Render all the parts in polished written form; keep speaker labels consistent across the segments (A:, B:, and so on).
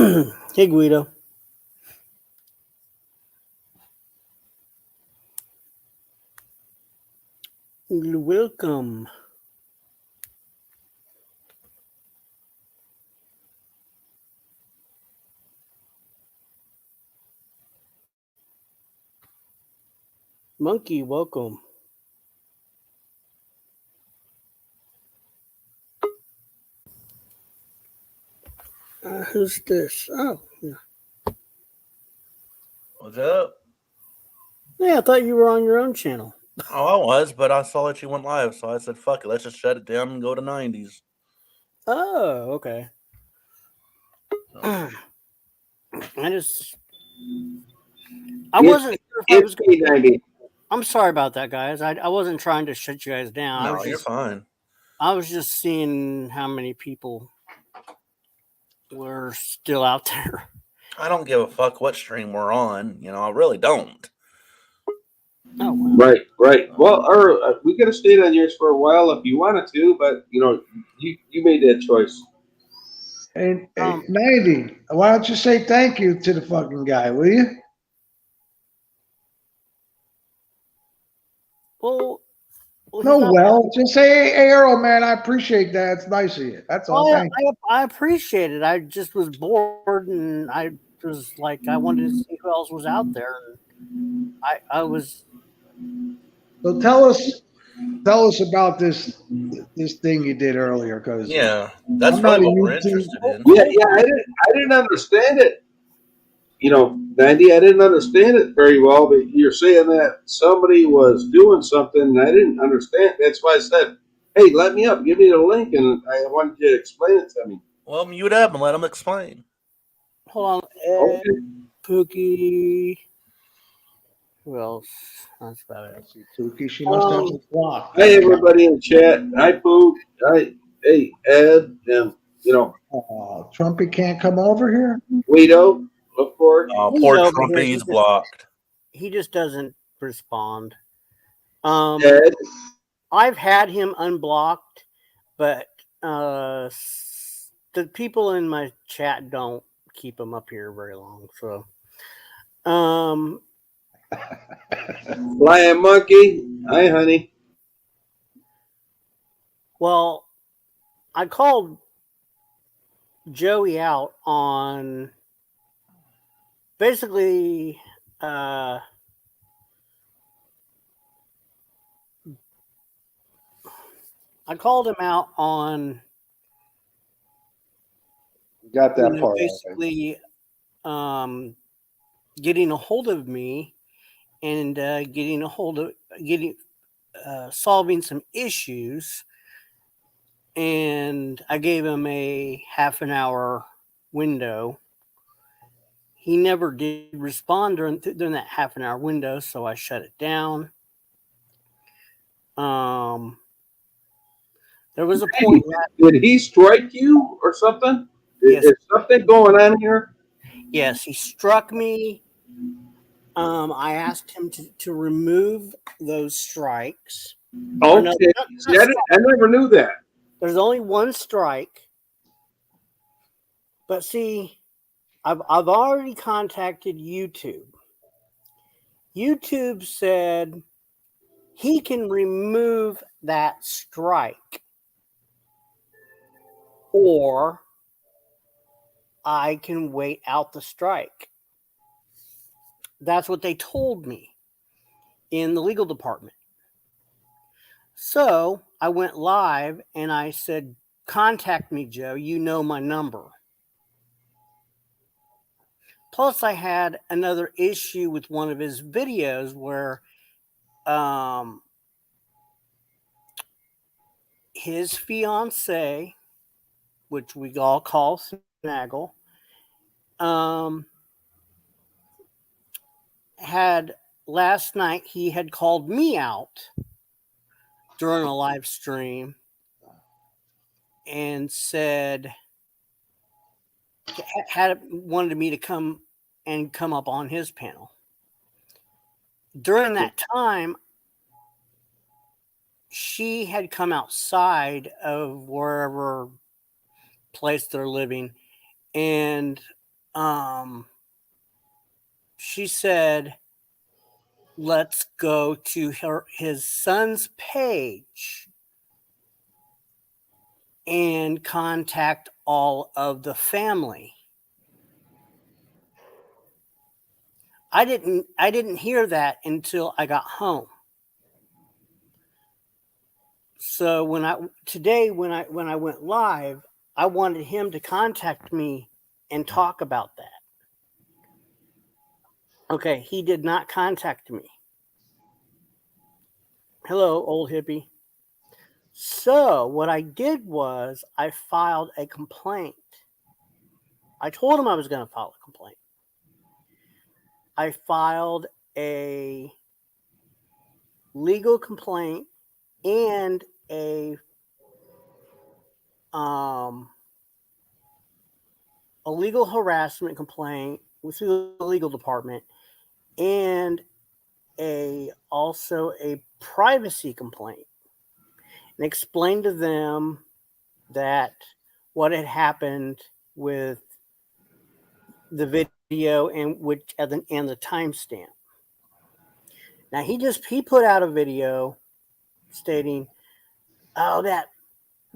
A: Hey, Guido. Welcome. Monkey, welcome. Who's this? Oh, yeah.
B: What's up?
A: Yeah, I thought you were on your own channel.
B: Oh, I was, but I saw that you went live, so I said, "Fuck it, let's just shut it down and go to '90s."
A: Oh, okay.
B: So,
A: I just, I wasn't sure if I was going to.
C: P90.
A: I'm sorry about that, guys. I wasn't trying to shut you guys down.
B: no, you're fine.
A: I was just seeing how many people were still out there.
B: I don't give a fuck what stream we're on. I really don't.
A: Oh, wow.
C: Right. Well, we could have stayed on yours for a while if you wanted to, but you made that choice.
D: Hey, 90, why don't you say thank you to the fucking guy, will you?
A: Well,
D: Just say, hey, Earl, man, I appreciate that. It's nice of you. That's all. Thank you.
A: I appreciate it. I just was bored, and I was like, I wanted to see who else was out there. And I was.
D: So tell us about this thing you did earlier, because
B: Yeah, that's
D: I'm
B: really
D: not a
B: what we're
D: YouTube-
B: interested in.
C: Yeah. I didn't understand it. 90, I didn't understand it very well, but you're saying that somebody was doing something, and I didn't understand. That's why I said, hey, let me up, give me the link, and I wanted you to explain it to me.
B: Well, mute up and let them explain.
A: Hold on,
C: Okay.
A: Pookie. Who else? That's about it.
D: Tuki, she must have some clock.
C: Hi, everybody in chat. Hi, Pooh. Hey, Ed, and,
D: Trumpy can't come over here?
C: Guido, of course.
B: Oh,
A: He's
B: poor
A: over
B: Trumpy,
A: here.
B: he's blocked.
A: He just doesn't respond.
C: Ed.
A: I've had him unblocked, but the people in my chat don't keep him up here very long. So,
C: Flying Monkey. Hi, honey.
A: well, I called Joey out on basically I called him out on
D: Got that part.
A: basically getting a hold of me and solving some issues, and I gave him a half an hour window. He never did respond during that half an hour window, so I shut it down. There was a point.
C: Did he strike you or something?
A: Yes.
C: Is something going on here?
A: Yes, he struck me. I asked him to remove those strikes.
C: Okay. No, See, I never knew that.
A: There's only one strike. But see, I've already contacted YouTube. YouTube said he can remove that strike, or I can wait out the strike. That's what they told me in the legal department. So I went live and I said, contact me, Joe. You know my number. Plus, I had another issue with one of his videos where his fiance, which we all call Snaggle, had last night he had called me out during a live stream and said wanted me to come up on his panel. During that time, she had come outside of wherever place they're living, and she said, let's go to his son's page and contact all of the family. I didn't hear that until I got home. So when I went live, I wanted him to contact me and talk about that. Okay, he did not contact me. Hello, old hippie. So what I did was I filed a complaint. I told him I was going to file a complaint. I filed a legal complaint and a legal harassment complaint with the legal department, and also a privacy complaint, and explained to them that what had happened with the video and the timestamp. Now he put out a video stating, oh, that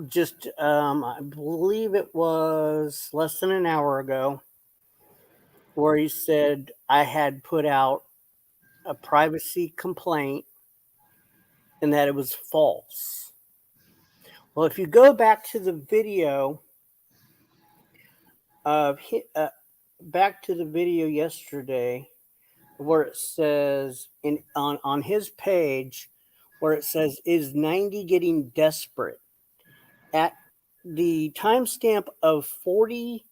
A: just I believe it was less than an hour ago, where he said I had put out a privacy complaint and that it was false. Well, if you go back to the video yesterday, where it says on his page, where it says, is 90 getting desperate? At the timestamp of 40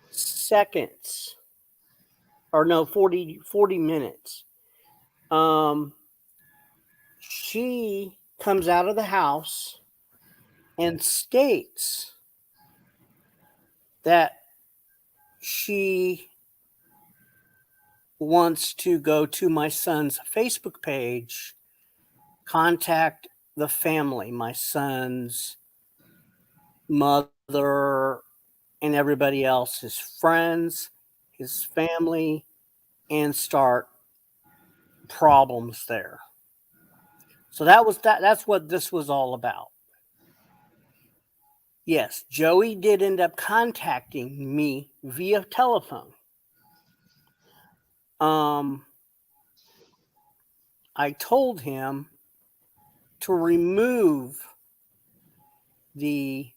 A: seconds, or no, 40 minutes, she comes out of the house and states that she wants to go to my son's Facebook page, contact the family, my son's mother and everybody else, his friends, his family, and start problems there. So that's what this was all about. Yes, Joey did end up contacting me via telephone. I told him to remove the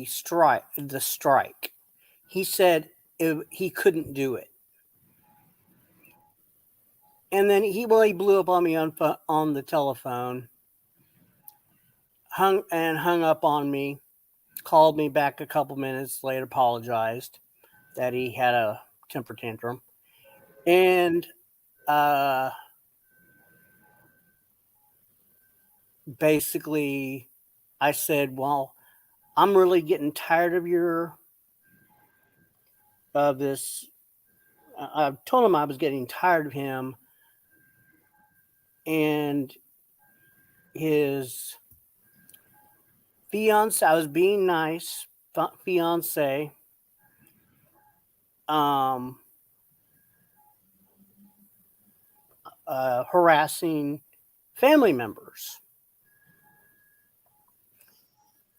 A: strike. He said he couldn't do it. And then he blew up on me on the telephone, hung up on me, called me back a couple minutes later, apologized that he had a temper tantrum. And basically I said, well, I'm really getting tired of this. I told him I was getting tired of him and his fiance. I was being nice, fiance. Harassing family members.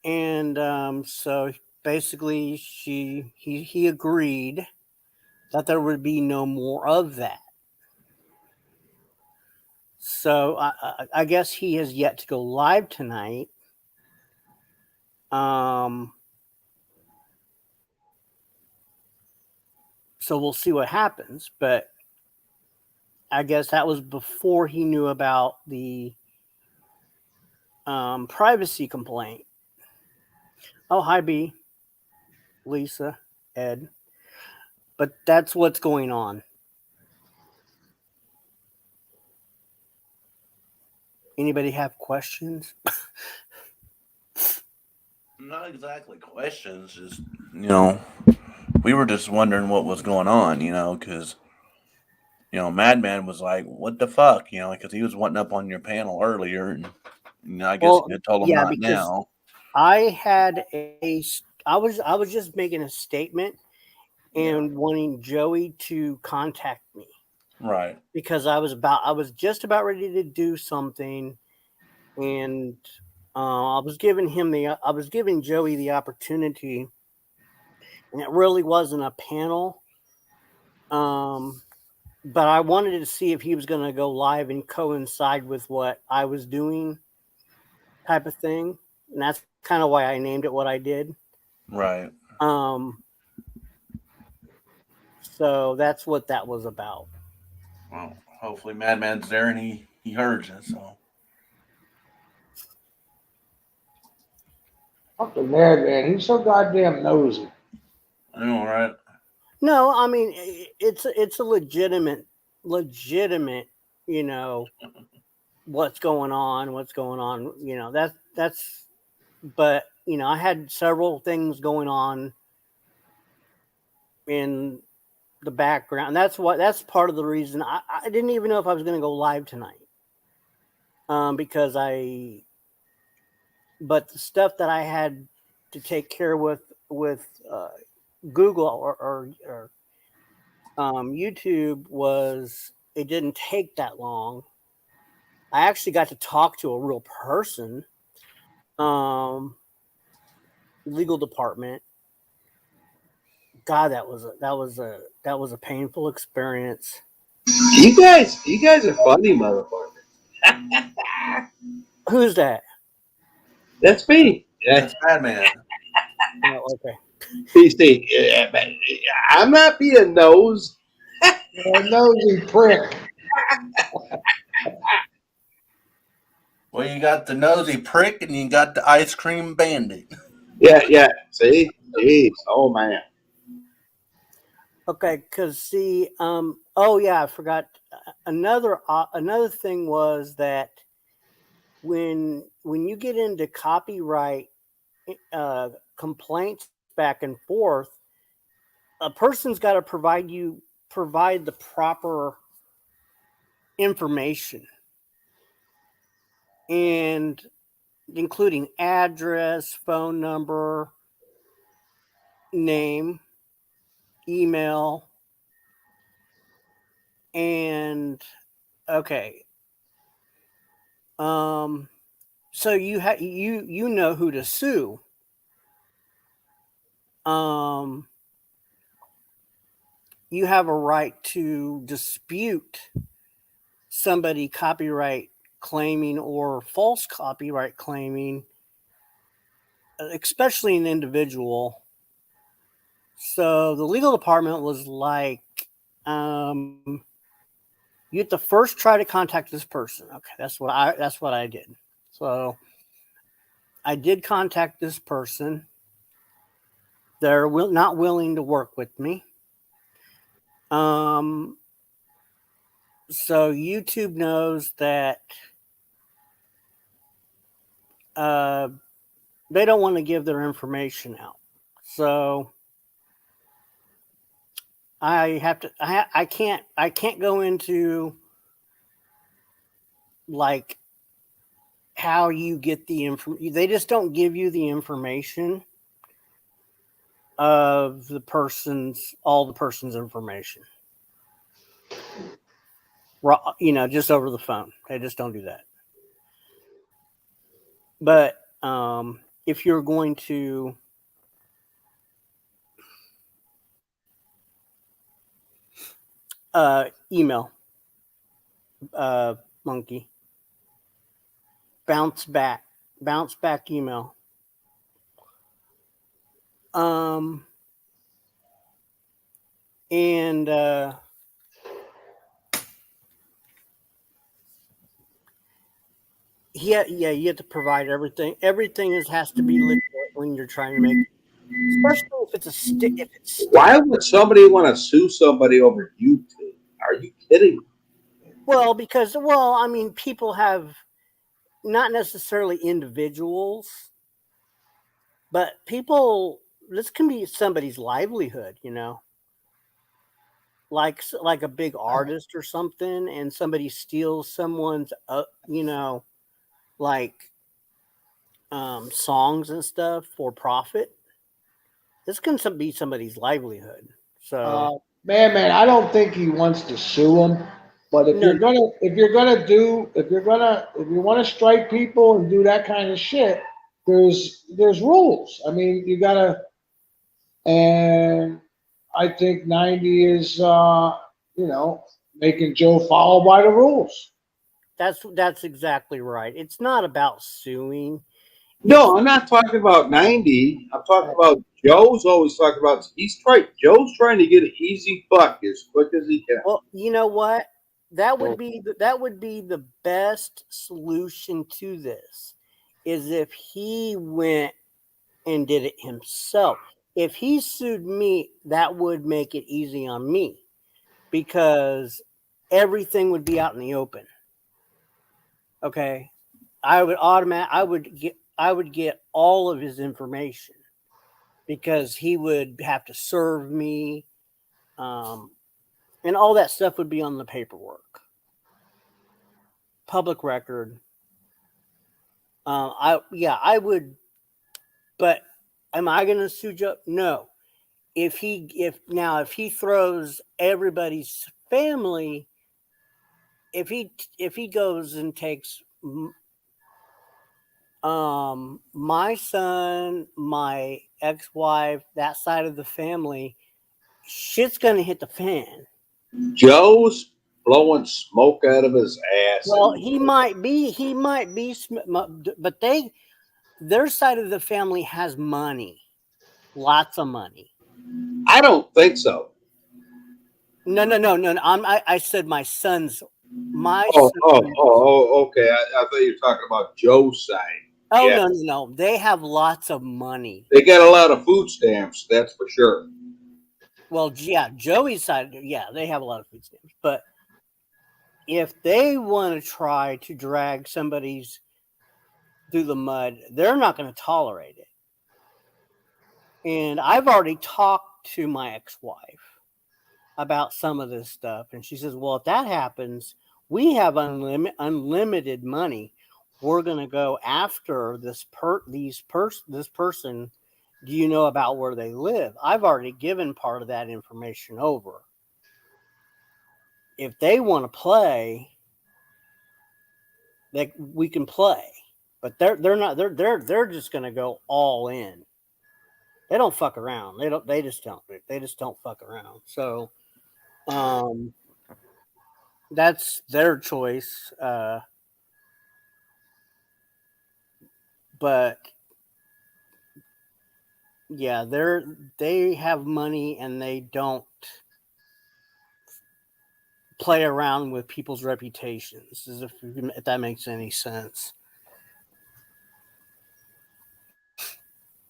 A: And so basically he agreed that there would be no more of that. So I guess he has yet to go live tonight. So we'll see what happens, but I guess that was before he knew about the privacy complaint. Oh, hi, B, Lisa, Ed. But that's what's going on. Anybody have questions?
B: Not exactly questions, just, we were just wondering what was going on, because, Madman was like, what the fuck, because he was wanting up on your panel earlier, and I guess you told him not now.
A: I had a I was just making a statement and wanting Joey to contact me
B: Right.
A: because I was just about ready to do something, and I was giving Joey the opportunity, and it really wasn't a panel. But I wanted to see if he was going to go live and coincide with what I was doing, type of thing, and that's kind of why I named it what I did.
B: Right.
A: So that's what that was about.
B: Well, hopefully Madman's there and he heard you. So
D: Fuck the madman. He's so goddamn nosy.
B: I know, right?
A: No, I mean it's a legitimate, you know, what's going on. You know, that's. But you know, I had several things going on in the background. That's part of the reason I didn't even know if I was going to go live tonight. Because but the stuff that I had to take care with Google or YouTube it didn't take that long. I actually got to talk to a real person, legal department. God, that was a painful experience.
C: You guys are funny, motherfuckers.
A: Who's that?
C: That's me. Yeah,
B: That's Madman.
A: Oh, okay.
C: PC. I'm not being nose.
D: A nosy prick.
B: Well, you got the nosy prick and you got the ice cream bandit.
C: Yeah. See? Jeez. Oh, man.
A: Okay, because see, oh yeah, I forgot. Another thing was that when you get into copyright complaints back and forth, a person's got to provide the proper information, and including address, phone number, name, email, and okay. So you know who to sue. Um, you have a right to dispute somebody copyright claiming or false copyright claiming, especially an individual. So the legal department was like, you have to first try to contact this person. Okay, that's what I did. So I did contact this person. They're not willing to work with me. So YouTube knows that they don't want to give their information out. So I can't go into like how you get the information. They just don't give you the information of all the person's information. You know, just over the phone. They just don't do that. But if you're going to email monkey bounce back email, and yeah, you have to provide everything. Everything has to be legit when you're trying to make, especially if it's a stick. If it's
C: Why would somebody want to sue somebody over YouTube? Are you kidding?
A: because I mean, people have not necessarily individuals, but people. This can be somebody's livelihood, you know, like a big artist or something, and somebody steals someone's, you know, like songs and stuff for profit. This can be somebody's livelihood. So
D: Man, I don't think he wants to sue him. But if
A: no,
D: if you want to strike people and do that kind of shit, there's rules. I mean, you gotta, and I think 90 is, making Joe follow by the rules.
A: that's exactly right. It's not about suing.
C: No, I'm not talking about 90. I'm talking about Joe's always talking about Joe's trying to get an easy buck as quick as he can.
A: Well, you know what? That would be the best solution to this is if he went and did it himself. If he sued me, that would make it easy on me because everything would be out in the open. Okay. I would get all of his information because he would have to serve me. And all that stuff would be on the paperwork. Public record. I would, but am I going to sue Joe? No. If he throws everybody's family, if he goes and takes my son, my ex-wife, that side of the family, shit's gonna hit the fan.
C: Joe's blowing smoke out of his ass.
A: Well, he might be, but their side of the family has money, lots of money.
C: I don't think so.
A: No. I said my son's.
C: Okay. I thought you were talking about Joe's side.
A: Oh
C: Yeah.
A: no. They have lots of money.
C: They got a lot of food stamps, that's for sure.
A: Well, yeah, Joey's side, yeah, they have a lot of food stamps. But if they want to try to drag somebody's through the mud, they're not going to tolerate it. And I've already talked to my ex-wife about some of this stuff, and she says, "Well, if that happens, we have unlimited money. We're going to go after this person. Do you know about where they live? I've already given part of that information over. If they want to play, we can play, but they're not. They're just going to go all in. They don't fuck around. They just don't fuck around. So, that's their choice. But yeah, they have money and they don't play around with people's reputations, as if that makes any sense.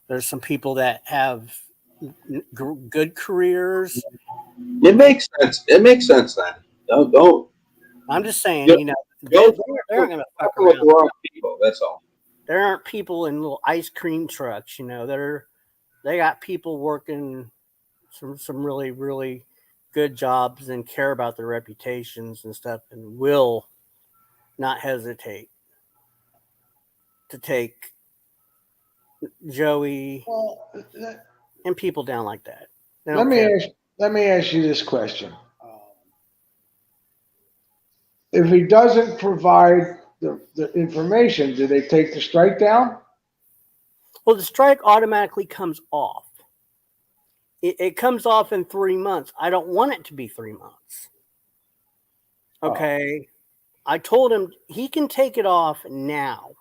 A: There's some people that have good careers.
C: It makes sense. It makes sense then. Don't.
A: I'm just saying, they're
C: Joe's
A: going to fuck
C: with
A: around.
C: the wrong people. That's all.
A: There aren't people in little ice cream trucks, they got people working some really, really good jobs and care about their reputations and stuff and will not hesitate to take Joey and people down like that.
D: Let me ask you this question. If he doesn't provide the information, do they take the strike down?
A: Well, the strike automatically comes off. It comes off in 3 months. I don't want it to be 3 months. Okay. I told him he can take it off now.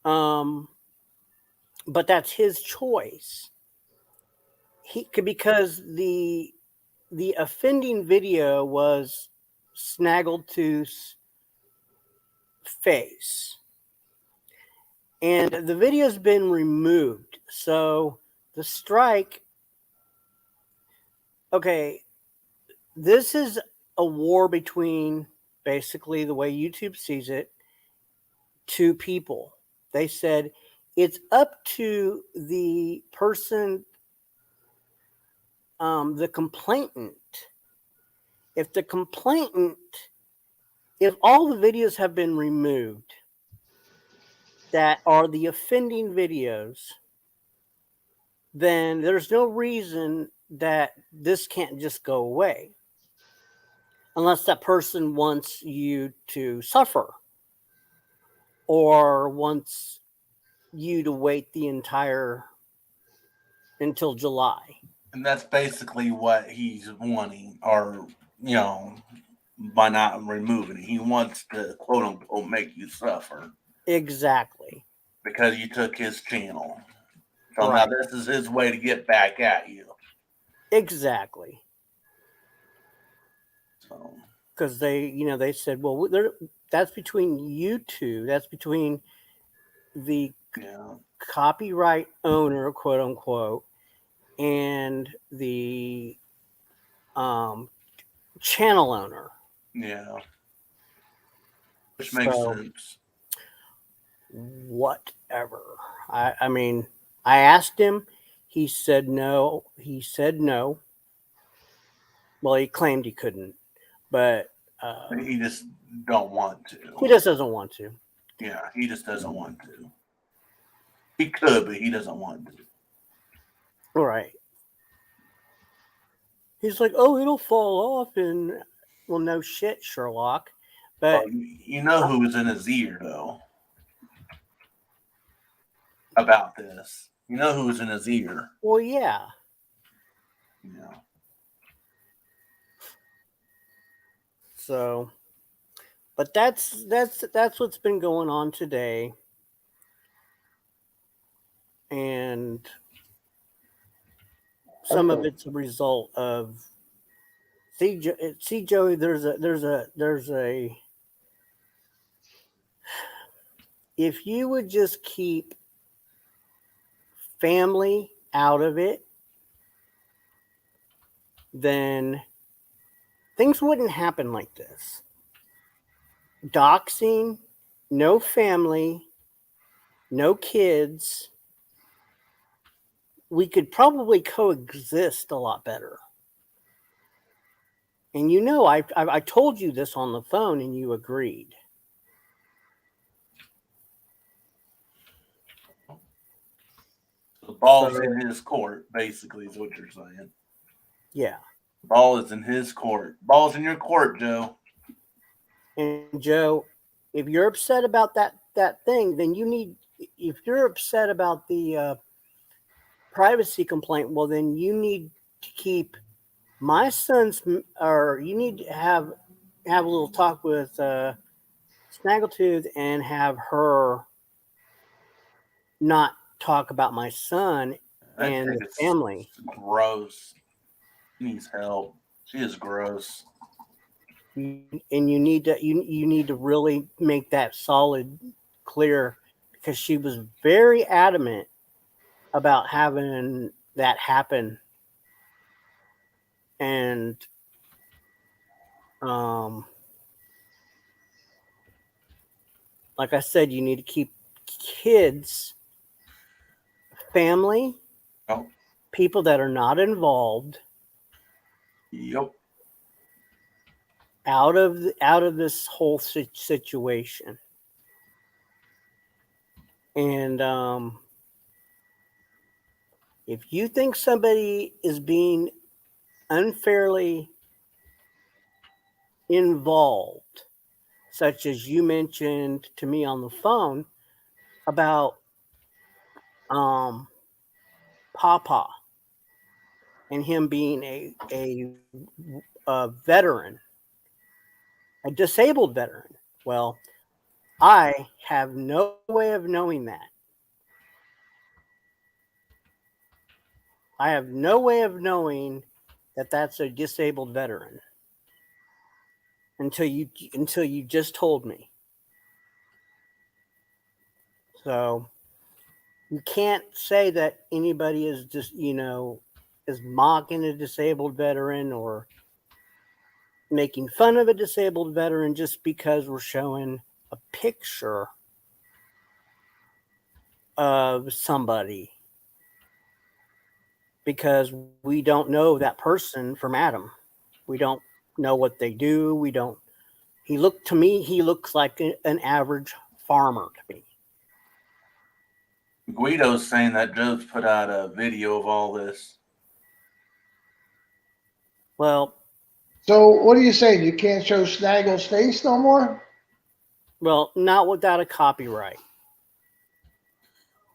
A: But that's his choice. Because the offending video was Snaggletooth's face. And the video's been removed. So the strike, okay, this is a war between, basically the way YouTube sees it, two people. They said it's up to the person, the complainant. If all the videos have been removed that are the offending videos, then there's no reason that this can't just go away unless that person wants you to suffer or wants you to wait the entire until July.
B: And that's basically what he's wanting, or, you know, by not removing it. He wants to, quote unquote, make you suffer
A: Exactly.
B: because you took his channel. So
A: Right.
B: now this is his way to get back at you.
A: Exactly.
B: So,
A: Because they said, well, that's between you two. That's between the
B: yeah.
A: copyright owner, quote unquote, and the channel owner.
B: Yeah. Which makes sense.
A: Whatever. I mean, I asked him. He said no. He said no. Well, he claimed he couldn't, but
B: He just don't want to.
A: he just doesn't want to.
B: Yeah, he just doesn't want to. He could, but he doesn't want to.
A: All right. He's like, oh, it'll fall off, and well, no shit, Sherlock. But
B: Well, you know who was in his ear, though, about this. You know who was in his ear.
A: well, yeah.
B: Yeah.
A: So, but that's what's been going on today, and some of it's a result of see Joey. There's a if you would just keep family out of it, then things wouldn't happen like this. Doxing, no family, no kids. We could probably coexist a lot better. And I told you this on the phone and you agreed.
B: The ball's in his court, basically, is what you're saying.
A: Yeah.
B: The ball is in his court. Ball's in your court, Joe.
A: And Joe, if you're upset about that thing, then if you're upset about the privacy complaint, well, then you need to keep my son's, or you need to have a little talk with Snaggletooth and have her not talk about my son and the family.
B: Gross. She needs help. She is gross.
A: And you need to really make that solid, clear, because she was very adamant about having that happen. And like I said, you need to keep kids, family, people that are not involved,
B: yep,
A: out of this whole situation. And if you think somebody is being unfairly involved, such as you mentioned to me on the phone about Papa and him being a veteran, a disabled veteran. Well, I have no way of knowing that. I have no way of knowing that that's a disabled veteran until you just told me. So you can't say that anybody is just, is mocking a disabled veteran or making fun of a disabled veteran just because we're showing a picture of somebody, because we don't know that person from Adam. We don't know what they do. He looks like an average farmer to me.
B: Guido's saying that Joe's put out a video of all this.
A: Well,
D: So what are you saying? You can't show Snaggle's face no more?
A: not without a copyright.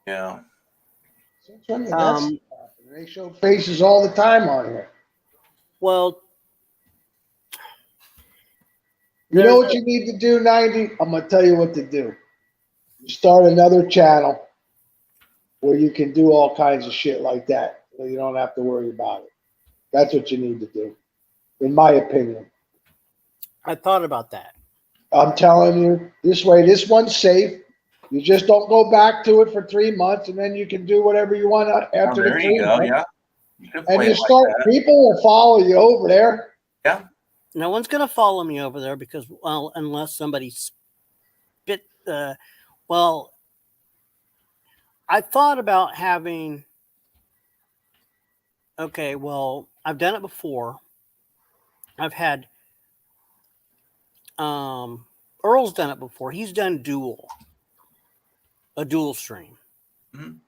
B: Yeah.
D: They show faces all the time on here.
A: Well,
D: You know what you need to do, 90? I'm going to tell you what to do. You start another channel where you can do all kinds of shit like that, so you don't have to worry about it. That's what you need to do, in my opinion.
A: I thought about that.
D: I'm telling you, this way, this one's safe. You just don't go back to it for 3 months, and then you can do whatever you want after the
B: There
D: 3
B: you go.
D: months.
B: Yeah. You can
D: And
B: play
D: you
B: it
D: start,
B: like that.
D: people will follow you over there.
B: Yeah.
A: No one's going to follow me over there because, well, unless somebody spit the. Well, I thought about having. Okay, well, I've done it before. I've had. Earl's done it before. He's done a dual stream.
B: Mhm.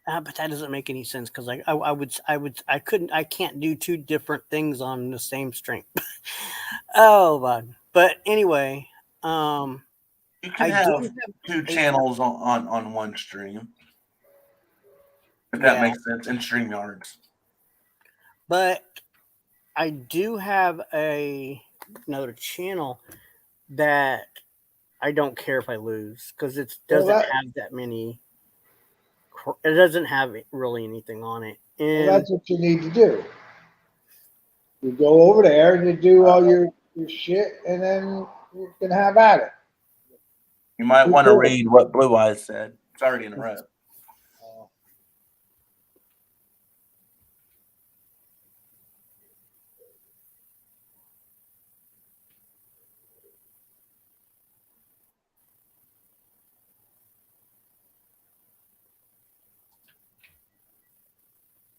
A: But that doesn't make any sense because I can't do two different things on the same stream. Oh, but anyway,
B: You can
A: I
B: have
A: do
B: two channels on one stream. If that makes sense, in StreamYards.
A: But I do have another channel that I don't care if I lose because it doesn't have that many. It doesn't have really anything on it. And
D: Well, that's what you need to do. You go over there and you do all your shit, and then you can have at it.
B: You might want to read what Blue Eyes said. Sorry to interrupt.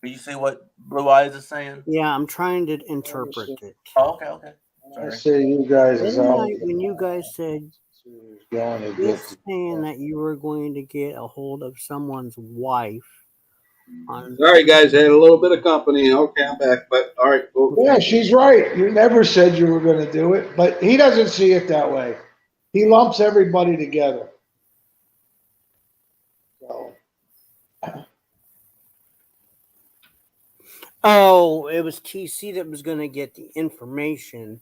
B: Do you see what Blue Eyes is saying?
A: yeah, I'm trying to interpret it.
B: Oh, okay.
D: I say you guys is out.
A: When you guys said you're saying that you were going to get a hold of someone's wife.
C: Sorry, guys, I had a little bit of company. Okay, I'm back. But all right, cool.
D: Yeah, she's right. You never said you were going to do it, but he doesn't see it that way. He lumps everybody together. So.
A: Oh, it was TC that was going to get the information.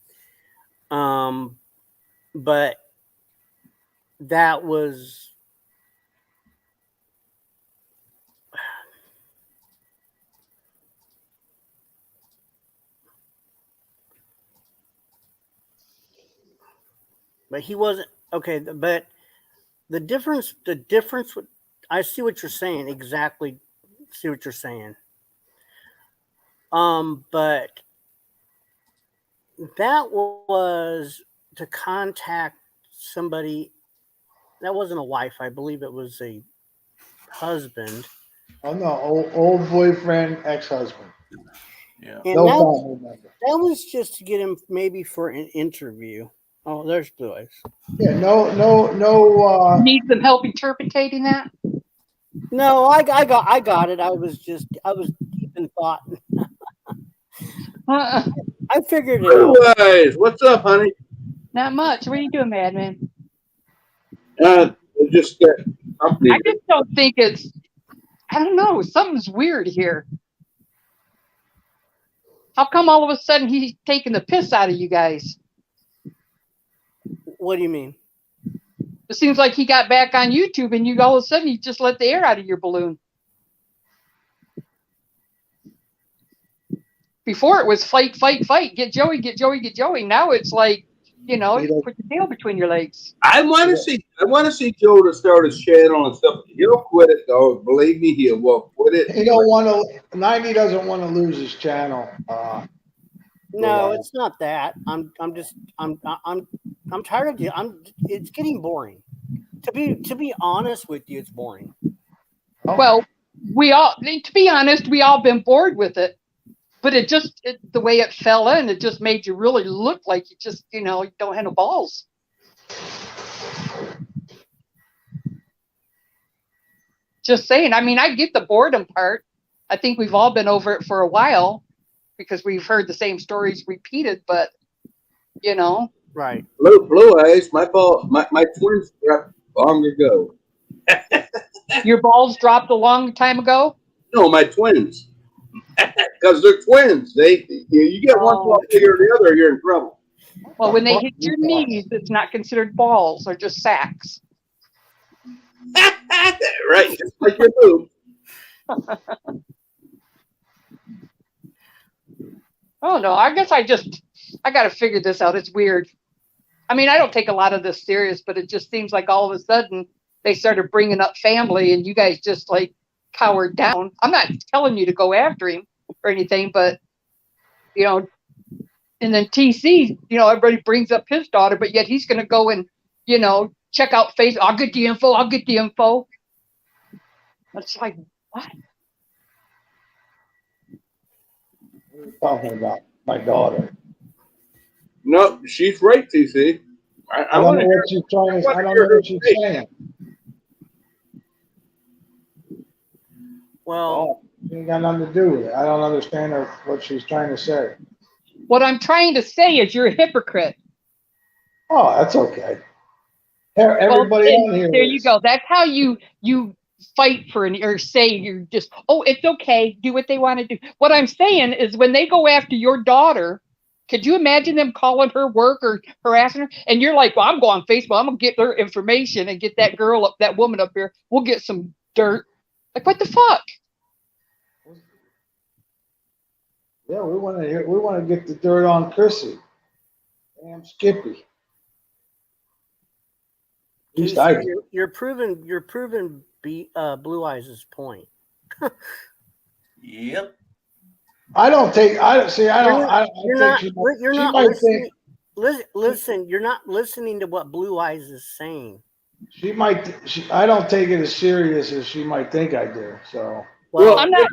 A: But that was but he wasn't okay, but the difference with I see what you're saying, exactly see what you're saying. But that was to contact somebody. That wasn't a wife. I believe it was a husband.
D: Oh no, old boyfriend, ex-husband.
B: Yeah.
A: And that was just to get him maybe for an interview. Oh, there's Blue Eyes.
D: Yeah, no.
E: Need some help interpreting that?
A: No, I got it. I was deep in thought. I figured it out.
C: Guys, what's up, honey?
E: Not much. What are you doing, Madman?
C: Just company.
E: I just don't think it's. I don't know. Something's weird here. How come all of a sudden he's taking the piss out of you guys?
A: What do you mean?
E: It seems like he got back on YouTube and you all of a sudden you just let the air out of your balloon. Before it was fight, fight, fight. Get Joey, get Joey, get Joey. Now it's like, you put your tail between your legs.
C: I want to see Joe to start his channel and stuff. He'll quit it though. Believe me, he will quit it.
D: He don't want to. 90 doesn't want to lose his channel.
A: No, it's not that. I'm tired of you. It's getting boring. To be honest with you, it's boring.
E: Well, to be honest, we all been bored with it. But the way it fell in, it just made you really look like you just, you don't have no balls. Just saying. I mean, I get the boredom part. I think we've all been over it for a while because we've heard the same stories repeated, but you know.
A: Right.
C: Blue eyes. My twins dropped long ago.
E: Your balls dropped a long time ago?
C: No, my twins. Because they're twins. You get one ball bigger than the other, you're in trouble.
E: Well, when they hit your knees, it's not considered balls; they're just sacks.
C: Right, just like your boobs.
E: Oh no, I guess I got to figure this out. It's weird. I mean, I don't take a lot of this serious, but it just seems like all of a sudden they started bringing up family, and you guys just like cowered down. I'm not telling you to go after him or anything, but you know. And then TC, you know, everybody brings up his daughter, but yet he's going to go and, you know, check out Facebook. I'll get the info. It's like, what?
D: What are you talking about? My daughter.
C: No, she's right, TC. I
D: don't know what she's trying to. I don't know what she's saying.
A: Well,
D: it ain't got nothing to do with it. I don't understand what she's trying to say.
E: What I'm trying to say is you're a hypocrite.
D: Oh, that's okay. Everybody on here.
E: There you go. That's how you fight for or say you're just, oh, it's okay. Do what they want to do. What I'm saying is when they go after your daughter, could you imagine them calling her work or harassing her? And you're like, well, I'm going on Facebook. I'm going to get their information and get that girl up, that woman up here. We'll get some dirt. Like, what the fuck?
D: Yeah, we want to get the dirt on Chrissy. Damn Skippy. At least I do.
A: You're proving Blue Eyes' point.
B: Yep.
A: Listen, you're not listening to what Blue Eyes is saying.
D: I don't take it as serious as she might think I do. So.
E: Well, I'm not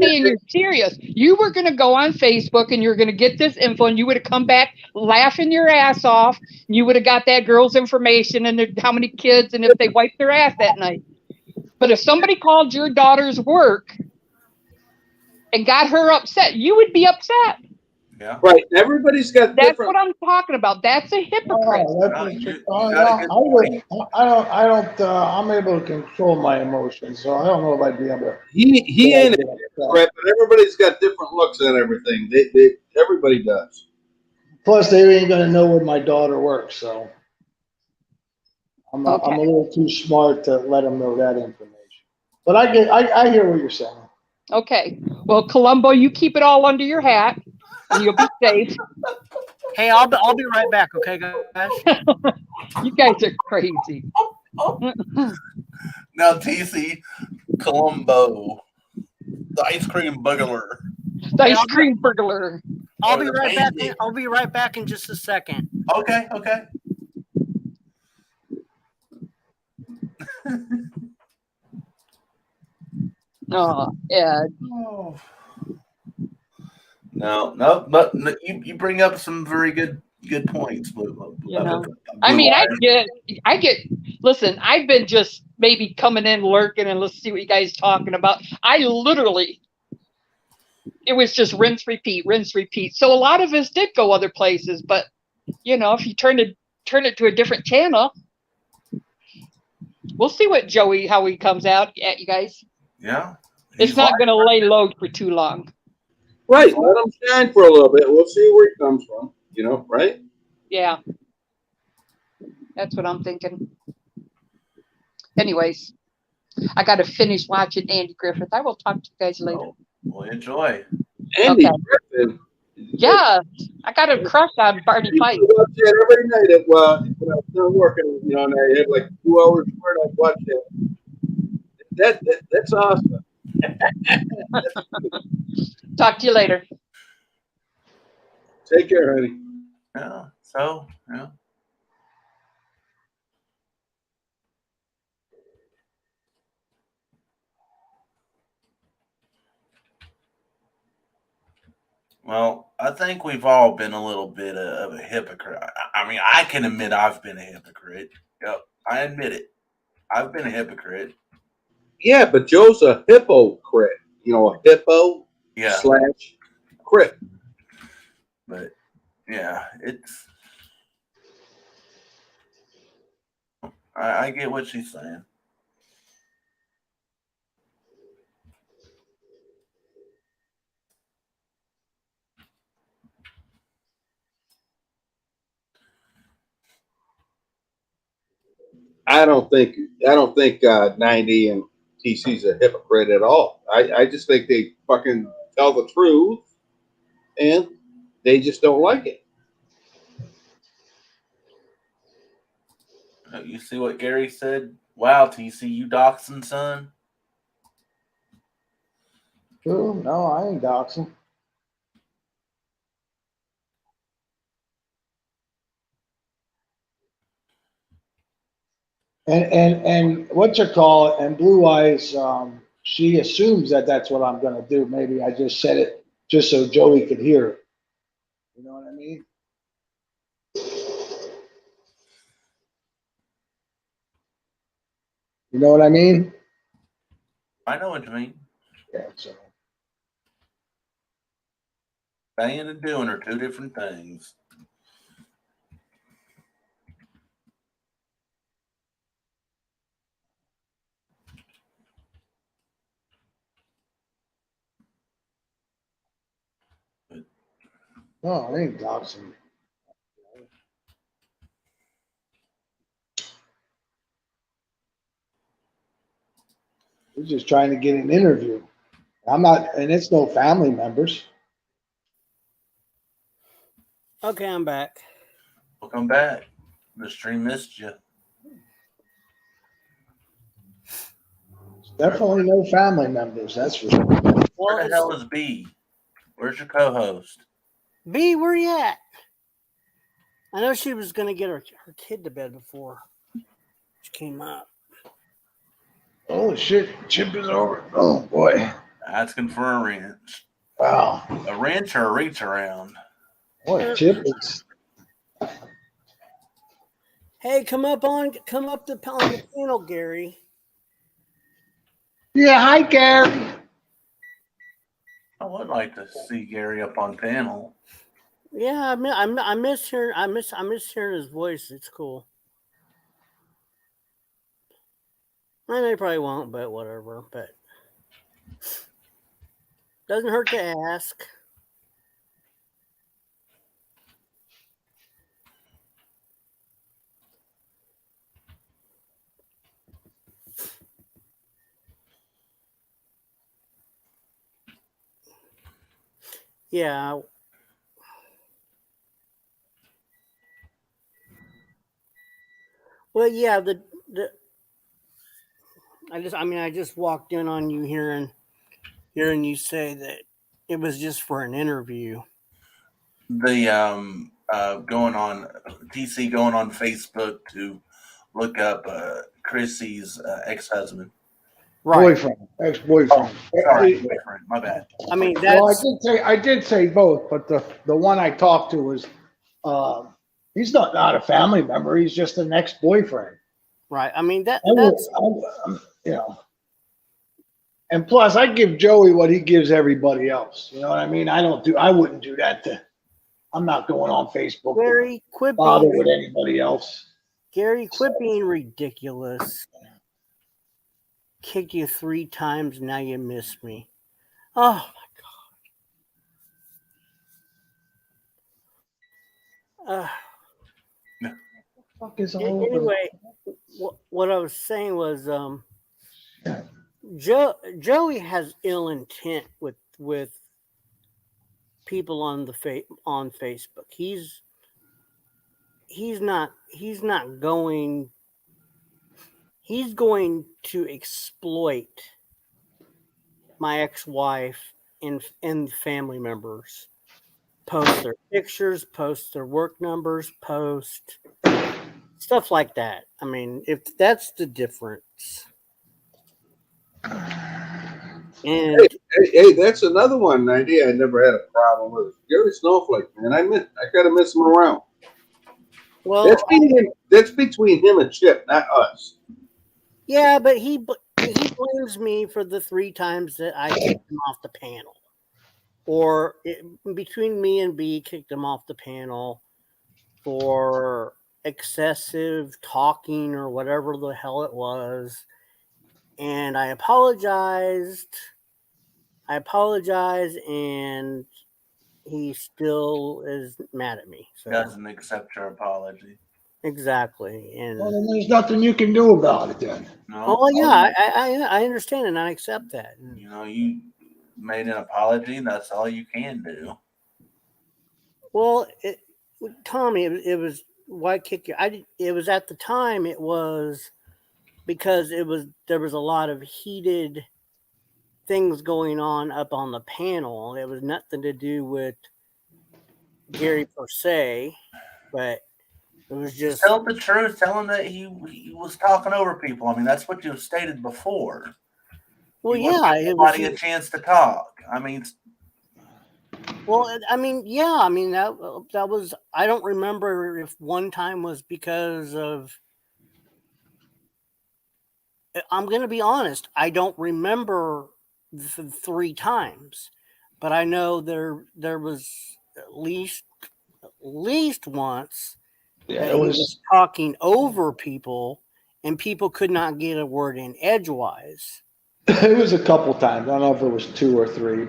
E: saying you're serious. You were going to go on Facebook and you're going to get this info, and you would have come back laughing your ass off. And you would have got that girl's information and how many kids and if they wiped their ass that night. But if somebody called your daughter's work and got her upset, you would be upset.
B: Yeah.
C: Right. Everybody's got
E: That's
C: different.
E: what I'm talking about. That's a hypocrite.
D: I'm able to control my emotions, so I don't know if I'd be able to.
C: He ain't a hypocrite, but everybody's got different looks at everything. Everybody does.
D: Plus, they ain't gonna know where my daughter works, so I'm a little too smart to let them know that information. But I hear what you're saying.
E: Okay. Well, Columbo, you keep it all under your hat, and you'll be safe.
A: Hey, I'll be right back. Okay, guys.
E: You guys are crazy.
B: Now, TC, Columbo, the ice cream burglar.
E: The ice cream burglar.
A: I'll be right back. I'll be right back in just a second.
B: Okay.
E: Oh, Ed.
B: Oh. No, you bring up some very good points.
E: I mean, I get. Listen, I've been just maybe coming in, lurking, and let's see what you guys talking about. I literally, it was just rinse, repeat. So a lot of us did go other places, but you know, if you turn it to a different channel, we'll see what how he comes out at you guys.
B: Yeah,
E: it's not going to lay low for too long.
C: Right, let him shine for a little bit. We'll see where he comes from. You know, right?
E: Yeah, that's what I'm thinking. Anyways, I got to finish watching Andy Griffith. I will talk to you guys later.
B: Well, enjoy.
C: Andy Griffith.
E: Yeah, I got a crush on Barney Fife.
C: I watch that every night when I was done working. You know, and I had like 2 hours where I'd watch it. That's awesome.
E: Talk to you later.
C: Take care, honey.
B: Yeah. So, yeah. Well, I think we've all been a little bit of a hypocrite. I mean, I can admit I've been a hypocrite. Yep, I admit it. I've been a hypocrite.
C: Yeah, but Joe's a hypocrite. You know, a hippo
B: Yeah,
C: / crit.
B: but yeah, it's. I get what she's saying.
C: I don't think 90 and TC's a hypocrite at all. I just think they fucking tell the truth and they just don't like it.
B: You see what Gary said? Wow, TC, you doxing, son?
D: True. No, I ain't doxing. And what you call it? And Blue Eyes, she assumes that that's what I'm going to do. Maybe I just said it just so Joey could hear it. You know what I mean? You know what I mean?
B: I know what you mean.
D: Yeah. So
B: Saying and doing are two different things.
D: no, I ain't doxing. We're just trying to get an interview. I'm not, and it's no family members.
A: Okay, I'm back.
B: Welcome back. The stream missed you.
D: Definitely no family members. That's for sure.
A: Well,
B: Where the hell is B? Where's your co-host?
A: B, where you at? I know she was going to get her kid to bed before she came up.
D: Oh shit, Chip is over. Oh boy.
B: Asking for a wrench.
D: Wow.
B: A wrench or a reach around?
D: Boy, Chip is.
A: Hey, come up on the panel, Gary.
D: Yeah, hi Gary.
B: I would like to see Gary up on panel.
A: Yeah, I miss hearing hearing his voice. It's cool. And they probably won't, but whatever. But doesn't hurt to ask. Yeah. Well, yeah. I just walked in on you hearing you say that it was just for an interview.
B: The going on TC going on Facebook to look up Chrissy's ex-husband.
A: Right.
D: Boyfriend, ex-boyfriend.
B: Sorry, boyfriend. My bad.
A: I mean,
D: Well,
A: that's
D: I did say both, but the one I talked to was, he's not a family member. He's just an ex-boyfriend.
A: right. I mean, that's
D: you know. And plus, I give Joey what he gives everybody else. You know what I mean? I wouldn't do that I'm not going on Facebook
A: Gary,
D: to
A: quit
D: bother
A: being
D: with anybody else.
A: Gary, quit being ridiculous. Kicked you 3 times, now you miss me. Oh my god.
D: Fuck is all over
A: Anyway, what I was saying was, Joey has ill intent with people on on Facebook. He's going to exploit my ex-wife and family members. Post their pictures, post their work numbers, post stuff like that. I mean, if that's the difference. And
C: Hey, that's another one idea I never had a problem with. Gary Snowflake, man. I kind of miss him around.
A: well,
C: That's between him and Chip, not us.
A: yeah, but he he blames me for the 3 times that I kicked him off the panel. Or between me and B, kicked him off the panel for excessive talking or whatever the hell it was. And I apologized. And he still is mad at me. So
B: Doesn't accept your apology.
A: exactly. And
D: Well, then there's nothing you can do about it then.
B: No.
A: oh yeah, I understand and I accept that.
B: You know, you made an apology. That's all you can do.
A: Well, Tommy, it was why kick you? It was at the time. It was because there was a lot of heated things going on up on the panel. It was nothing to do with Gary per se, but it was just
B: Tell the truth. Tell him that he was talking over people. I mean, that's what you stated before.
A: well,
B: You want
A: yeah,
B: to give
A: it was.
B: somebody a chance to talk. I mean,
A: Well, I mean, yeah, I mean that was. I don't remember if one time was because of. I'm going to be honest. I don't remember the 3 times, but I know there was at least once
D: Yeah,
A: that
D: it
A: he
D: was.
A: was talking over people, and people could not get a word in edgewise.
D: It was a couple times. I don't know if it was 2 or 3,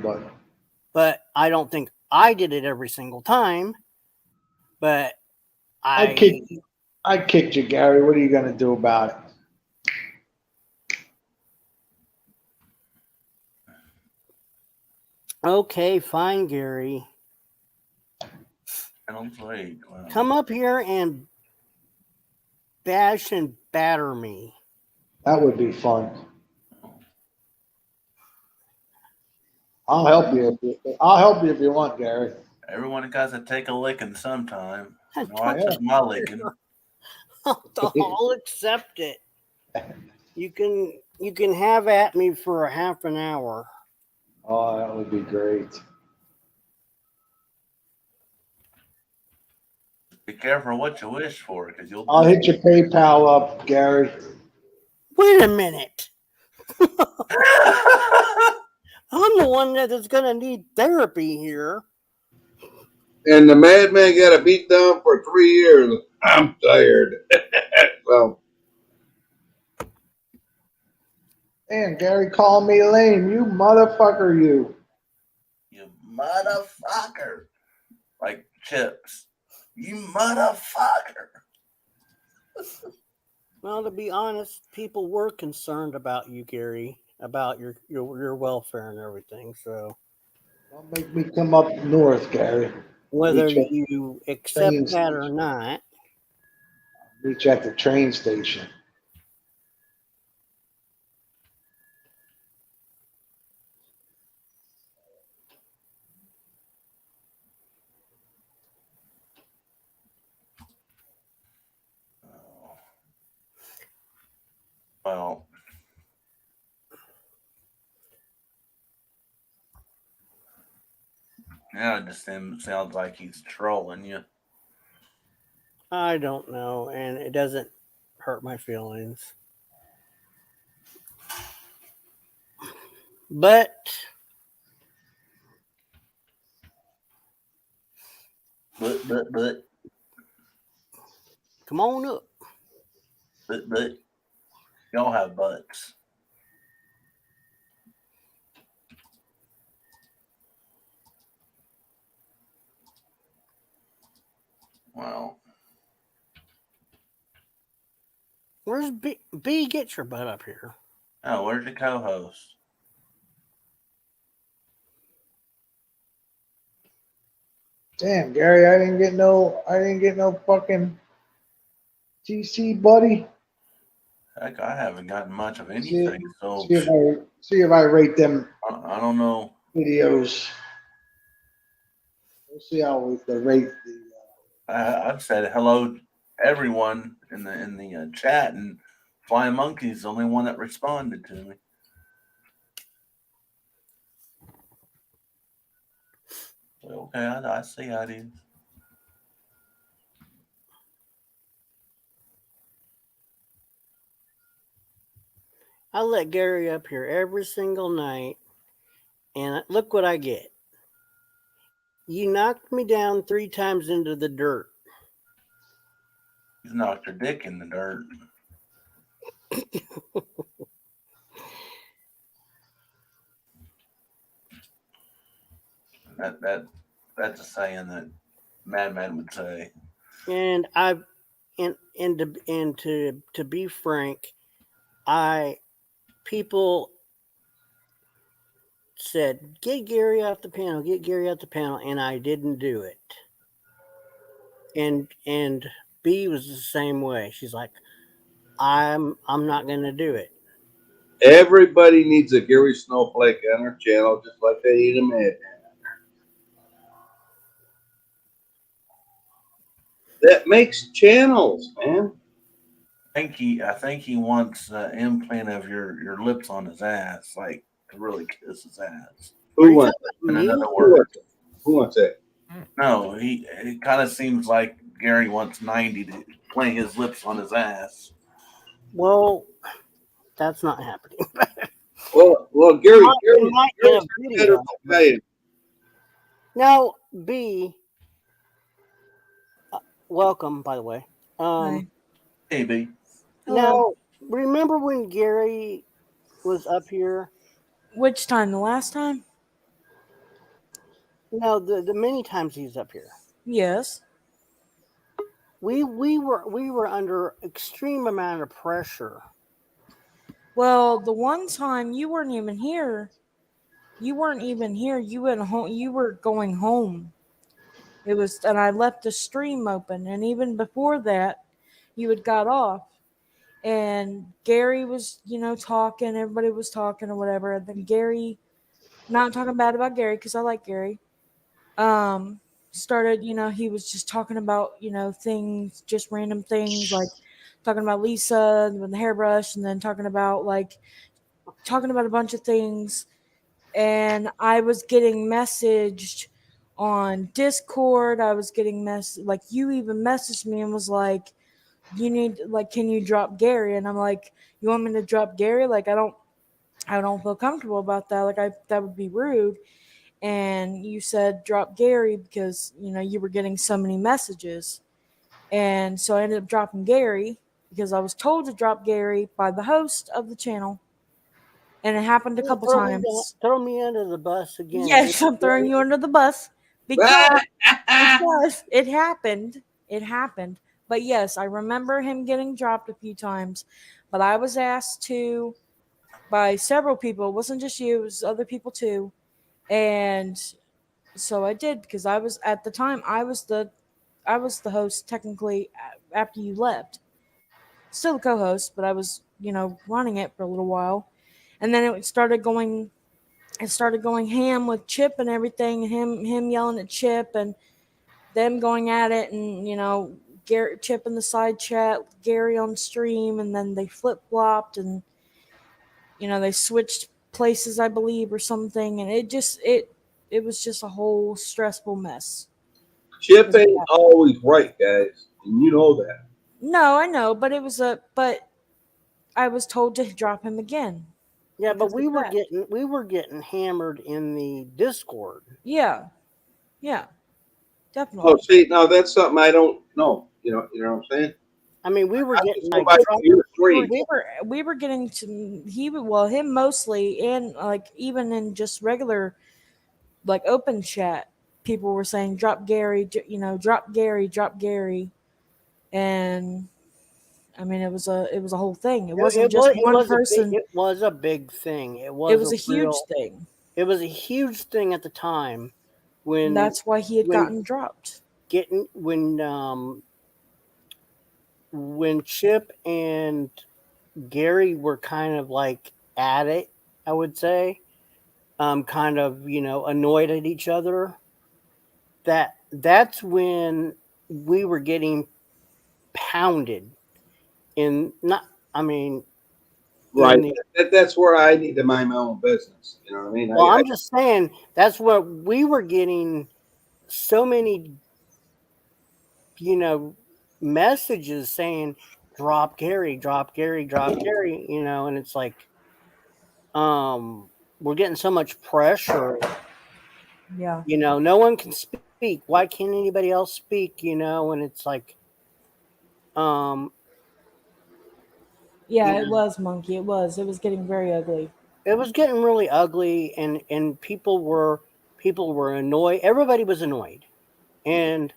A: But I don't think I did it every single time. But
D: I kicked you, Gary. What are you going to do about it?
A: Okay, fine, Gary.
B: I don't like. Well,
A: Come up here and bash and batter me.
D: That would be fun. I'll help you. I'll help you if you want, Gary.
B: everyone got to take a licking sometime.
A: I
B: No, I took my licking.
A: I'll accept it. You can have at me for a half an hour.
D: Oh, that would be great.
B: Be careful what you wish for, because you'll.
D: I'll hit your PayPal up, Gary.
A: Wait a minute. I'm the one that is going to need therapy here.
C: And the madman got a beat down for 3 years. I'm tired. So
D: Man, Gary called me lame. You motherfucker, you.
B: You motherfucker. Like chips. You motherfucker.
A: Well, to be honest, people were concerned about you, Gary, about your welfare and everything. So
D: Don't make me come up north, Gary.
A: whether
D: Meet you,
A: you accept that or not,
D: meet you at the train station.
B: Well, yeah, it just sounds like he's trolling you.
A: I don't know, and it doesn't hurt my feelings. But
B: But
A: come on up.
B: But y'all have butts. Well,
A: Where's B? B, get your butt up here.
B: oh, where's your co-host?
D: Damn, Gary, I didn't get no fucking TC, buddy.
B: Heck, I haven't gotten much of
D: See,
B: anything, so
D: see if I rate them
B: I don't know.
D: videos. We'll see how they rate the.
B: I've said hello, everyone in the chat, and Flying Monkey's the only one that responded to me. Okay, I see how it is.
A: I let Gary up here every single night, and look what I get. You knocked me down 3 times into the dirt.
B: He's knocked her dick in the dirt. That's a saying that Madman would say.
A: And I've and to be frank, I people said, get Gary off the panel, get Gary off the panel, and I didn't do it. And B was the same way. She's like, I'm not gonna do it.
C: Everybody needs a Gary Snowflake on their channel, just like they need a Madman. That makes channels, man.
B: I think he wants an implant of your lips on his ass, like to really kiss his ass.
A: Are
C: Who
A: you
C: wants?
A: talking
B: In
A: about me?
B: another
C: Who
B: word,
C: wants it? Who wants that?
B: no, it kind of seems like Gary wants 90 to plant his lips on his ass.
A: Well, that's not happening.
C: Well, Gary,
A: It might in a
C: Gary's better
A: video.
C: Italian.
A: Now, B, welcome, by the way.
F: Hi.
B: Hey, B.
F: Hello.
A: Now, remember when Gary was up here?
F: Which time? The last time?
A: No, the many times he's up here.
F: Yes.
A: We were under extreme amount of pressure.
F: Well, the one time you weren't even here. You weren't even here. You went home. You were going home. It was, and I left the stream open. And even before that, you had got off. And Gary was, talking. Everybody was talking or whatever. And then Gary, not talking bad about Gary because I like Gary. Started, he was just talking about, things, just random things like talking about Lisa with the hairbrush and then talking about a bunch of things. And I was getting messaged on Discord. I was getting like you even messaged me and was like, you need, like, can you drop Gary? And I'm like, you want me to drop Gary? Like, I don't feel comfortable about that. Like, that would be rude. And you said drop Gary because you were getting so many messages. And so I ended up dropping Gary because I was told to drop Gary by the host of the channel. And it happened a couple times.
A: Throw me under the bus again.
F: Yes, I'm throwing you under the bus because it happened. It happened. But yes, I remember him getting dropped a few times. But I was asked to by several people. It wasn't just you, it was other people too. And so I did because I was at the time I was the host technically after you left. Still a co-host, but I was, running it for a little while. And then it started going ham with Chip and everything, him yelling at Chip and them going at it, and Gary, Chip in the side chat, Gary on stream, and then they flip-flopped and they switched places, I believe, or something, and it was just a whole stressful mess.
C: Chip ain't always right, guys, and you know that.
F: No, I know, but but I was told to drop him again.
A: Yeah, but we were getting hammered in the Discord.
F: Yeah, definitely.
C: Oh, see, now that's something I don't know. You know what I'm saying?
A: I mean, we were getting like
F: we were getting to him mostly, and like even in just regular like open chat, people were saying drop Gary, drop Gary, and I mean it was a whole thing. It wasn't just one person.
A: It was a big thing. It was
F: a huge thing.
A: It was a huge thing at the time when
F: that's why he had gotten dropped.
A: When Chip and Gary were kind of like at it, I would say, kind of, annoyed at each other. That's when we were getting pounded
C: right. That's where I need to mind my own business. You know what I mean?
A: Well, I'm just saying that's where we were getting so many, messages saying drop Gary, drop Gary, drop Gary, and it's like, we're getting so much pressure.
F: Yeah.
A: No one can speak. Why can't anybody else speak? And it's like,
F: Yeah,
A: you
F: it
A: know,
F: was Monkey. It was getting very ugly.
A: it was getting really ugly, and people were annoyed. Everybody was annoyed, and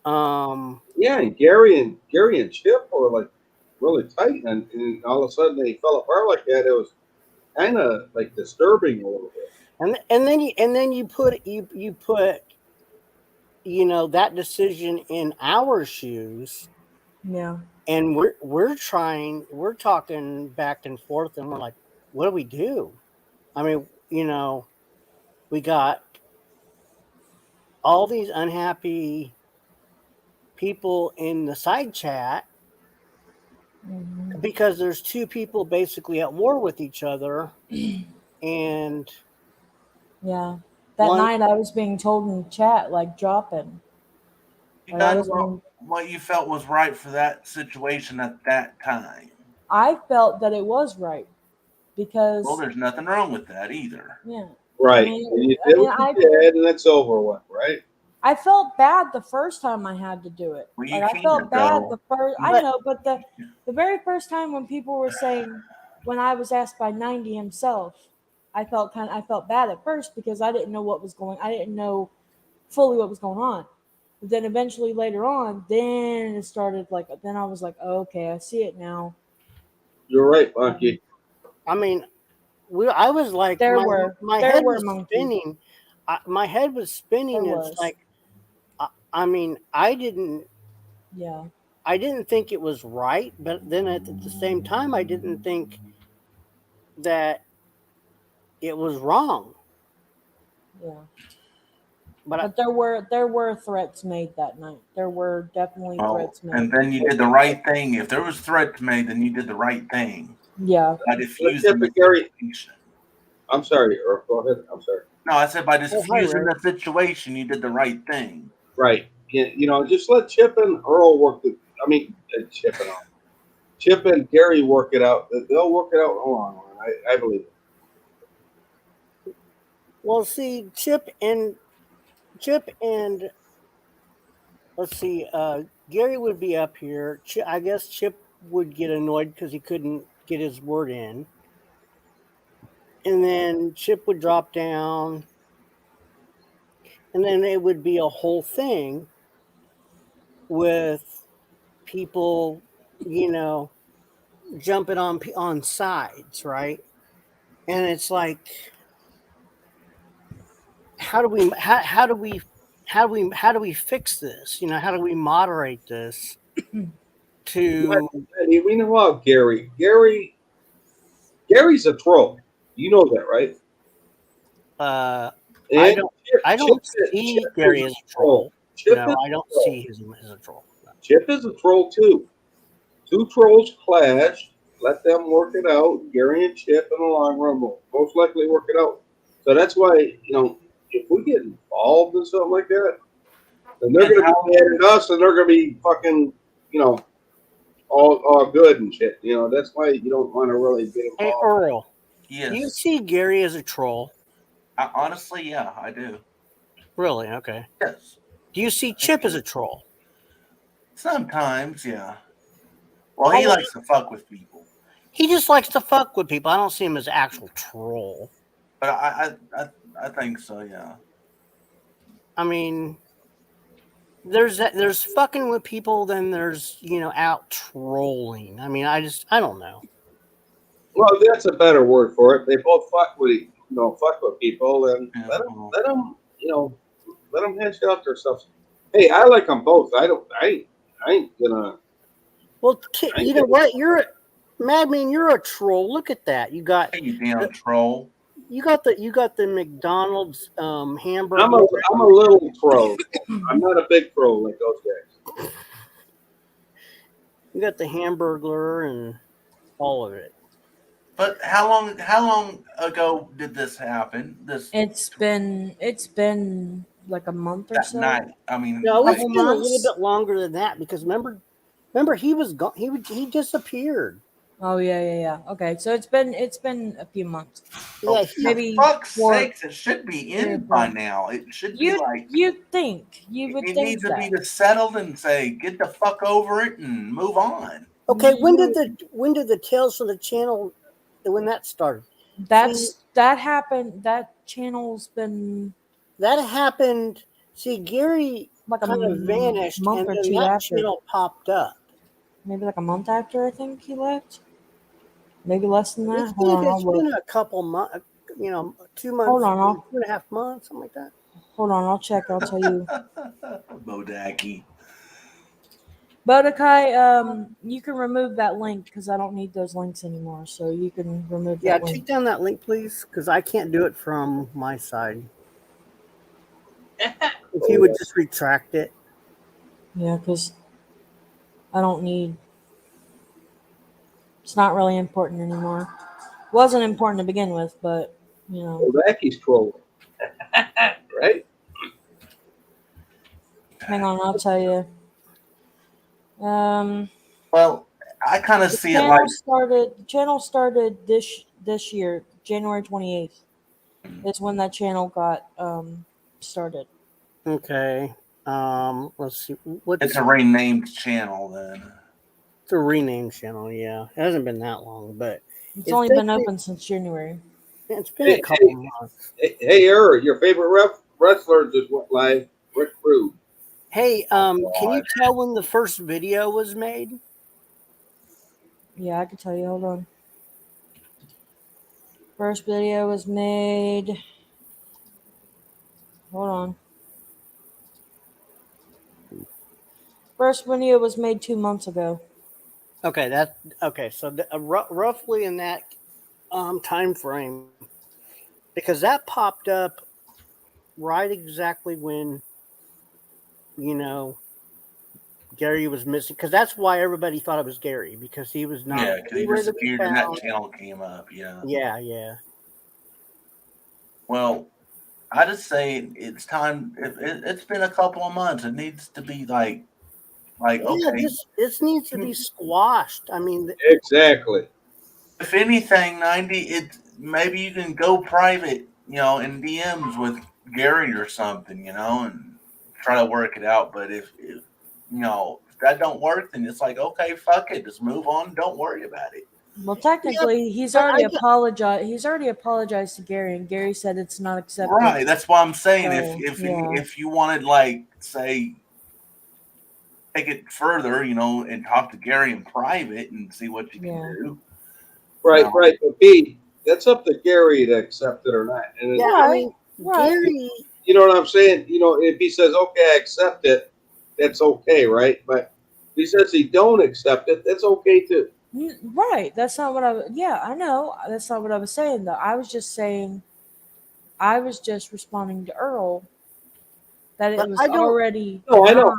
C: Yeah, and Gary and Chip were like really tight, and all of a sudden they fell apart like that. It was kind of like disturbing a little bit.
A: and then you put that decision in our shoes,
F: Yeah.
A: and we're talking back and forth, and we're like, what do we do? I mean, we got all these unhappy people in the side chat
F: Hmm.
A: because there's two people basically at war with each other, and
F: Yeah. That
A: one.
F: night I was being told in the chat, like, dropping.
B: You
F: Like, I
B: done
F: was being,
B: what you felt was right for that situation at that time.
F: I felt that it was right
B: Well,
F: because,
B: there's nothing wrong with that either.
F: yeah.
C: Right. And you did what you did, and it's over with, right?
F: I felt bad the first time I had to do it.
B: Well,
F: Like
B: you
F: I felt
B: can't
F: bad
B: though.
F: the first. I
A: But
F: know, but the very first time when people were saying, when I was asked by 90 himself, I felt bad at first because I didn't know what was going. I didn't know fully what was going on. But then eventually later on, then it started like. Then I was like, oh, okay, I see it now.
C: You're right, Monkey.
A: I mean, I was like,
F: There
A: my
F: there
A: head
F: were
A: was
F: Monkey.
A: spinning. My head was
F: There
A: spinning. It's
F: was.
A: like, I mean,
F: Yeah.
A: I didn't think it was right, but then at the same time, I didn't think that it was wrong.
F: Yeah.
A: But
F: But there were threats made that night. There were definitely
B: Well,
F: threats made.
B: and then you did the right thing. If there was threats made, then you did the right thing.
F: Yeah.
B: By
C: But
B: diffusing
C: Chip
B: the
C: and Gary,
B: situation.
C: I'm sorry, or go ahead. I'm sorry.
B: No, I said by
A: oh, hi,
B: diffusing
A: Ray.
B: the situation, you did the right thing.
C: Right. Just let Chip and Earl work it. I mean, Chip and Earl. Chip and Gary work it out. They'll work it out in the long run. I believe it.
A: Well, see, Chip and let's see, Gary would be up here. I guess Chip would get annoyed because he couldn't get his word in, and then Chip would drop down, and then it would be a whole thing with people, you know, jumping on sides, right? And it's like, how do we fix this? How do we moderate this to
C: We know about Gary. Gary's a troll. You know that, right?
A: uh I
C: And
A: don't
C: Chip,
A: I
C: Chip,
A: don't see
C: Chip is
A: Gary
C: a
A: as a
C: troll.
A: troll.
C: Chip
A: No,
C: is
A: I don't
C: a troll.
A: see him as a troll. No.
C: Chip is a troll too. Two trolls clash. Let them work it out. Gary and Chip in the long run will most likely work it out. So that's why, if we get involved in something like that, then they're
B: And
C: going to
B: how?
C: be mad at us, and they're going to be fucking, all good and shit. That's why you don't want to really get
A: Hey
C: involved.
A: Earl, do you
B: Yes.
A: see Gary as a troll?
B: Honestly, yeah, I do.
A: Really? Okay.
B: Yes.
A: Do you see Chip as a troll?
B: Sometimes, yeah. Well,
A: Oh,
B: he
A: well,
B: likes to fuck with people,
A: he just likes to fuck with people. I don't see him as an actual troll.
B: but I think so. Yeah.
A: I mean, there's fucking with people, then there's out trolling. I mean, I don't know.
C: Well, that's a better word for it. They both fuck with people, and
B: Yeah.
C: let them, let them hash out their stuff. Hey, I like them both. I ain't gonna.
A: Well,
C: I
A: you
C: ain't
A: know
C: gonna
A: what? Madman. You're a troll. Look at that. You got
B: Hey, you damn troll.
A: the McDonald's hamburger.
C: I'm a little troll. I'm not a big troll like those guys.
A: You got the Hamburglar and all of it.
B: But how long ago did this happen?
F: It's been like a month or
B: That
F: so.
B: night. I mean,
A: No, it's
F: Couple
A: been a little
F: months.
A: bit longer than that because remember he was gone. He disappeared.
F: Oh yeah. Okay, so it's been a few months.
A: Yeah,
F: Maybe
B: fuck's
F: 4.
B: sakes, it should be
F: Three or
B: in by
F: four.
B: now. It should be like
F: You'd think you would
B: it
F: think
B: needs to
F: that.
B: be settled and say get the fuck over it and move on.
A: okay. When did the Tales from the Channel when that started? See,
F: That happened. That channel's been
A: that happened. See, Gary
F: like a
A: kind of vanished,
F: month
A: and
F: or
A: then
F: two
A: that
F: after.
A: channel popped up.
F: Maybe like a month after I think he left. Maybe less than that.
A: It's been a couple months, 2 months,
F: Hold on,
A: 2.5 months, something like that.
F: hold on. I'll check. I'll tell you.
B: Bodaki.
F: Bodakai, you can remove that link because I don't need those links anymore. So you can remove
A: Yeah,
F: that link.
A: take down that link, please, because I can't do it from my side. If you would just retract it.
F: Yeah, because I don't need. It's not really important anymore. Wasn't important to begin with, but you know.
C: Bodaki's trolling. Right?
F: Hang on, I'll tell you.
B: Well, I kind of
F: The
B: see it like
F: channel started this year, January 28th. Is when that channel got started.
A: Okay. Let's see. What's
B: it's a renamed channel then.
A: the rename channel? Yeah, it hasn't been that long, but
F: It's only been open since January.
A: it's been a couple months.
C: Hey, your favorite wrestler just went live. Rick Rude.
A: Hey, can you tell when the first video was made?
F: Yeah, I can tell you. Hold on. First video was made. Hold on. First video was made 2 months ago.
A: Okay, So roughly in that time frame, because that popped up right exactly when Gary was missing. Because that's why everybody thought it was Gary, because he was not.
B: Yeah, because he
A: anywhere to be
B: disappeared and that
A: found.
B: channel came up. Yeah.
A: Yeah.
B: Well, I just say it's time. It's been a couple of months. It needs to be like
A: Yeah,
B: okay.
A: this needs to be squashed. I mean,
C: Exactly.
B: If anything, 90. It maybe you can go private, in DMs with Gary or something, and try to work it out. But if that don't work, then it's like okay, fuck it, just move on. Don't worry about it.
F: Well, technically, he's
A: but
F: already apologized. He's already apologized to Gary, and Gary said it's not acceptable.
B: Right. That's why I'm saying
F: So,
B: if you wanted like say take it further, and talk to Gary in private and see what you can do.
C: Right. But B, that's up to Gary to accept it or not. And
A: I mean, Gary.
C: You know what I'm saying? If he says okay, I accept it, that's okay, right? But if he says he don't accept it, that's okay too.
F: Right. That's not what I. Yeah, I know. That's not what I was saying though. I was just saying. I was just responding to Earl that it was already.
C: No, I know.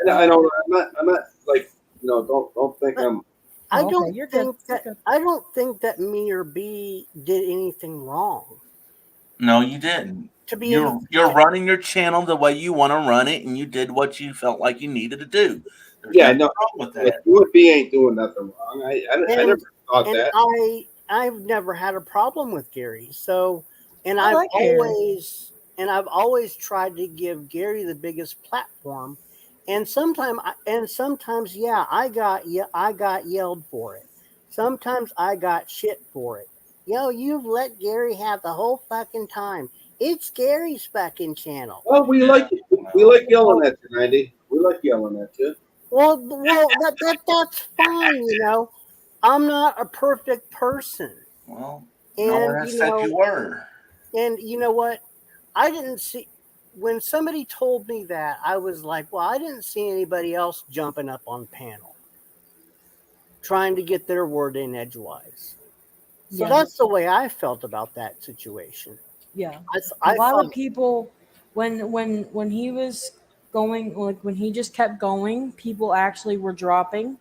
C: I know. I'm not like Don't think I'm.
A: I don't think that me or B did anything wrong.
B: No, you didn't.
A: To be
B: you're running your channel the way you want to run it, and you did what you felt like you needed to do. There's nothing wrong with that.
C: You and B ain't doing nothing wrong. I never thought that.
A: I've never had a problem with Gary. So, and
F: I
A: I've
F: like
A: always tried to give Gary the biggest platform. And sometimes, yeah, I got yelled for it. Sometimes I got shit for it. You've let Gary have the whole fucking time. It's Gary's fucking channel.
C: Well, we like yelling at you, 90. We like yelling at you.
A: Well, that's fine. I'm not a perfect person.
B: Well,
A: and
B: no one has said you were.
A: And you know what? I didn't see. When somebody told me that, I was like, well, I didn't see anybody else jumping up on panel trying to get their word in edgewise. So that's the way I felt about that situation.
F: Yeah. A lot of people, when he was going, like when he just kept going, people actually were dropping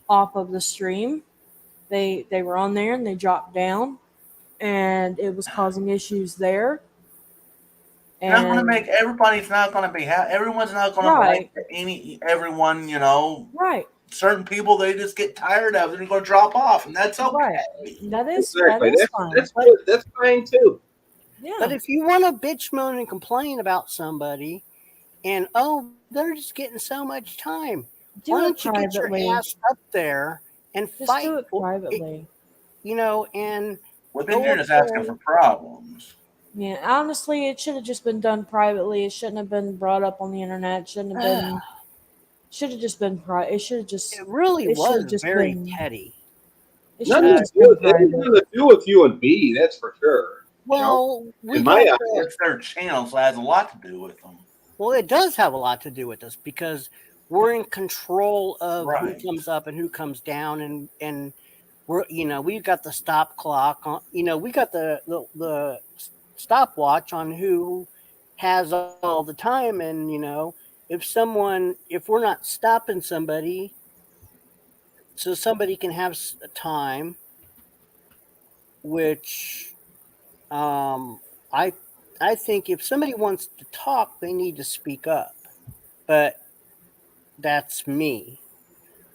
F: off of the stream. They were on there and they dropped down, and it was causing issues there.
B: And not going to make everybody's not going to be happy. Everyone's not going to like everyone,
F: Right.
B: certain people they just get tired of and they're going to drop off, and that's okay.
F: Right. That is
C: Exactly.
F: that is fine.
C: That's good. That's fine too.
F: Yeah.
A: But if you want to bitch, moan, and complain about somebody, and they're just getting so much time,
F: do
A: why
F: it
A: don't you get your
F: privately.
A: ass up there and
F: Just
A: fight?
F: do it privately.
A: You know, and
B: Well, then
A: go
B: you're
A: up
B: just asking
A: there.
B: for problems.
F: Yeah, honestly, it should have just been done privately. It shouldn't have been brought up on the internet. It shouldn't have been. Should have just been private. It should have just.
A: It really
F: It should have
A: was
F: just
A: very
F: been.
A: petty.
F: It should
C: Nothing
F: have
C: to
F: just
C: do
F: been
C: with it.
F: private.
C: Nothing to do with you and me. That's for sure.
A: Well, we
C: In
A: got
C: my
A: the-
C: eyes.
B: It's their channel, so it has a lot to do with them.
A: well, it does have a lot to do with us because we're in control of
B: Right.
A: who comes up and who comes down, and we're we've got the stop clock on. We got the stopwatch on who has all the time, and if we're not stopping somebody, so somebody can have time, which I think if somebody wants to talk, they need to speak up. But that's me.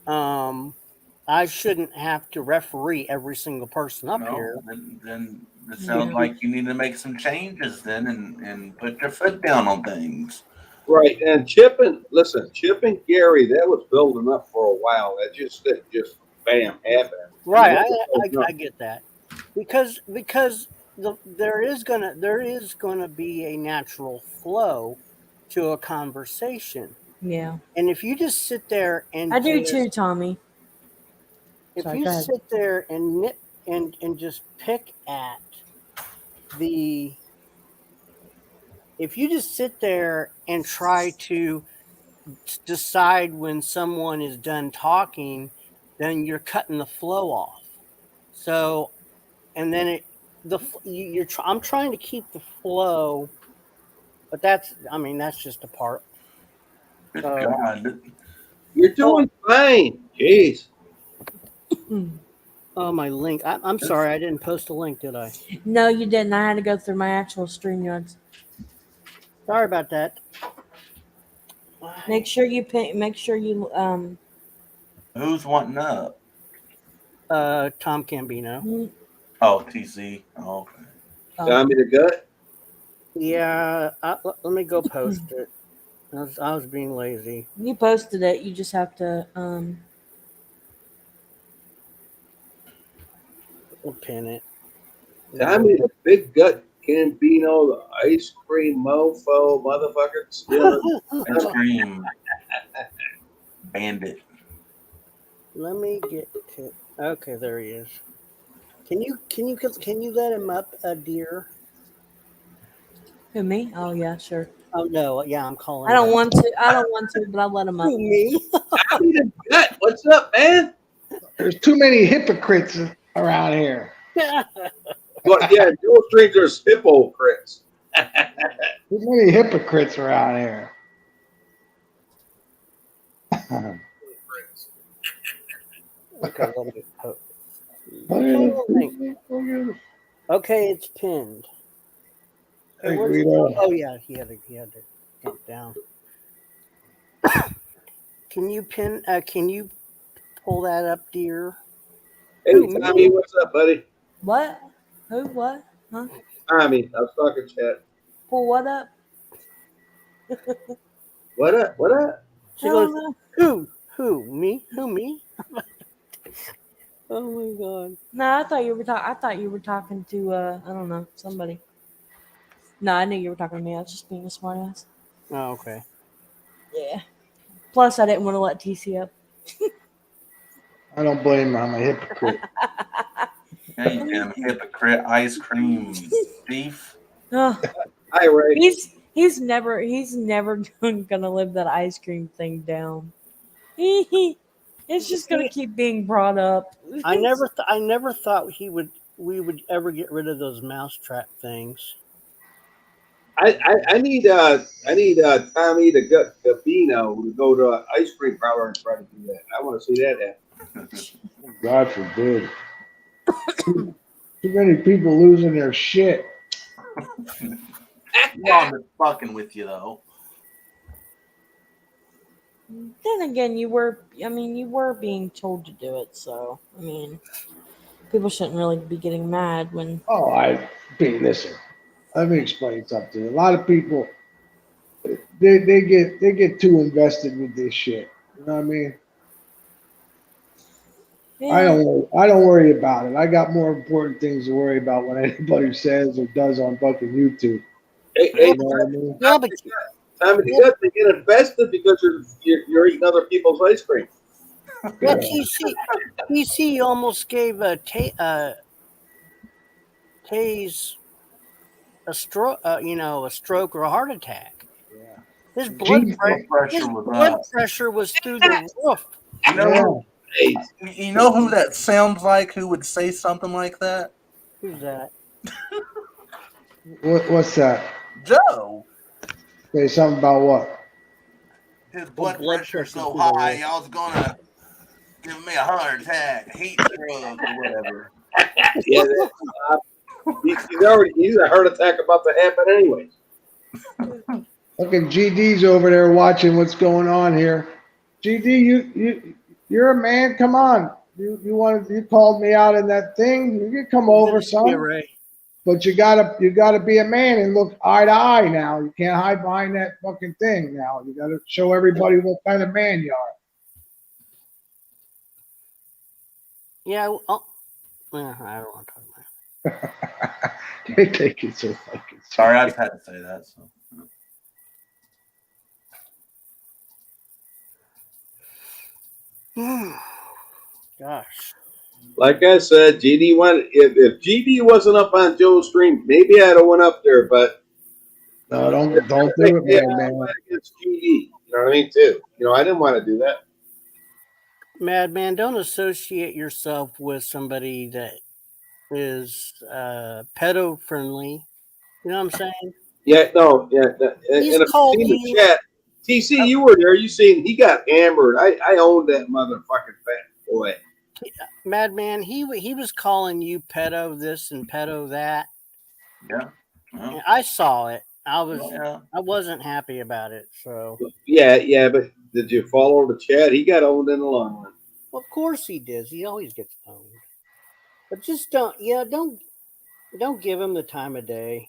A: I shouldn't have to referee every single person up here.
B: Then it sounds like you need to make some changes then and put your foot down on things.
C: Right. And Chip and Gary, that was building up for a while. That just bam happened.
A: Right, I get that because there is gonna be a natural flow to a conversation,
F: Yeah,
A: and if you just sit there and
F: I do too, Tommy.
A: if
F: Sorry,
A: you
F: go ahead.
A: sit there and nit and just pick at the if you just sit there and try to decide when someone is done talking, then you're cutting the flow off. So, and then I'm trying to keep the flow, but that's just a part.
B: Good God.
C: You're doing fine. Jeez.
A: Oh, my link. I'm sorry, I didn't post a link, did I?
F: No, you didn't. I had to go through my actual StreamYards.
A: Sorry about that.
F: Make sure you pay. Make sure you
B: Who's wanting up?
A: Tom Cambino.
B: Oh, TC. Oh, okay.
C: Tommy the Gut.
A: Yeah, let me go post it. I was being lazy.
F: You posted it. You just have to
A: I'll pin it.
C: Tommy the Big Gut Gambino, the ice cream mofo motherfucker.
B: Ice cream bandit.
A: Let me get to. Okay, there he is. Can you let him up, dear?
F: Who, me? Oh yeah, sure.
A: Oh no, yeah, I'm calling.
F: I don't want to, but I'll let him up.
A: Who, me?
C: Tommy the Gut, what's up, man?
D: There's too many hypocrites around here.
C: But yeah, Joe Stringer's hypocrites.
D: Too many hypocrites around here.
A: Okay, let me post. Okay, it's pinned.
D: Hey,
A: Where's
D: Guido.
A: oh yeah, he had to get down. Can you pin? Can you pull that up, dear?
C: Hey,
A: Who,
C: Tommy,
A: me?
C: what's up, buddy?
F: What? Who? What? Huh?
C: Tommy, I was talking chat.
F: Pull what up?
C: What up? What up?
A: She
F: I
A: goes,
F: don't know.
A: who, me? Who, me? Oh my god.
F: No, I thought you were talking. I thought you were talking to I don't know, somebody. No, I knew you were talking to me. I was just being a smartass.
A: Oh, okay.
F: Yeah. Plus, I didn't want to let TC up.
D: I don't blame him. I'm a hypocrite.
B: Yeah, you damn hypocrite ice cream thief.
F: Oh,
C: Hi, Ray.
F: he's never gonna live that ice cream thing down. It's just gonna keep being brought up.
A: I never thought we would ever get rid of those mousetrap things.
C: I need Tommy the Gut Gabino to go to an ice cream parlor and try to do that. I want to see that happen.
D: God forbid. Too many people losing their shit.
B: Well, I'm just fucking with you though.
F: Then again, you were being told to do it, so I mean, people shouldn't really be getting mad when.
D: Oh, listen. Let me explain something. A lot of people, they get too invested with this shit. You know what I mean?
F: Yeah.
D: I don't worry about it. I got more important things to worry about when anybody says or does on fucking YouTube.
C: Hey,
D: You know what I mean?
A: Yeah, but
C: Tommy, you got to get invested because you're eating other people's ice cream.
A: yeah,
D: Yeah.
A: TC almost gave Taze a stroke, a stroke or a heart attack.
D: Yeah.
A: His
D: G-
B: Pressure
A: his
B: was
A: blood
B: up.
A: pressure was through the roof.
B: You know
D: yeah.
B: who?
C: Hey,
B: You know who that sounds like? Who would say something like that?
A: Who's that?
D: What's that?
B: Joe.
D: Say something about what?
B: His
A: Oh,
B: blood pressure is so
A: through the
B: high,
A: roof.
B: y'all's gonna give me a heart attack, heat stroke, or whatever.
C: yeah, he's a heart attack about to happen anyway.
D: Fucking GD's over there watching what's going on here. GD, you're a man. Come on. You called me out in that thing. You can come over,
A: Good to see you,
D: son.
A: Ray.
D: But you gotta be a man and look eye to eye now. You can't hide behind that fucking thing now. You gotta show everybody what kind of man you are.
A: Yeah. I don't want to talk about
D: They take it so fucking
B: Sorry, I
D: serious.
B: just had to say that. So.
A: it. Gosh.
C: Like I said, GD went. If GD wasn't up on Joe's stream, maybe I'd have went up there. But
D: No, don't do it,
C: I
D: man.
C: went against GD. You know what I mean? Too. I didn't want to do that.
A: Madman, don't associate yourself with somebody that is pedo friendly. You know what I'm saying?
C: Yeah, no, yeah. And
A: He's
C: if
A: called
C: you seen the
A: you.
C: chat, TC, you were there. You seen he got hammered. I owned that motherfucking fat boy.
A: Madman, he was calling you pedo this and pedo that.
B: Yeah. Well,
A: And I saw it.
B: yeah.
A: I wasn't happy about it. So
C: Yeah. But did you follow the chat? He got owned in the long run.
A: well, of course he does. He always gets owned. But just don't give him the time of day.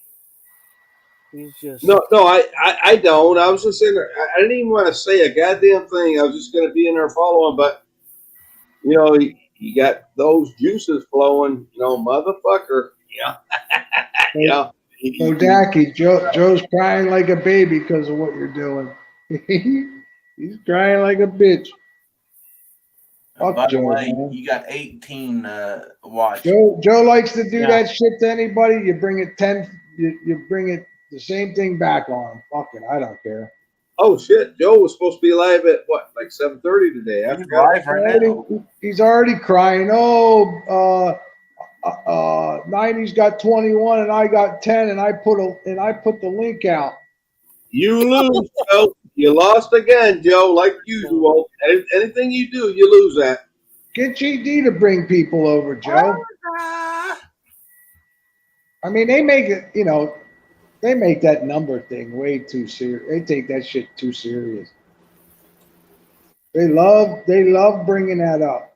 A: He's just
C: No, I don't. I was just in there. I didn't even want to say a goddamn thing. I was just going to be in there following. But he got those juices flowing. Motherfucker. Yeah, yeah.
D: Odaki, Joe's crying like a baby because of what you're doing. He's crying like a bitch. Fuck
B: By the
D: Joe,
B: way,
D: man.
B: you got 18 watch.
D: Joe likes to do
A: Yeah.
D: that shit to anybody. You bring it 10. You bring it the same thing back on him. Fucking, I don't care.
C: Oh shit! Joe was supposed to be live at what, like 7:30 today. I
B: He's
C: forgot.
B: live right now.
D: He's already crying. Oh, 90's got 21 and I got 10, and I put the link out.
C: You lose, Joe. You lost again, Joe, like usual. Anything you do, you lose at.
D: Get GD to bring people over, Joe.
B: Ah.
D: I mean, they make it. They make that number thing way too serious. They take that shit too serious. They love bringing that up.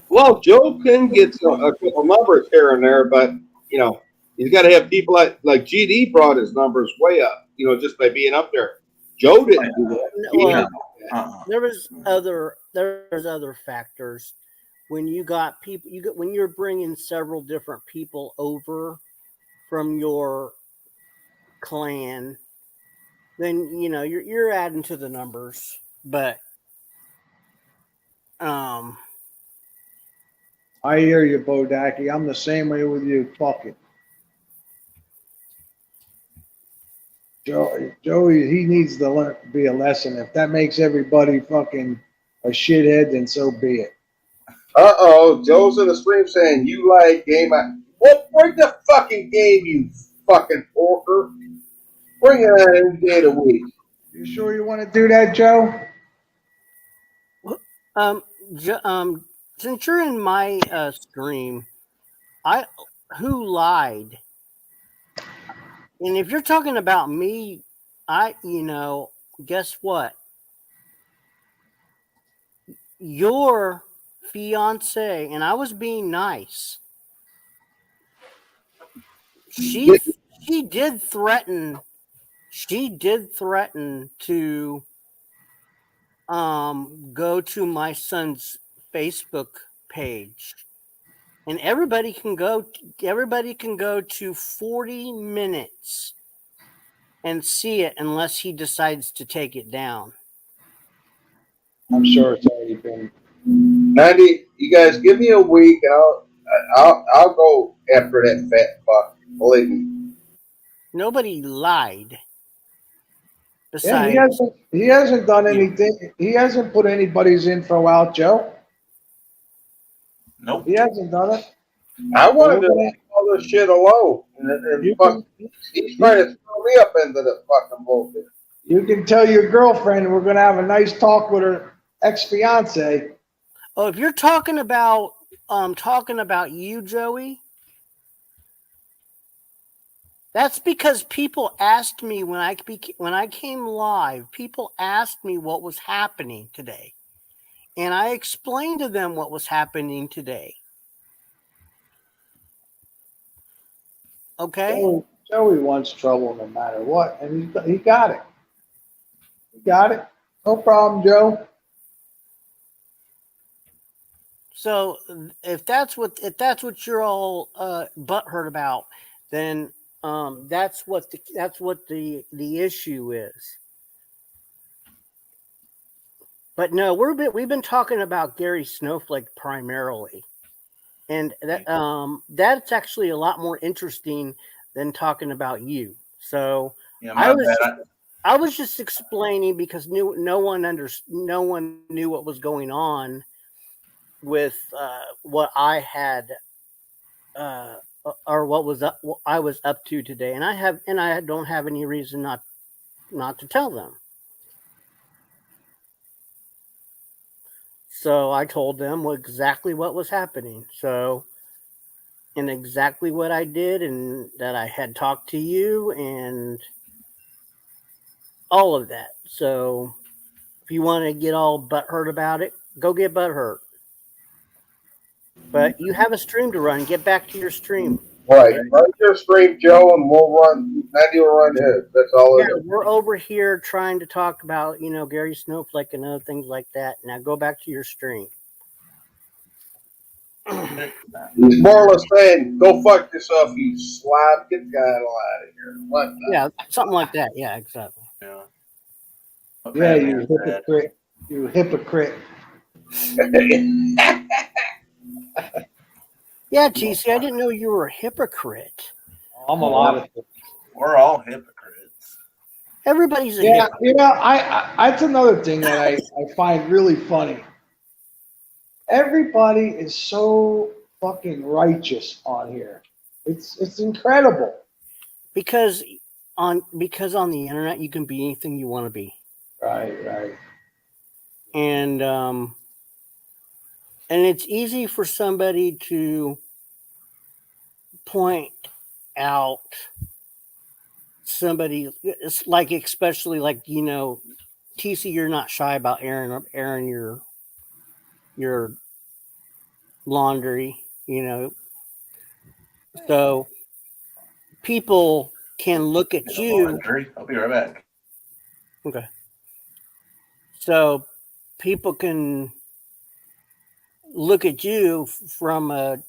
C: Well, Joe can get a couple numbers here and there, but he's got to have people like GD brought his numbers way up. Just by being up there. Joe didn't do that.
A: well,
B: Uh-uh.
A: there's other factors when you got people when you're bringing several different people over from your clan, then you're adding to the numbers. But
D: I hear you, Bodaki. I'm the same way with you. Fuck it. Joey, he needs to be a lesson. If that makes everybody fucking a shithead, then so be it.
C: Joe's in the stream saying you like game. Well, bring the fucking game, you fucking porker. Bring it on any day of the week.
D: You sure you want to do that, Joe?
A: since you're in my stream, who lied? And if you're talking about me, guess what? Your fiance, and I was being nice. She did threaten. She did threaten to go to my son's Facebook page, and everybody can go. Everybody can go to 40 minutes and see it, unless he decides to take it down.
D: I'm sure it's already been.
C: 90, you guys give me a week. I'll go after that fat fuck. Believe me.
A: Nobody lied.
D: Yeah,
A: Besides,
D: he hasn't done
A: you.
D: anything. He hasn't put anybody's info out, Joe.
B: Nope.
D: He hasn't done it.
C: I wanted to leave all this shit alone. And
D: You
C: fuck,
D: can,
C: he's trying to throw me up into the fucking bullshit.
D: you can tell your girlfriend we're gonna have a nice talk with her ex-fiance.
A: Oh, if you're talking about you, Joey, that's because people asked me when I came live. People asked me what was happening today, and I explained to them what was happening today. Okay.
D: Joey wants trouble no matter what, and he got it. He got it. No problem, Joe.
A: So if that's what you're all butthurt about, then that's what the issue is. But no, we've been talking about Gary Snowflake primarily, and that's actually a lot more interesting than talking about you. So
B: Yeah,
A: I was just explaining because no one knew what was going on with what I had or what I was up to today, and I don't have any reason not to tell them. So I told them exactly what was happening. So, and exactly what I did, and that I had talked to you, and all of that. So, if you want to get all butthurt about it, go get butthurt. But you have a stream to run. Get back to your stream.
C: Right. Run your stream, Joe, and we'll run. 90 will run his. That's all it is.
A: We're over here trying to talk about, Gary Snowflake and other things like that. Now go back to your stream.
C: He's more or less saying, go fuck yourself, you slob. Get the hell out of here. What the?
A: Yeah, something like that. Yeah, exactly.
B: Yeah.
D: Yeah, you hypocrite. You hypocrite.
A: Yeah, TC, I didn't know you were a hypocrite.
D: I'm a lot of things.
B: We're all hypocrites.
A: Everybody's a
D: Yeah,
A: hypocrite.
D: that's another thing that I find really funny. Everybody is so fucking righteous on here. It's incredible.
A: Because on the internet you can be anything you want to be.
D: Right.
A: And it's easy for somebody to point out somebody. It's like, especially like, TC, you're not shy about airing your laundry, so people can look at you.
B: I'll be right back.
A: Okay. So people can look at you from the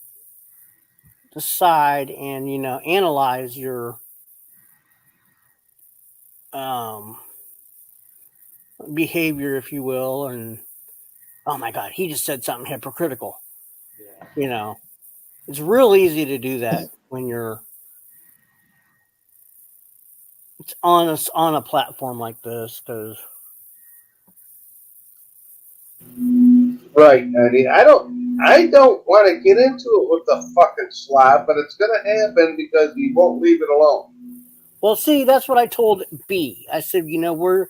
A: side and, analyze your behavior, if you will, and oh my God, he just said something hypocritical.
D: Yeah.
A: It's real easy to do that when it's on a platform like this, because
C: Right, Andy. I don't want to get into it with the fucking slob, but it's going to happen because he won't leave it alone.
A: well, see, that's what I told B. I said, we're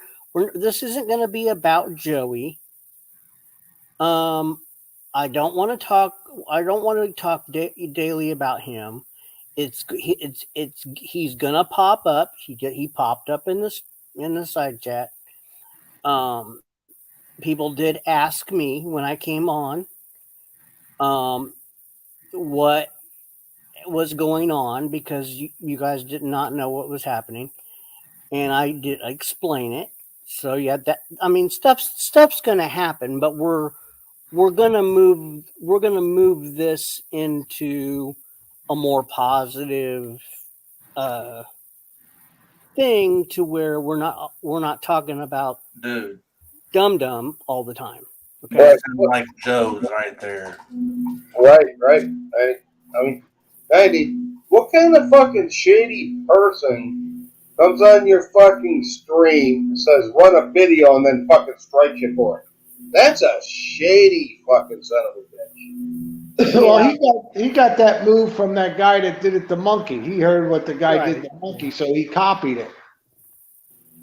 A: this isn't going to be about Joey. I don't want to talk. I don't want to talk daily about him. He's gonna pop up. He popped up in the side chat, People did ask me when I came on what was going on because you guys did not know what was happening, and I did explain it. So yeah, that I mean stuff's gonna happen, but we're gonna move this into a more positive thing to where we're not talking about
B: Dude,
A: dum all the time. Okay.
C: Right.
B: that's kind of like Joe's right there.
C: Right. I mean, 90. What kind of fucking shady person comes on your fucking stream, says run a video, and then fucking strikes you for it? That's a shady fucking son of a bitch.
D: Well, he got that move from that guy that did it to Monkey. He heard what the guy did
A: Right.
D: to Monkey, so he copied it.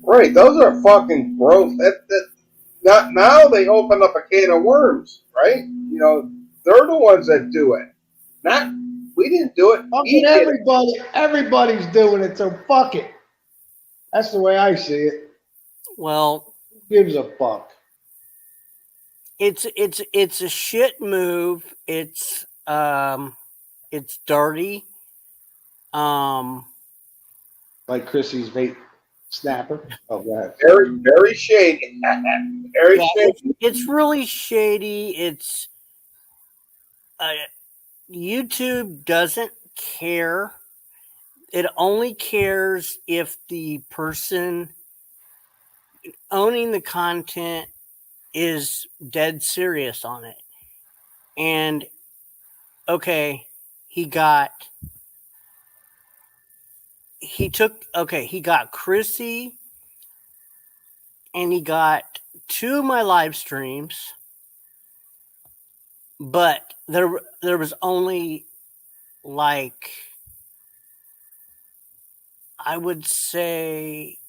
C: Right. Those are fucking gross. Not now they open up a can of worms, right? You know, they're the ones that do it. Not we didn't do it. He
D: Fucking
C: did it.
D: everybody's doing it, so fuck it. That's the way I see it.
A: Well,
D: Who gives a fuck?
A: it's a shit move. It's dirty.
D: Like Chrissy's vape snapper. Oh, go ahead.
C: Very shady. Very
A: Yeah,
C: shady.
A: it's really shady. It's YouTube doesn't care. It only cares if the person owning the content is dead serious on it. And okay, he got Chrissy and he got 2 of my live streams, but there was only like, I would say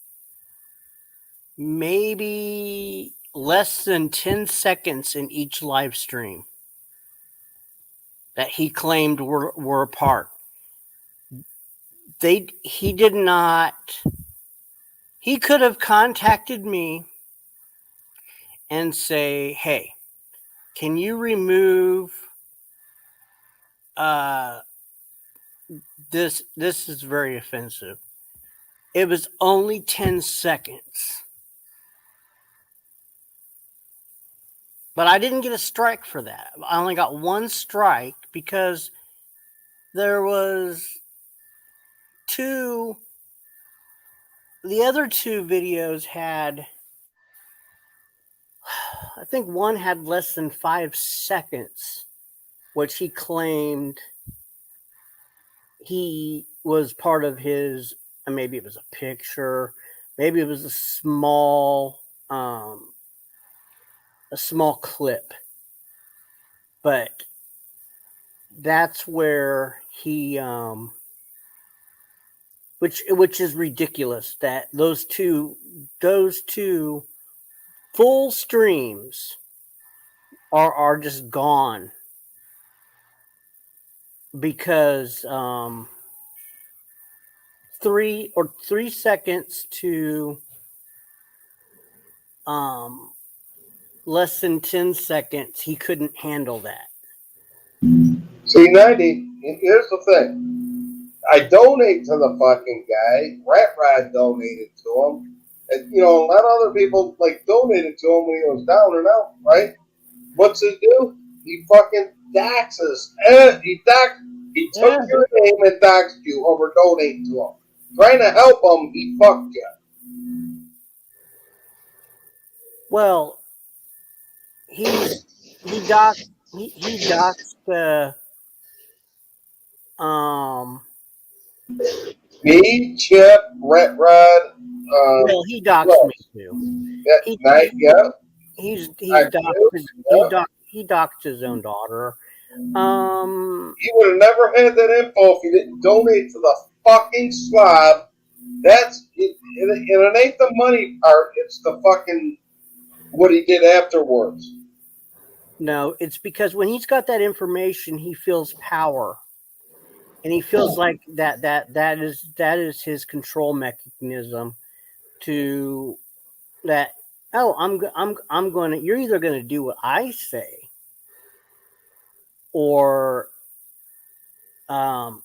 A: maybe less than 10 seconds in each live stream that he claimed were apart. He did not. He could have contacted me and say, "Hey, can you remove this? This is very offensive." It was only 10 seconds. But I didn't get a strike for that. I only got 1 strike because there was 2. The other 2 videos had, I think one had less than 5 seconds, which he claimed he was part of his, maybe it was a picture, maybe it was a small clip. But that's where he which is ridiculous that those two full streams are just gone because 3 seconds to less than 10 seconds, he couldn't handle that.
C: See, 90, here's the thing. I donate to the fucking guy. Rat Rod donated to him. And, you know, a lot of other people, like, donated to him when he was down and out, right? What's he do? He fucking doxes. He took your name and doxed you over donating to him. Trying to help him, he fucked you.
A: Well, he doxed
C: Me, Chip, Rat Rod.
A: well, he doxed me too. He doxed his own daughter.
C: He would have never had that info if he didn't donate to the fucking slob. That's it. It ain't the money part. It's the fucking what he did afterwards.
A: No, it's because when he's got that information, he feels power, and he feels like that is his control mechanism to that oh, I'm going to. You're either going to do what I say, or I'm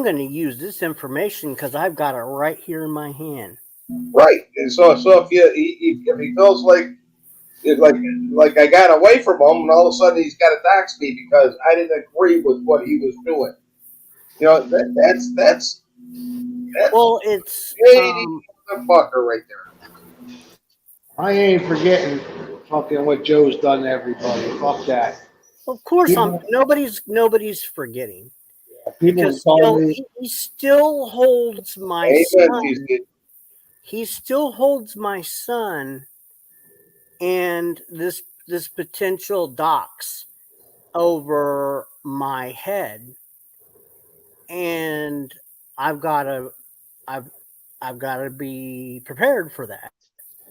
A: going to use this information because I've got it right here in my hand.
C: Right. And so if he feels like like I got away from him, and all of a sudden he's got to dox me because I didn't agree with what he was doing. You know, that's
A: Well, it's
C: shady motherfucker right there.
D: I ain't forgetting fucking what Joe's done to everybody. Fuck that.
A: of course I'm
D: People,
A: nobody's forgetting
D: people
A: because
D: call me.
A: he still holds my
C: Amen.
A: son. He still holds my son and this potential dox over my head, and I've got to I've I've got to be prepared for that.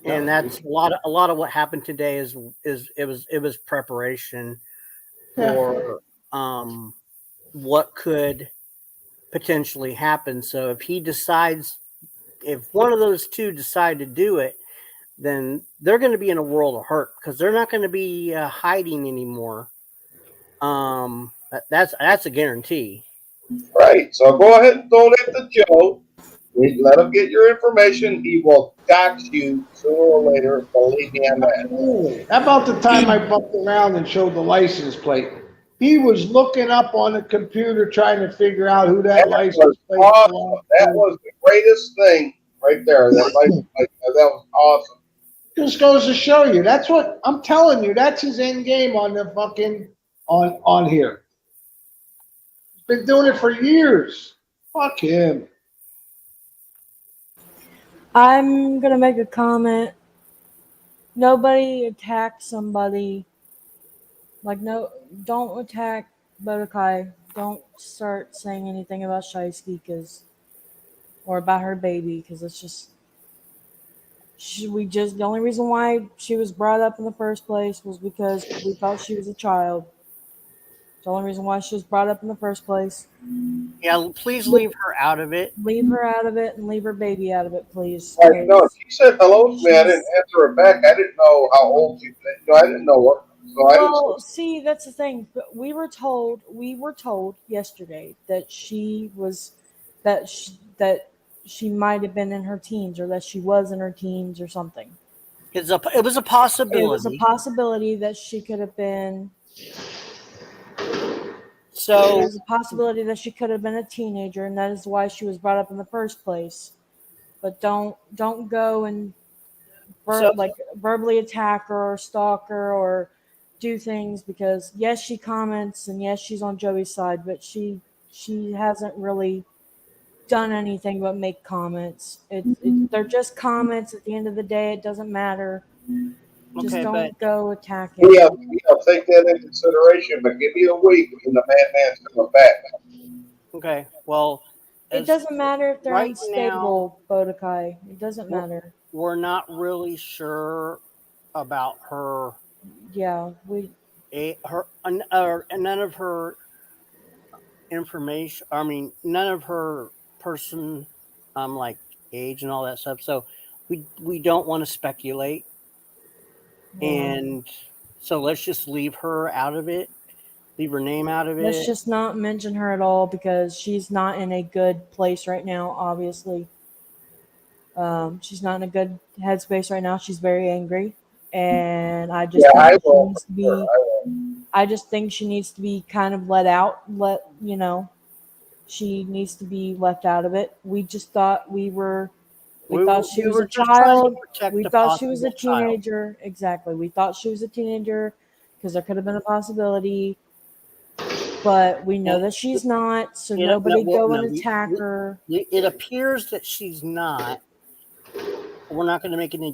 A: And that's a lot of what happened today is it was preparation for what could potentially happen. So if one of those two decide to do it, then they're going to be in a world of hurt because they're not going to be hiding anymore. That's a guarantee.
C: Right. So go ahead and throw that to Joe. Let him get your information. He will dox you sooner or later. Believe me on that.
D: Absolutely. How about the time I bumped around and showed the license plate? He was looking up on the computer trying to figure out who that
C: That was
D: license plate belonged
C: awesome. That
D: to.
C: was the greatest thing right there. That was awesome.
D: Just goes to show you. That's what I'm telling you. That's his end game on the fucking on here. He's been doing it for years. Fuck him.
F: I'm gonna make a comment. Nobody attack somebody. Like, no, don't attack Bodokai. Don't start saying anything about Shiesty or about her baby, because it's just the only reason why she was brought up in the first place was because we thought she was a child. The only reason why she was brought up in the first place.
A: Yeah, please leave her out of it.
F: Leave her out of it and leave her baby out of it, please.
C: Like, no, she said hello to me. I didn't answer her back. I didn't know how old she was. No, I didn't know her. So I didn't.
F: Well, see, that's the thing. But we were told yesterday that that she might have been in her teens, or that she was in her teens, or something.
A: It was a
F: It was a
A: possibility.
F: possibility that she could have been.
A: So
F: There's a possibility that she could have been a teenager, and that is why she was brought up in the first place. But don't go and
A: so
F: verbally attack her or stalk her or do things, because yes, she comments, and yes, she's on Joey's side, but she hasn't really done anything but make comments. They're just comments. At the end of the day, it doesn't matter. Just
A: okay, but
F: don't go attacking.
C: Yeah, take that into consideration. But give me a week, and the madman's coming back.
A: okay, well,
F: It doesn't matter if they're
A: right
F: unstable, Bodokai. It doesn't matter.
A: we're not really sure about her
F: Yeah,
A: none of her information. I mean, none of her person, like age and all that stuff. So we don't want to speculate, and so let's just leave her out of it. Leave her name out of
F: let's
A: it.
F: just not mention her at all, because she's not in a good place right now. Obviously, she's not in a good headspace right now. She's very angry, and I just think
C: I
F: she
C: will.
F: needs to be.
C: Sure, I will.
F: I just think she needs to be kind of let out. She needs to be left out of it. We just thought we thought she was
A: were
F: a
A: just trying to
F: child.
A: protect
F: We
A: a
F: thought she was a
A: possible child.
F: teenager. Exactly. We thought she was a teenager because there could have been a possibility. But we know that she's not, so nobody go and attack her.
A: It appears that she's not. We're not going to make any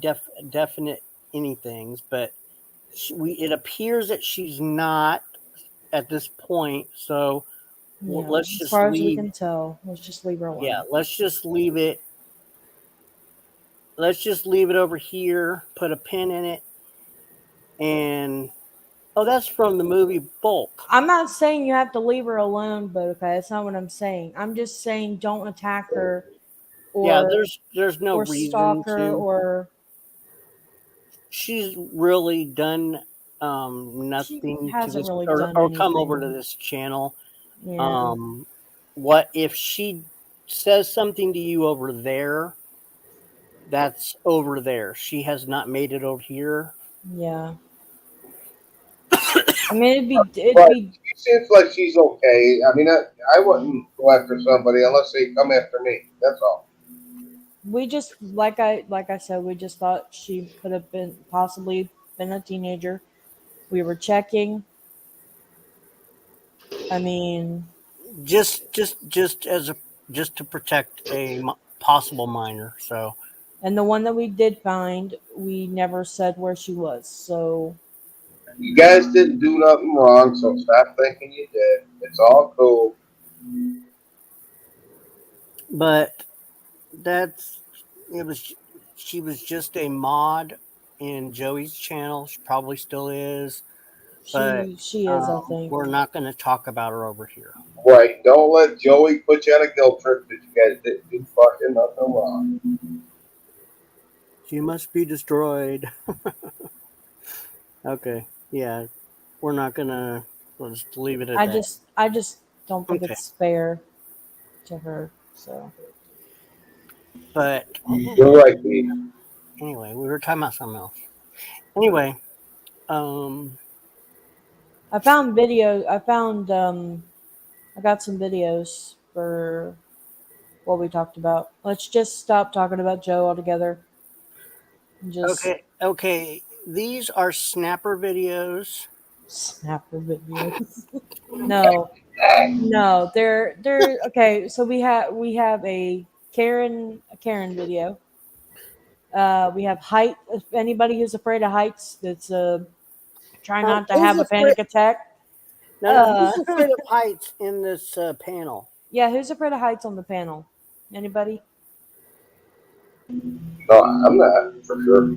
A: definite anythings, but it appears that she's not at this point. So
F: Yeah,
A: let's
F: as
A: just
F: far as we
A: leave.
F: can tell, let's just leave her alone.
A: Yeah, let's just leave it. Let's just leave it over here. Put a pin in it, and that's from the movie Bulk.
F: I'm not saying you have to leave her alone, but okay, that's not what I'm saying. I'm just saying don't attack her, or
A: there's no
F: or
A: reason
F: stalk her,
A: to.
F: or
A: she's really done
F: She
A: nothing to
F: hasn't
A: this
F: really
A: or,
F: done
A: or come over to
F: anything.
A: this channel.
F: Yeah.
A: What if she says something to you over there? That's over there. She has not made it over here.
F: Yeah. I mean, it'd
C: But
F: be.
C: she seems like she's okay. I mean, I wouldn't go after somebody unless they come after me. That's all.
F: We just like I said, we just thought she could have been possibly been a teenager. We were checking. I mean,
A: Just as a just to protect a possible minor. So
F: and the one that we did find, we never said where she was. So
C: You guys didn't do nothing wrong, so stop thinking you did. It's all cool.
A: but that's it was she was just a mod in Joey's channel. She probably still is, but
F: she is, I think.
A: we're not going to talk about her over here.
C: Right. Don't let Joey put you on a guilt trip that you guys didn't do fucking nothing wrong.
A: She must be destroyed. Okay, yeah, we're not gonna. We'll just leave it at that.
F: I just don't think
A: Okay,
F: it's fair to her. So
A: but
C: You're right, Pete.
A: anyway, we were talking about something else. Anyway,
F: I found video. I got some videos for what we talked about. Let's just stop talking about Joe altogether. And just
A: okay. These are snapper videos.
F: snapper videos. No, they're okay. So we have a Karen video. We have height. If anybody who's afraid of heights, that's try not to
A: Who's
F: have a
A: afraid?
F: panic attack.
A: No, who's afraid of heights in this panel?
F: Yeah, who's afraid of heights on the panel? Anybody?
C: No, I'm not, for sure.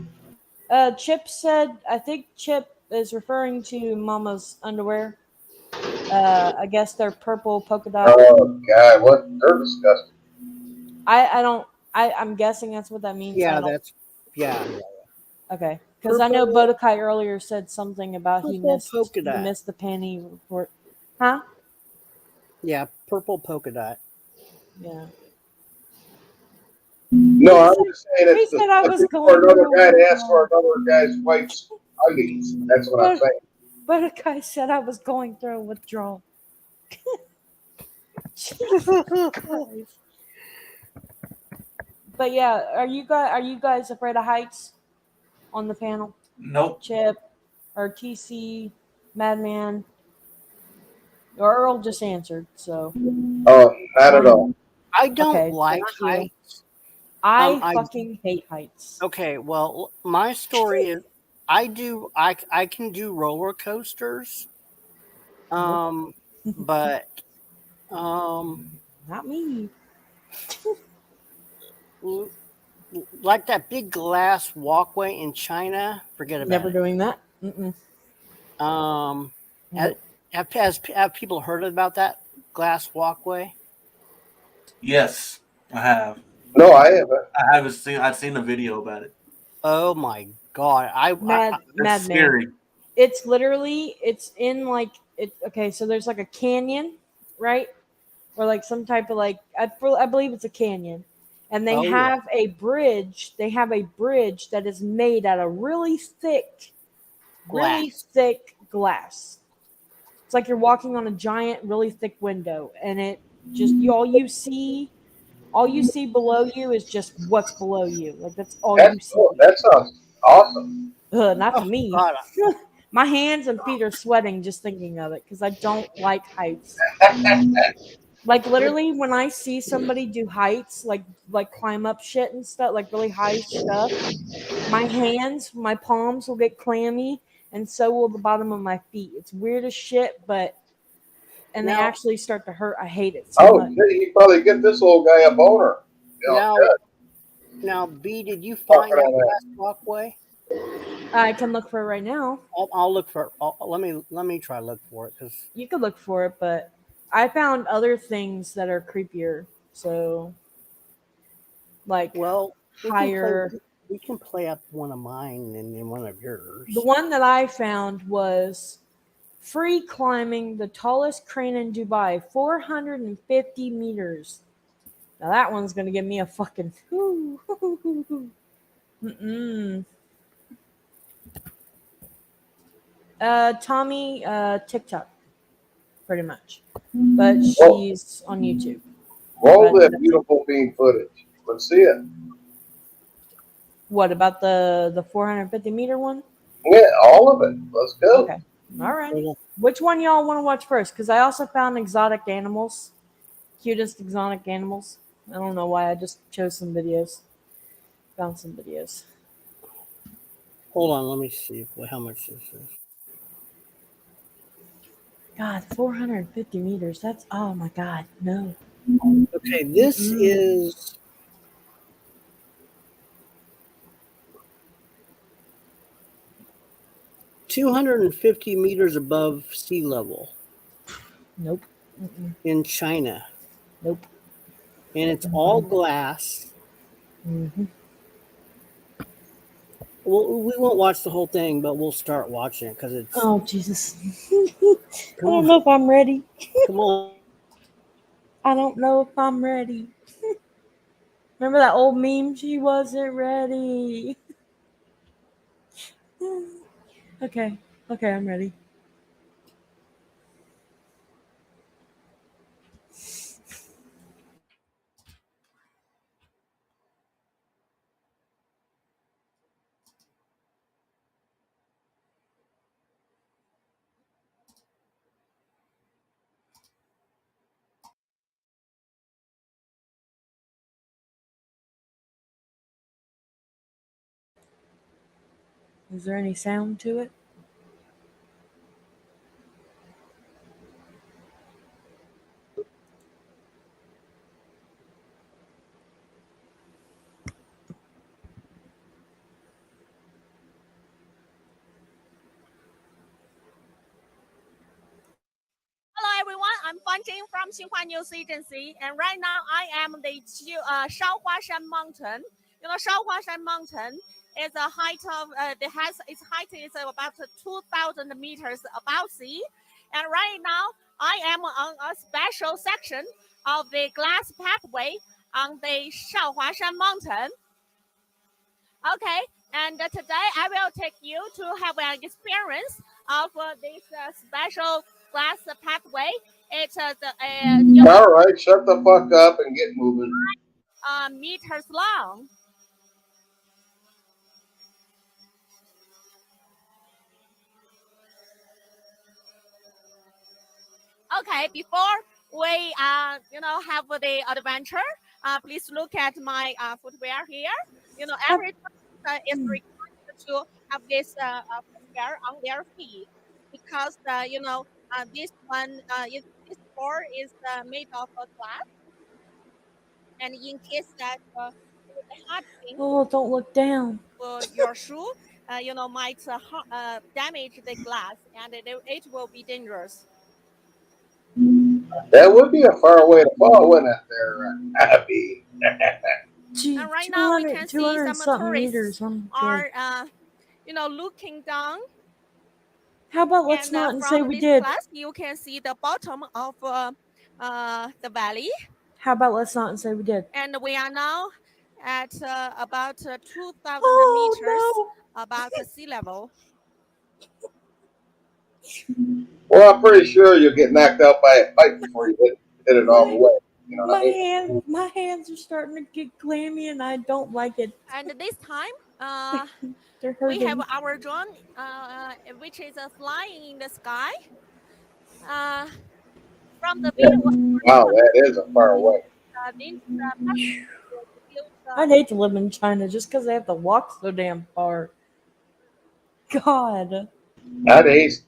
F: Chip said. I think Chip is referring to Mama's underwear. I guess they're purple polka dot.
C: Oh, God, what? They're disgusting.
F: I don't. I'm guessing that's what that means.
A: Yeah,
F: I don't.
A: that's yeah.
F: Okay, because I know
A: Purple,
F: Bodakai earlier said something about he
A: purple
F: missed
A: polka
F: he
A: dot.
F: missed the panty report. Huh?
A: Yeah, purple polka dot.
F: Yeah.
C: No, I'm just saying
F: He
C: it's
F: said I was
C: disgusting for
F: going
C: another
F: through
C: guy to
F: with
C: ask for another guy's wife's undies. That's what I'm saying.
F: Bodakai said I was going through a withdrawal. Jesus Christ. But yeah, are you guys afraid of heights on the panel?
B: Nope.
F: Chip or TC, Madman, or Earl just answered. So
C: Oh, not at all.
A: I don't
F: okay,
A: like
F: thank you.
A: heights.
F: I
A: I
F: fucking hate heights.
A: okay. Well, my story is I can do roller coasters. But
F: Not me.
A: l- like that big glass walkway in China, forget about
F: Never
A: it.
F: doing that. Mm-mm.
A: Um,
F: Nope.
A: have people heard about that glass walkway?
B: Yes, I have.
C: No, I haven't.
B: I haven't seen. I've seen a video about it.
A: Oh my god! I
B: It's
F: Madman.
B: scary.
F: It's literally it's in like it. Okay, so there's like a canyon, right? Or like some type of like I believe it's a canyon, and they
A: oh yeah,
F: have a bridge. They have a bridge that is made out of really
A: glass.
F: thick glass. It's like you're walking on a giant, really thick window, and it just all you see below you is just what's below you. Like that's all
C: That's
F: you see.
C: cool. That sounds awesome.
F: Not to
A: Oh
F: me.
A: god!
F: My hands and feet are sweating just thinking of it because I don't like heights. Like literally, when I see somebody do heights, like climb up shit and stuff, like really high stuff, my palms will get clammy, and so will the bottom of my feet. It's weird as shit, but and they
A: Now,
F: actually start to hurt. I hate it so
C: Oh,
F: much.
C: shit, you probably get this old guy a boner.
A: now,
C: Good.
A: now, B, did you find
C: Talking
A: that
C: on that.
A: glass walkway?
F: I can look for it right now.
A: I'll look for. Let me try to look for it because
F: You could look for it, but I found other things that are creepier. So, like
A: well,
F: higher.
A: We can play up one of mine and then one of yours.
F: The one that I found was free climbing the tallest crane in Dubai, 450 meters. Now that one's gonna give me a fucking. Mm-mm. Tommy, TikTok, pretty much, but she's on YouTube.
C: All
F: But
C: that beautiful bean footage. Let's see it.
F: what about the 450-meter one?
C: Yeah, all of it. Let's go.
F: Okay, all right. Which one y'all want to watch first? Because I also found exotic animals, cutest exotic animals. I don't know why I just chose some videos. Found some videos.
A: Hold on, let me see how much this is.
F: God, 450 meters. That's, oh my God, no.
A: Okay, this is 250 meters above sea level.
F: Nope. Mm-mm.
A: In China.
F: Nope.
A: And it's all glass.
F: Mm-hmm.
A: Well, we won't watch the whole thing, but we'll start watching it because it's.
F: Oh, Jesus. I don't know if I'm ready.
A: Come on.
F: I don't know if I'm ready. Remember that old meme? She wasn't ready. Okay. Okay, I'm ready. Is there any sound to it?
G: Hello everyone, I'm Fan Jing from Xinhua News Agency, and right now I am the Shaohuashan Mountain. You know, Shaohuashan Mountain is a height of its height is about 2,000 meters above sea, and right now I am on a special section of the glass pathway on the Shaohuashan Mountain. Okay, and today I will take you to have an experience of this special glass pathway. It's
C: All right, shut the fuck up and get moving.
G: Meters long. Okay, before we have the adventure, please look at my footwear here. You know, every person is required to have this footwear on their feet because this one this floor is made of glass, and in case that happening,
F: Oh, don't look down.
G: your shoe might damage the glass, and it will be dangerous.
C: That would be a far way to fall, wouldn't it, there, Abby?
F: Gee,
G: And right now we can
F: 200
G: see some
F: something
G: tourists
F: meters. I'm good.
G: are looking down,
F: How about let's
G: and
F: not say
G: from
F: we
G: this
F: did?
G: class you can see the bottom of the valley,
F: How about let's not say we did?
G: and we are now at about 2,000 meters
F: Oh
G: above sea level.
C: Well, I'm pretty sure you'll get knocked out by a pipe before you hit it all the way. You know
F: no!
C: what I mean?
F: My hands are starting to get clammy, and I don't like it.
G: And this time,
F: They're
G: we have
F: hurting.
G: our drone, which is flying in the sky. From the
C: Yeah.
G: view of
C: Wow, that is a far away.
G: this
F: I'd hate to live in China just because they have to walk so damn far. God.
C: I'd hate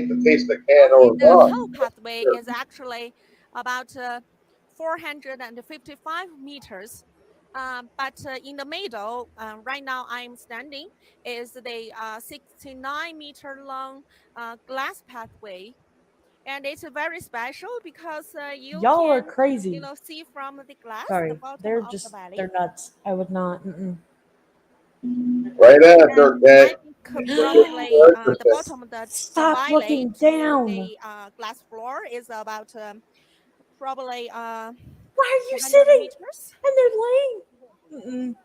C: to taste the can
G: okay,
C: or
G: the
C: dog.
G: whole pathway
C: Sure.
G: is actually about 455 meters. But in the middle, right now I'm standing, is the 69-meter long glass pathway. And it's very special because you
F: Y'all are
G: can,
F: crazy.
G: see from the glass the
F: Sorry.
G: bottom
F: They're
G: of the
F: just,
G: valley.
F: they're nuts. I would not. Mm-mm.
C: Right after that.
G: Probably the bottom of the
F: Stop looking down.
G: the glass floor is about probably
F: Why are you
G: 100
F: sitting?
G: meters.
F: And they're laying.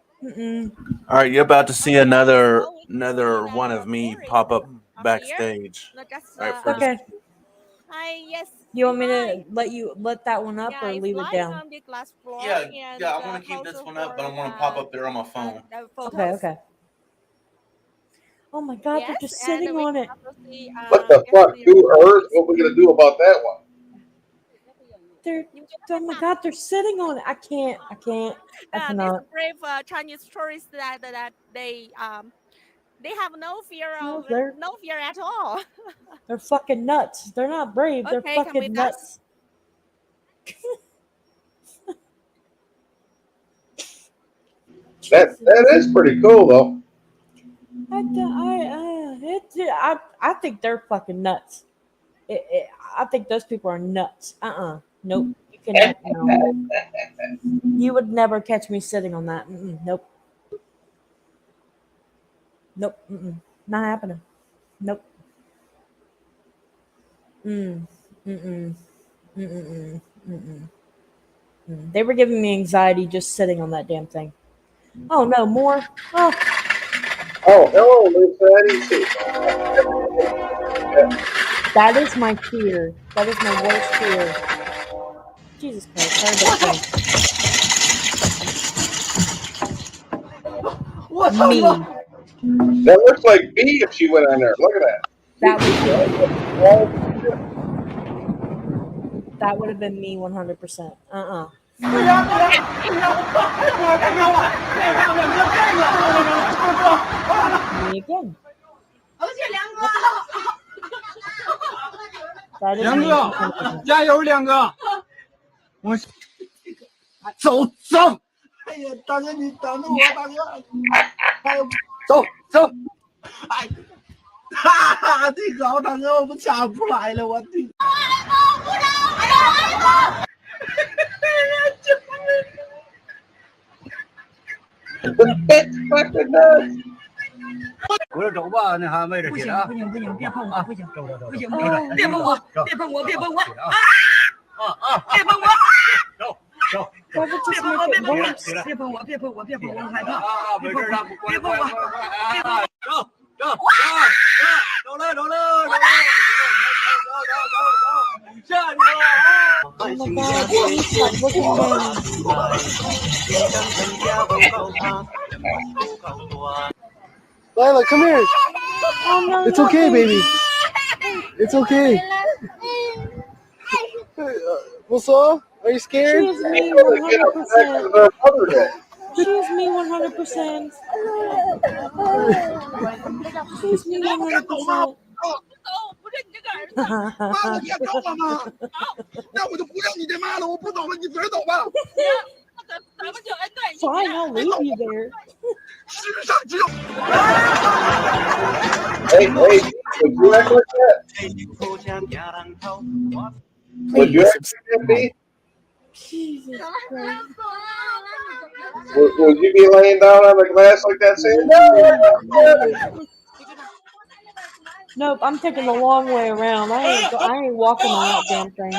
B: All right, you're about to see another
G: So we can see
B: one
G: the
B: of me
G: floor is
B: pop up
G: up
B: backstage.
G: here. Just,
B: All right,
F: Okay.
G: hi, yes.
F: You want me
G: hi.
F: to let that one up
G: Yeah,
F: or
G: it's
F: leave it
G: lying
F: down?
G: on the glass floor.
B: Yeah,
G: And,
B: yeah, I want to keep this one up, but I want to pop up there on my phone.
G: The photos.
F: Okay, okay. Oh my God,
G: Yes,
F: they're just
G: and
F: sitting
G: we
F: on
G: can
F: it.
G: also see,
C: What the fuck?
G: the
C: 2 Earth? What we gonna do about that one?
F: Oh my God, they're sitting on it. I
G: These
F: cannot.
G: brave Chinese tourists that they have no fear
F: No,
G: of
F: they're
G: no fear at all.
F: they're fucking nuts. They're not brave. They're
G: Okay, come with
F: fucking
G: us.
F: nuts.
C: That is pretty cool though.
F: I think they're fucking nuts. I think those people are nuts. Nope. You cannot. No. You would never catch me sitting on that. Nope. Nope. Not happening. Nope. They were giving me anxiety just sitting on that damn thing. Oh no, more. Oh,
C: Hello, Lisa. I didn't see.
F: that is my fear. That is my worst fear. Jesus Christ! Sorry about that. Me.
C: That looks like me if she went on there. Look at that.
F: That would have been me 100%. Me again. That is me 100%.
H: 加油，亮哥！我走走！哎呀，大哥，你等着我，大哥！哎呦，走走！哎，哈哈，你好，大哥，我们抢不来了，我的。过来走吧，那还没得劲啊！不行，别碰我，不行，走，别碰我，别碰我，别碰我啊！别碰我！走。别碰我，别碰我，我害怕！别碰我，别碰我！走了！下去了！
F: Oh my God! Please stop looking down.
I: Lila, come here.
F: Oh no!
I: It's okay, baby. It's okay. What's up? Are you scared?
F: Choose me 100%. Choose me 100%. Choose me 100%.
G: 不是你这个儿子，
H: 妈，我别走了吗？那我就不要你这妈了，我不走了，你自个儿走吧。
G: 咱们就对。
F: Fine, I'll leave you there.
H: 世上只有。
C: Hey, would you act like that? Would you act like that, B?
F: Jesus Christ.
C: Would you be laying down on the glass like that saying, no?
F: Nope, I'm taking the long way around. I ain't walking on that damn thing.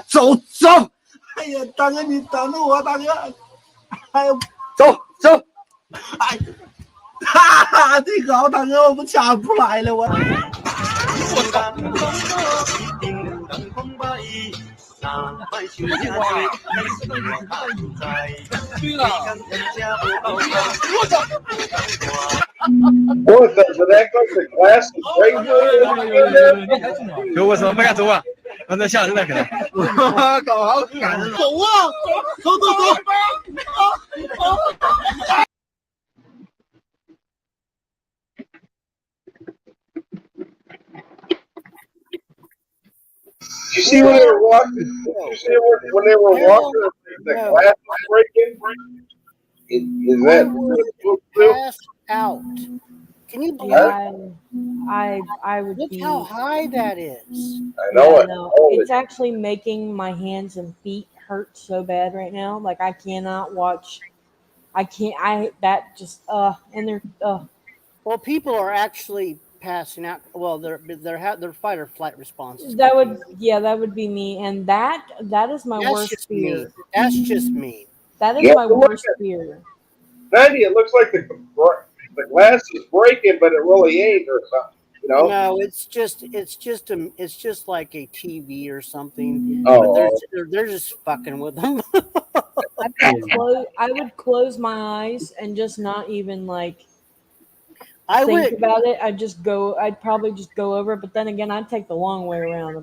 H: 走走！哎呀，大哥，你等着我，大哥！哎呀，走走！哎，哈哈，你好，大哥，我们下不来了，我。
C: What does it act like the glass is breaking?
H: 给我什么？没敢走啊！刚才下人来可能。搞好赶着走啊！走走走！You
C: see when they were walking? You see when they were walking, the glass was breaking. Is that
A: pass out? Can you believe?
F: I would
A: Look
F: be.
A: how high that is.
C: I know it.
F: No, it's actually making my hands and feet hurt so bad right now. Like I cannot watch. I can't. That just and they're
A: Well, people are actually passing out. Well, their fight or flight responses.
F: that would be me, and that is my worst fear.
A: Me. That's just me.
F: That is my worst fear.
C: Randy, it looks like the glass is breaking, but it really ain't, or something. You know?
A: No, it's just like a TV or something.
C: Oh,
A: but they're just fucking with them.
F: I would close my eyes and just not even like think about it. I'd probably just go over it. But then again, I'd take the long way around.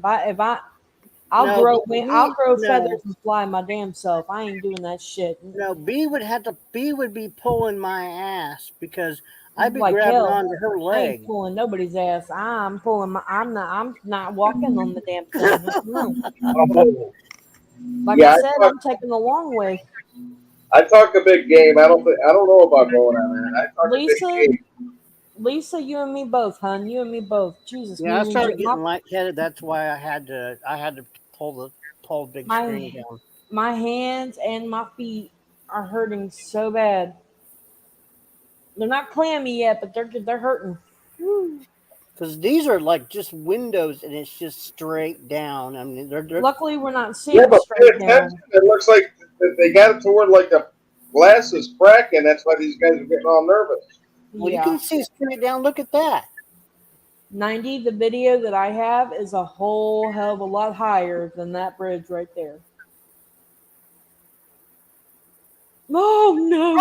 F: I'll grow feathers and fly my damn self. I ain't doing that shit.
A: No, B would be pulling my ass because I'd be
F: Like
A: grabbing
F: hell,
A: onto her
F: I
A: leg.
F: ain't pulling nobody's ass. I'm not walking on the damn thing. No. Like I said, I'm taking the long way.
C: I talk a big game. I don't know about going on that. I talk a big game.
F: Lisa, you and me both, hun. You and me both. Jesus.
A: Yeah, I started getting lightheaded. That's why I had to pull the big screen down.
F: My hands and my feet are hurting so bad. They're not clammy yet, but they're hurting.
A: Because these are like just windows, and it's just straight down. I mean, they're
F: luckily we're not seeing straight down.
C: It looks like they got it toward like the glass is cracking. That's why these guys are getting all nervous.
A: Well, you can see straight down. Look at that.
F: 90. The video that I have is a whole hell of a lot higher than that bridge right there. Oh no!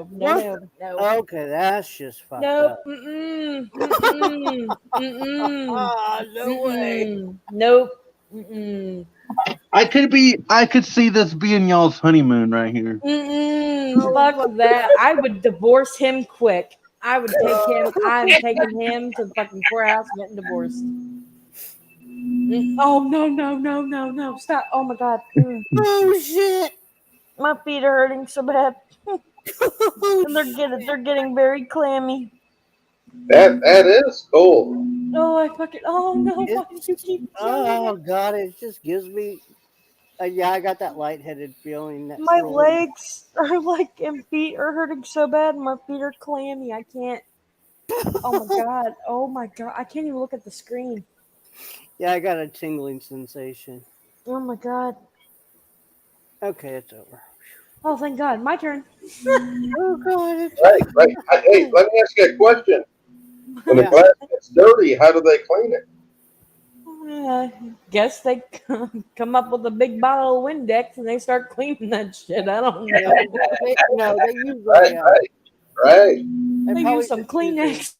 F: No.
A: Okay, that's just fucked up.
F: No
A: way.
F: Nope.
J: I could see this being y'all's honeymoon right here.
F: Fuck that. I would divorce him quick. I would take him. I'm taking him to the fucking courthouse and getting divorced. Oh no. Stop. Oh my god.
A: Oh shit.
F: My feet are hurting so bad. And they're getting very clammy.
C: That is cool.
F: Oh, I fucking. Oh no! Why did you keep?
A: Oh god, it just gives me. Yeah, I got that lightheaded feeling.
F: My legs are like and feet are hurting so bad. My feet are clammy. I can't. Oh my god! Oh my god! I can't even look at the screen.
A: Yeah, I got a tingling sensation.
F: Oh my god!
A: Okay, it's over.
F: Oh, thank God! My turn.
A: Oh god!
C: Right. Hey, let me ask you a question. When the glass gets dirty, how do they clean it?
F: Guess they come up with a big bottle of Windex and they start cleaning that shit. I don't know.
A: They use
C: right.
F: They use some Kleenex.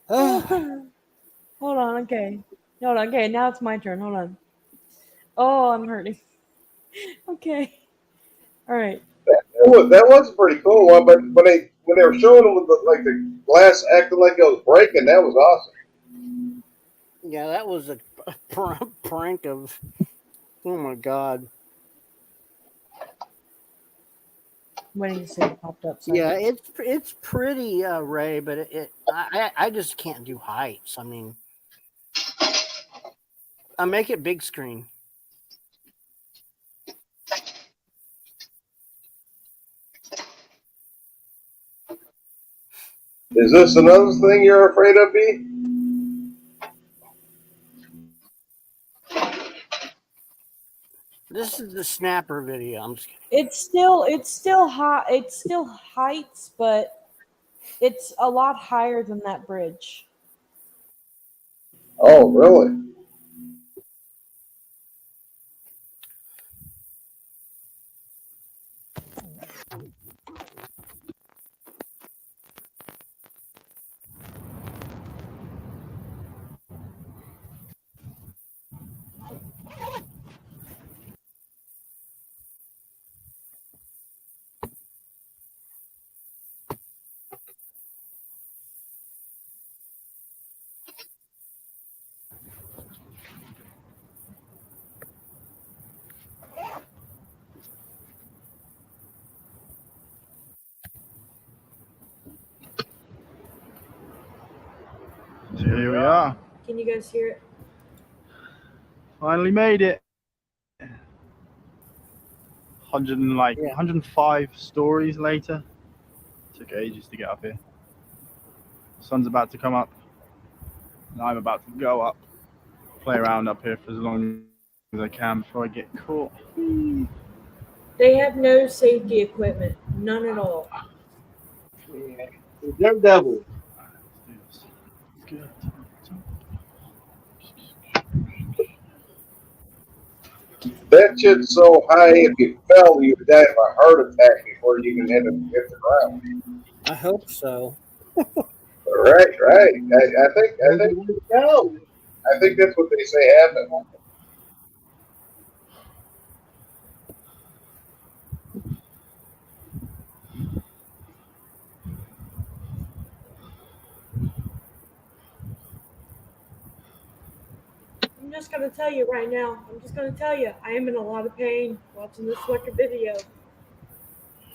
F: Hold on. Okay. Now it's my turn. Hold on. Oh, I'm hurting. Okay. All right.
C: That was a pretty cool one, but when they were showing them with the glass acting like it was breaking, that was awesome.
A: Yeah, that was a prank of Oh my God.
F: Waiting to see it popped up.
A: Yeah, it's pretty, Ray, but I just can't do heights. I mean, I make it big screen.
C: Is this another thing you're afraid of, B?
A: This is the snapper video. I'm just kidding.
F: It's still high. It's still heights, but it's a lot higher than that bridge.
C: Oh, really?
I: So here we are.
F: Can you guys hear it?
I: Finally made it. 105 stories later. Took ages to get up here. Sun's about to come up. And I'm about to go up. Play around up here for as long as I can before I get caught.
F: They have no safety equipment, none at all.
C: Yeah. Daredevil.
I: Let's go.
C: That shit's so high, if you fell, you'd die of a heart attack before you even hit the ground.
A: I hope so.
C: Right. I think that's what they say happened.
F: I'm just gonna tell you right now. I am in a lot of pain watching this fucking video.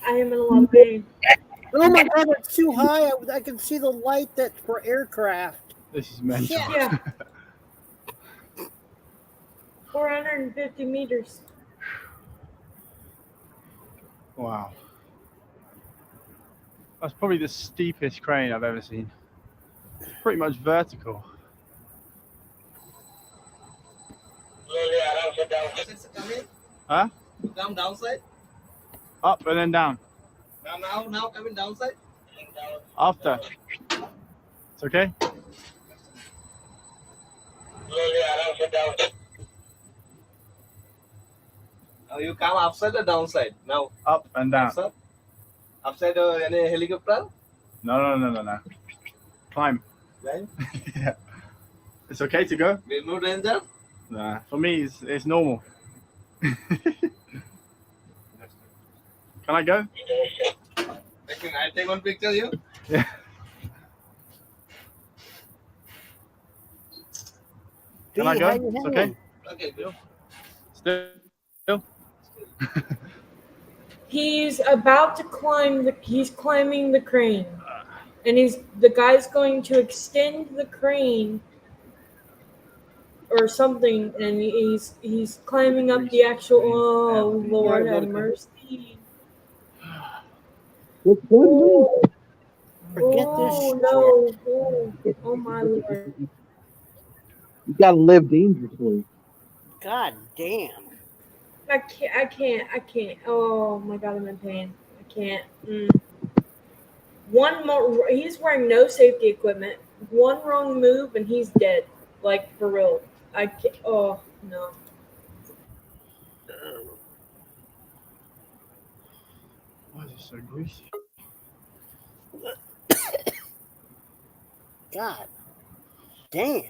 F: I am in a lot of pain.
A: Oh my God, it's too high. I can see the light that's for aircraft.
I: This is mental.
F: Yeah. 450 meters.
I: Wow. That's probably the steepest crane I've ever seen. It's pretty much vertical. Huh?
H: Come downside.
I: Up and then down.
H: Now coming downside.
I: After. It's okay?
H: Now you come upside or downside? Now
I: Up and down.
H: upside any helicopter?
I: No. Climb.
H: Right?
I: Yeah. It's okay to go?
H: There's no danger.
I: Nah. For me, it's normal. Can I go?
H: I take one picture you.
I: Yeah. Can I go? It's okay?
H: Okay, go.
I: Still?
F: He's about to climb he's climbing the crane. And the guy's going to extend the crane or something, and he's climbing up the actual. Oh Lord have mercy! Oh,
J: Forget
F: oh no! Oh my Lord!
J: You gotta live dangerously.
A: God damn.
F: I can't. Oh my God, I'm in pain. I can't. One more. He's wearing no safety equipment. One wrong move and he's dead. Like for real. I can't. Oh no.
I: Why is it so greasy?
A: God damn.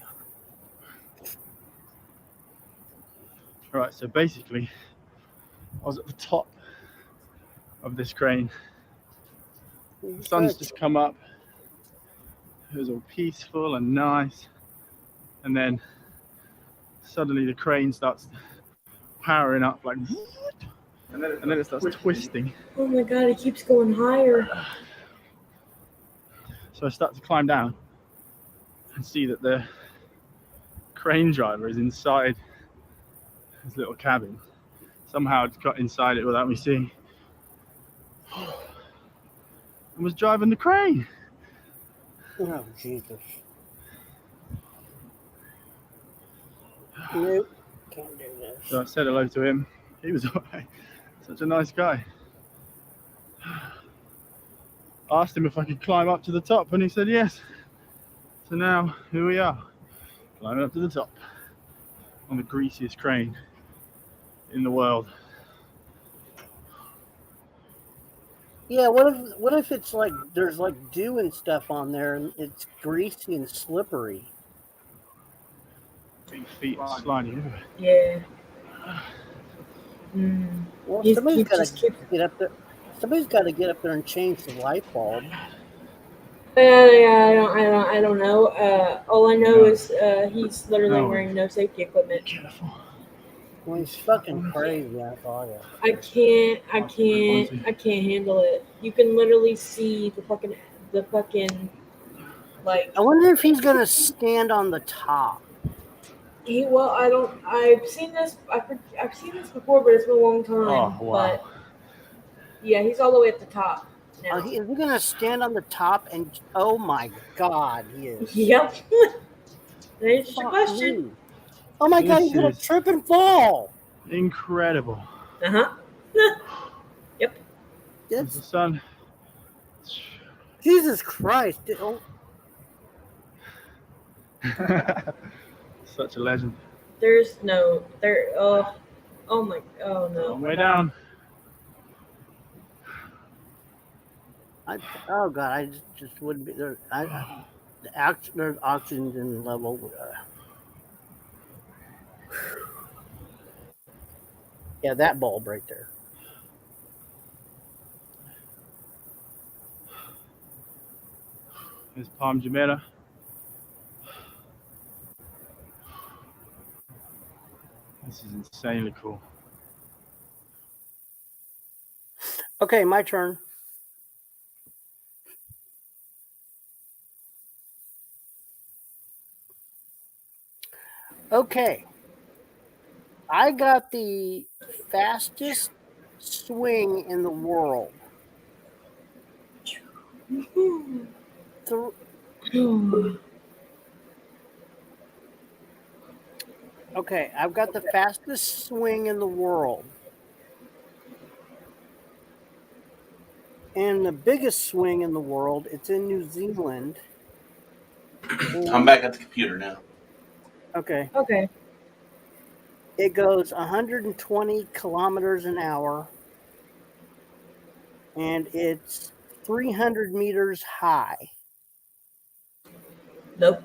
I: Right, so basically, I was at the top of this crane. The sun's just come up. It was all peaceful and nice. And then suddenly the crane starts powering up like, and then it starts twisting.
F: Oh my god, it keeps going higher.
I: So I start to climb down and see that the crane driver is inside his little cabin. Somehow it's got inside it without me seeing. And was driving the crane.
A: Oh, Jesus. Nope. Can't do this.
I: So I said hello to him. He was such a nice guy. Asked him if I could climb up to the top, and he said yes. So now, here we are, climbing up to the top on the greasiest crane in the world.
A: Yeah, what if it's like there's like dew and stuff on there and it's greasy and slippery?
I: Big feet sliding everywhere.
F: Yeah.
A: Well,
F: He
A: somebody's got
F: just
A: to
F: keep.
A: get up there. Somebody's got to get up there and change the light bulb.
F: Yeah, I don't know. All I know is he's literally
I: No.
F: wearing no safety equipment.
I: Careful.
A: Well, he's fucking crazy. That's all. Yeah.
F: I can't handle it. You can literally see the fucking like.
A: I wonder if he's gonna stand on the top.
F: I've seen this. I've seen this before, but it's been a long time.
I: Oh, wow.
F: But yeah, he's all the way at the top now.
A: Is he gonna stand on the top? And oh my God, he is.
F: Yep. There's your
A: Fuck
F: question.
A: me. Oh my God,
I: This
A: he's gonna
I: is-
A: trip and fall.
I: Incredible.
F: Yep.
I: There's
A: It's,
I: the sun.
A: Jesus Christ. Oh,
I: Such a legend.
F: There's no there. Oh my. Oh no.
I: Long way down.
A: oh God, I just wouldn't be there. There's oxygen level. Yeah, that bulb right there.
I: There's Palm Jumeirah. This is insanely cool.
A: Okay, my turn. Okay. I got the fastest swing in the world. Okay, I've got the fastest swing in the world. And the biggest swing in the world, it's in New Zealand.
B: I'm back at the computer now.
A: Okay.
F: Okay.
A: It goes 120 kilometers an hour. And it's 300 meters high.
F: Nope.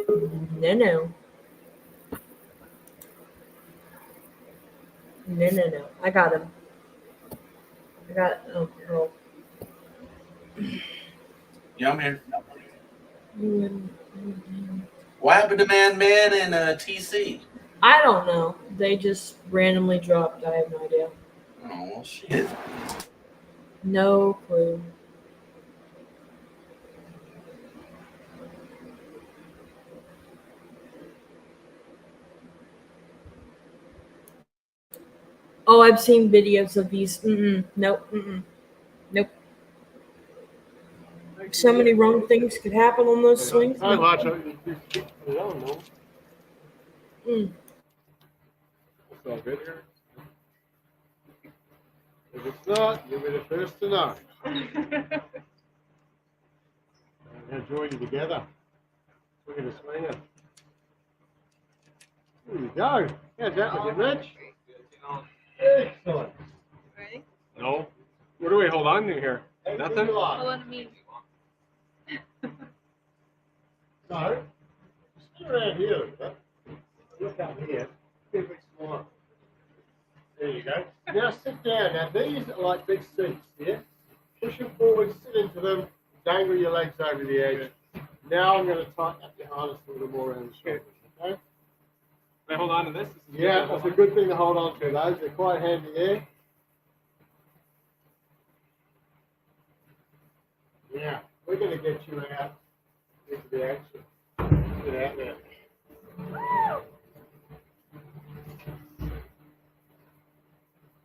F: No. I got him. Oh.
B: Yeah, I'm here. What happened to Man and TC?
F: I don't know. They just randomly dropped. I have no idea.
B: Oh, well, shit.
F: No clue. Oh, I've seen videos of these. Nope. Nope. So many wrong things could happen on those swings.
K: I watch
F: Nope.
K: it. I don't know. It's all good here. If it's not, you'll be the first to know. Now join you together. We're going to swing it. There you go. How's that looking, Rich? Excellent.
G: Ready?
K: No. What do we hold on to here? Nothing?
G: Hold on to me.
K: No. Sit around here a little bit. Look up here. Be a bit smaller. There you go. Now sit down. Now these are like big seats, yeah? Push them forward, sit into them, dangle your legs over the edge. Now I'm going to tighten up your harness a little more around the shoulders, okay? They hold on to this? Yeah, it's a good thing to hold on to those. They're quite handy there. Yeah, we're going to get you out into the action. Get out there.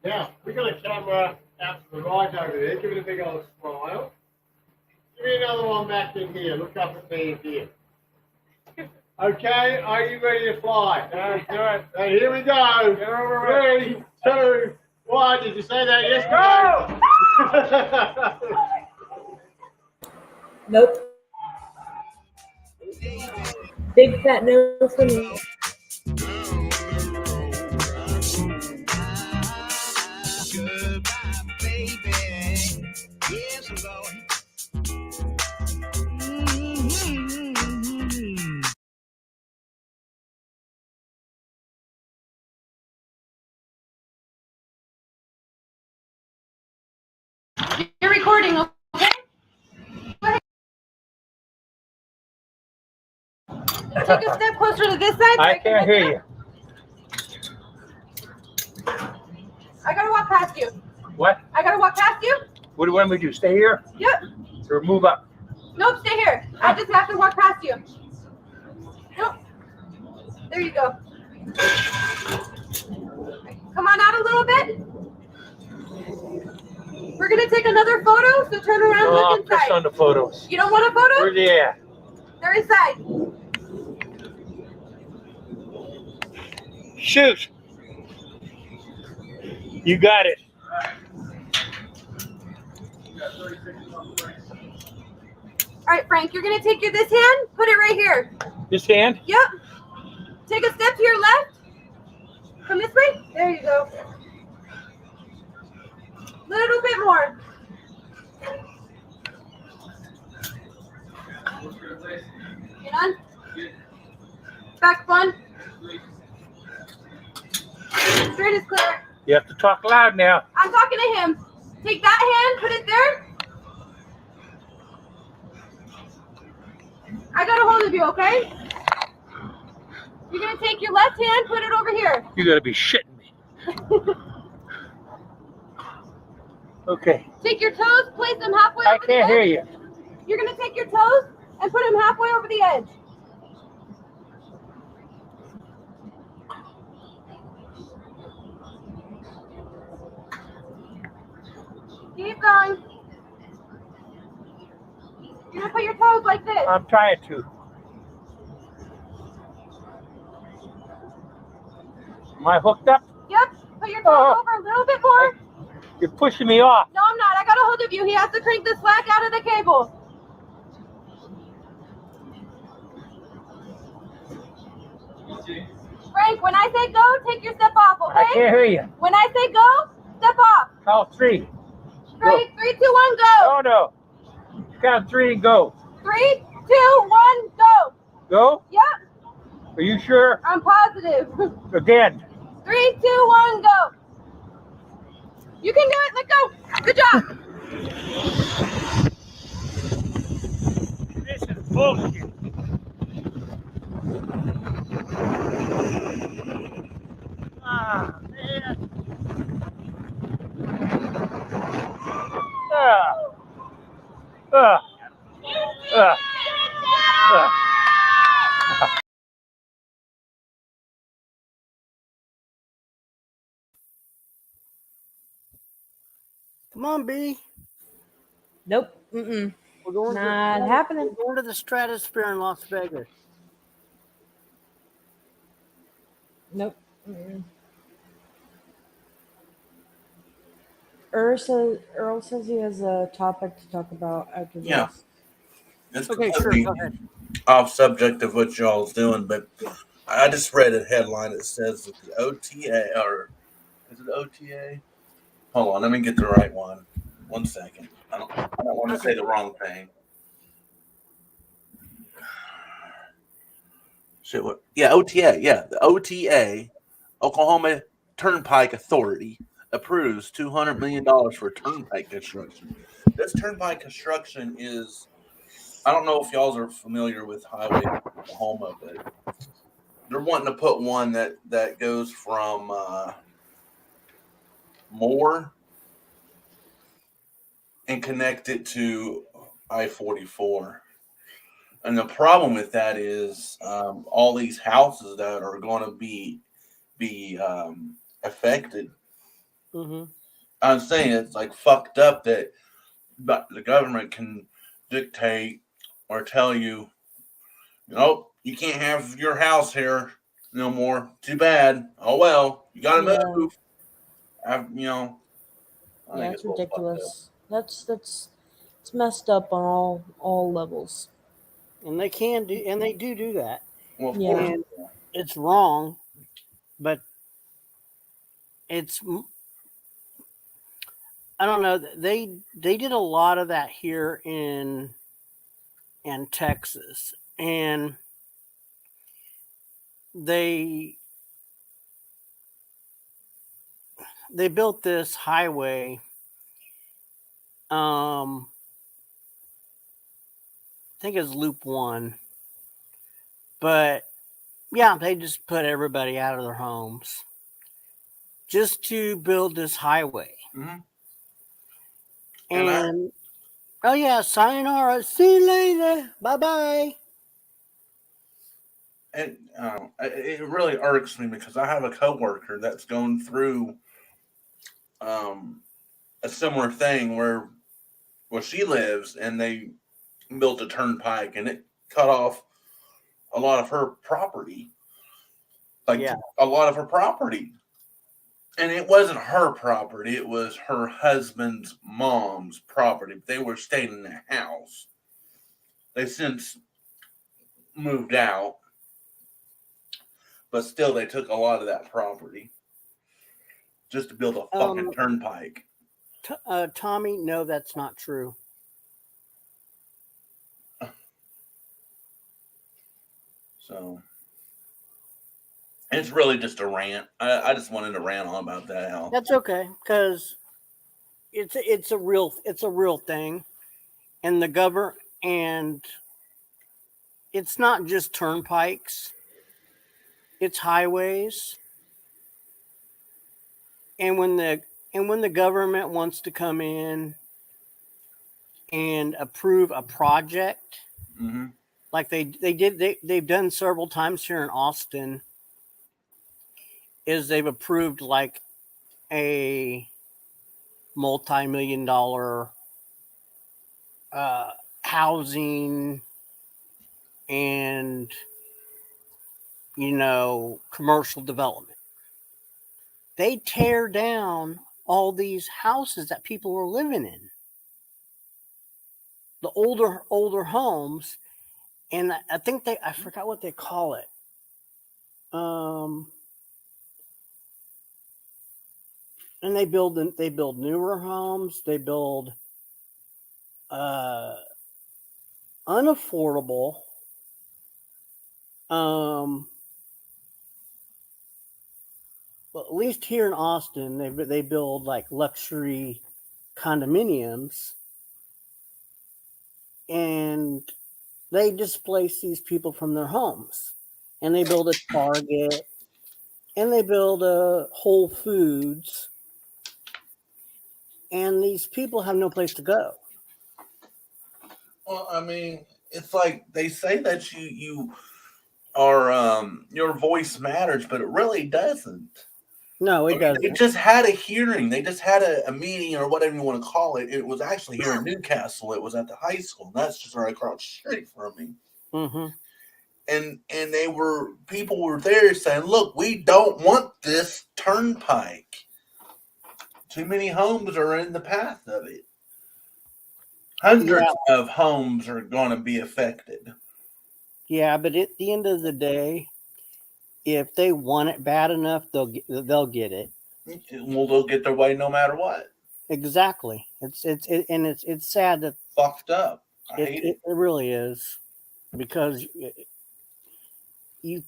K: Now, we've got a camera out to the right over there. Give it a big old smile. Give me another one back in here. Look up at me in here. Okay, are you ready to fly? Let's do it. So here we go. 3, 2, 1. Did you say that? Yes, go!
F: Nope. Big fat no for me.
E: You're recording, okay? Take a step closer to this side. So
K: I can't hear you.
E: I gotta walk past you.
K: What?
E: I gotta walk past you.
K: What do you want me to do? Stay here?
E: Yep.
K: Or move up?
E: Nope, stay here. I just have to walk past you. Nope. There you go. Come on out a little bit. We're gonna take another photo, so turn around and look inside.
K: Press on the photos.
E: You don't want a photo?
K: Where's they at?
E: They're inside.
K: Shoot. You got it.
E: All right, Frank, you're gonna take this hand, put it right here.
K: This hand?
E: Yep. Take a step to your left. Come this way. There you go. Little bit more. You done? Back one. Straight is clear.
K: You have to talk loud now.
E: I'm talking to him. Take that hand, put it there. I got a hold of you, okay? You're gonna take your left hand, put it over here.
K: You gotta be shitting me. Okay.
E: Take your toes, place them halfway over the edge.
K: I can't hear you.
E: You're gonna take your toes and put them halfway over the edge. Keep going. You're gonna put your toes like this.
K: I'm trying to. Am I hooked up?
E: Yep. Put your toes over a little bit more.
K: You're pushing me off.
E: No, I'm not. I got a hold of you. He has to crank the slack out of the cable. Frank, when I say go, take your step off, okay?
K: I can't hear you.
E: When I say go, step off.
K: Count 3.
E: Frank, 3, 2, 1, go.
K: No. Count 3 and go.
E: 3, 2, 1, go.
K: Go?
E: Yep.
K: Are you sure?
E: I'm positive.
K: Again.
E: 3, 2, 1, go. You can do it. Let go. Good job.
K: This is bullshit. Ah, man.
A: Come on, B.
F: Nope. Mm-mm.
A: We're
F: Not happening.
A: We're going to the stratosphere in Las Vegas.
F: Nope. Mm-mm. Earl says he has a topic to talk about after this.
B: Yeah. It's
A: Okay, sure.
B: completely
A: Go ahead.
B: off subject of what y'all's doing, but I just read a headline that says that the OTA, or is it OTA? Hold on, let me get the right one. 1 second. I don't want to say the wrong thing. Shit, what? Yeah, OTA. Yeah, the OTA, Oklahoma Turnpike Authority, approves $200 million for turnpike construction. This turnpike construction is, I don't know if y'all are familiar with Highway Oklahoma, but they're wanting to put one that goes from Moore and connect it to I-44. And the problem with that is all these houses that are going to be affected.
A: Mm-hmm.
B: I'm saying it's like fucked up that the government can dictate or tell you, nope, you can't have your house here no more. Too bad. Oh well, you got to
F: Yeah.
B: move. I think
F: Yeah,
B: it's
F: it's
B: a little fucked up.
F: ridiculous. That's it's messed up on all levels.
A: And they can do, and they do that.
B: Well, of
F: Yeah.
B: course.
A: And it's wrong, but it's, I don't know. They did a lot of that here in Texas, and they built this highway. I think it's Loop 1, but yeah, they just put everybody out of their homes just to build this highway.
B: Mm-hmm.
A: And oh yeah, sayonara, see you later, bye bye.
B: And it really irks me because I have a coworker that's going through a similar thing where she lives, and they built a turnpike, and it cut off a lot of her property, like a lot of her property. And it wasn't her property; it was her husband's mom's property. They were staying in the house. They've since moved out, but still, they took a lot of that property just to build a fucking turnpike.
A: Tommy, no, that's not true.
B: So it's really just a rant. I just wanted to rant on about that. Hell,
A: That's okay, because it's a real thing, and the government, and it's not just turnpikes, it's highways, and when the government wants to come in and approve a project,
B: mm-hmm.
A: like they've done several times here in Austin, is they've approved like a multi-million-dollar housing and commercial development. They tear down all these houses that people were living in, the older homes, and I think I forgot what they call it. And they build newer homes. They build unaffordable, well, at least here in Austin, they build like luxury condominiums, and they displace these people from their homes, and they build a Target, and they build a Whole Foods, and these people have no place to go.
B: Well, I mean, it's like they say that you are your voice matters, but it really doesn't.
A: No, it doesn't.
B: They just had a hearing. They just had a meeting, or whatever you want to call it. It was actually here in Newcastle. It was at the high school. That's just right across the street from me.
A: Mm-hmm.
B: And people were there saying, "Look, we don't want this turnpike. Too many homes are in the path of it. Hundreds of homes are going to be affected."
A: Yeah, but at the end of the day, if they want it bad enough, they'll get it.
B: Well, they'll get their way no matter what.
A: Exactly. It's sad that
B: fucked up. I hate it.
A: It really is, because you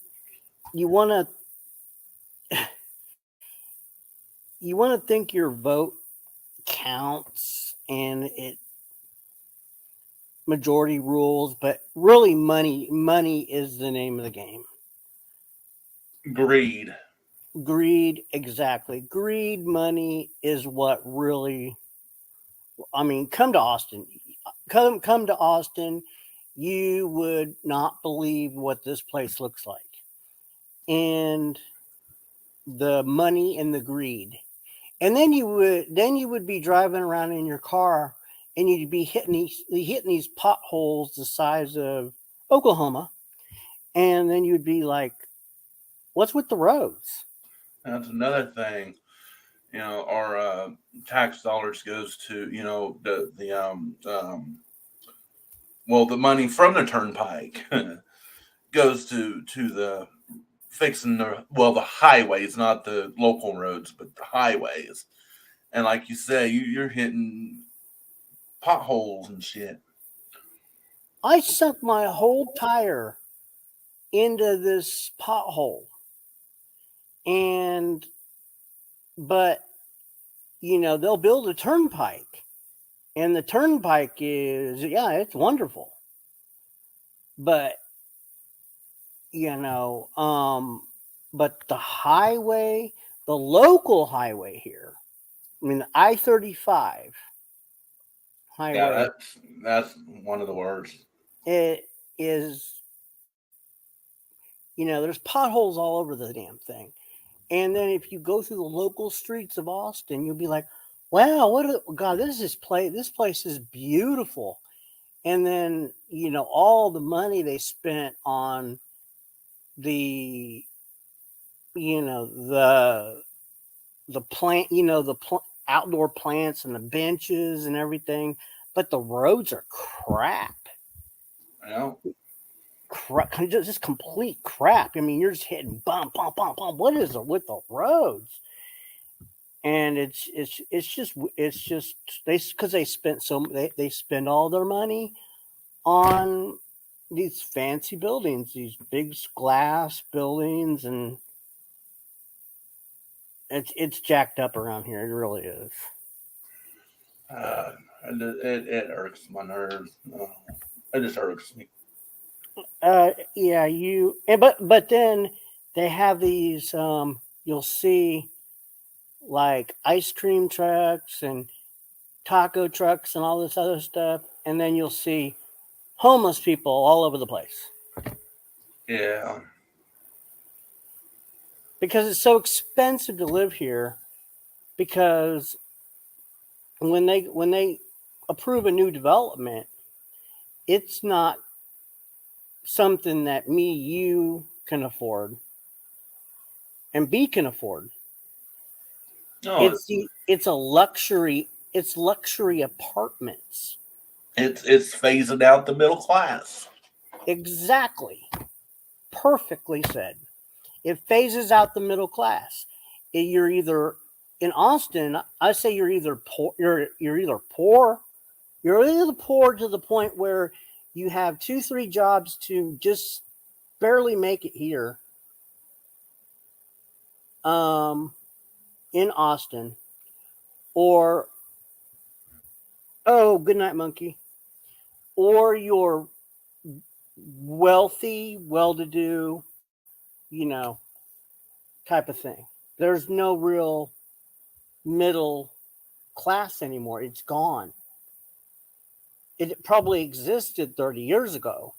A: want to think your vote counts, and it majority rules, but really money is the name of the game.
B: Greed.
A: Greed, exactly. Greed, money is what really. I mean, come to Austin. Come to Austin. You would not believe what this place looks like, and the money and the greed. And then you would be driving around in your car, and you'd be hitting these potholes the size of Oklahoma, and then you'd be like, "What's with the roads?"
B: That's another thing. Our tax dollars goes to the money from the turnpike goes to the fixing the highways, not the local roads, but the highways. And like you say, you're hitting potholes and shit.
A: I sunk my whole tire into this pothole, but they'll build a turnpike, and the turnpike is, it's wonderful, but but the highway, the local highway here, I mean, the I-35 highway.
B: Yeah, that's one of the worst.
A: It is, there's potholes all over the damn thing. And then if you go through the local streets of Austin, you'll be like, wow, this place is beautiful. And then, all the money they spent on the plant, outdoor plants and the benches and everything, but the roads are crap.
B: Yeah.
A: Just complete crap. I mean, you're just hitting bump. What is it with the roads? And it's just because they spent they spend all their money on these fancy buildings, these big glass buildings, and it's jacked up around here. It really is.
B: It irks my nerves. It just irks me.
A: But then they have these. You'll see like ice cream trucks and taco trucks and all this other stuff, and then you'll see homeless people all over the place.
B: Yeah.
A: Because it's so expensive to live here, because when they approve a new development, it's not something that you can afford and B can afford.
B: No,
A: it's a luxury. It's luxury apartments.
B: It's phasing out the middle class.
A: Exactly. Perfectly said. It phases out the middle class. You're either in Austin. I say you're either poor. You're either poor. You're either poor to the point where you have 2-3 jobs to just barely make it here. In Austin, or good night, monkey. Or you're wealthy, well-to-do, type of thing. There's no real middle class anymore. It's gone. It probably existed 30 years ago,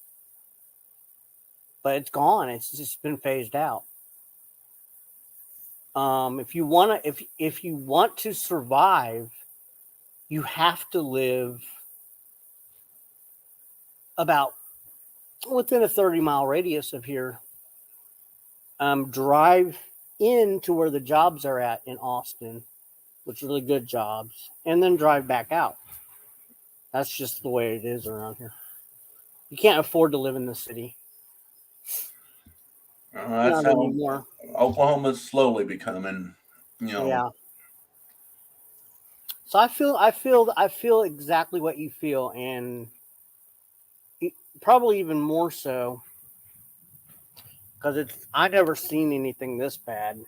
A: but it's gone. It's just been phased out. If you want to survive, you have to live about within a 30-mile radius of here. Drive into where the jobs are at in Austin, which are really good jobs, and then drive back out. That's just the way it is around here. You can't afford to live in the city.
B: That's
A: Not
B: how
A: anymore.
B: Oklahoma's slowly becoming,
A: Yeah. So I feel exactly what you feel, and probably even more so, because I've never seen anything this bad.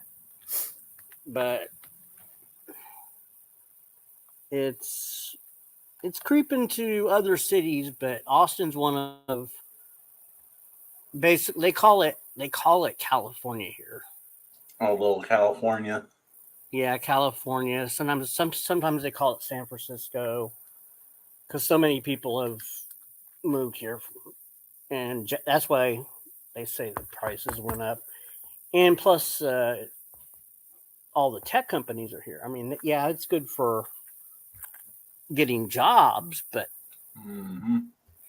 A: But it's creeping to other cities, but Austin's one of basically, they call it they call it California here.
B: Oh, little California.
A: Yeah, California. Sometimes they call it San Francisco because so many people have moved here, and that's why they say the prices went up. And plus, all the tech companies are here. I mean, yeah, it's good for getting jobs, but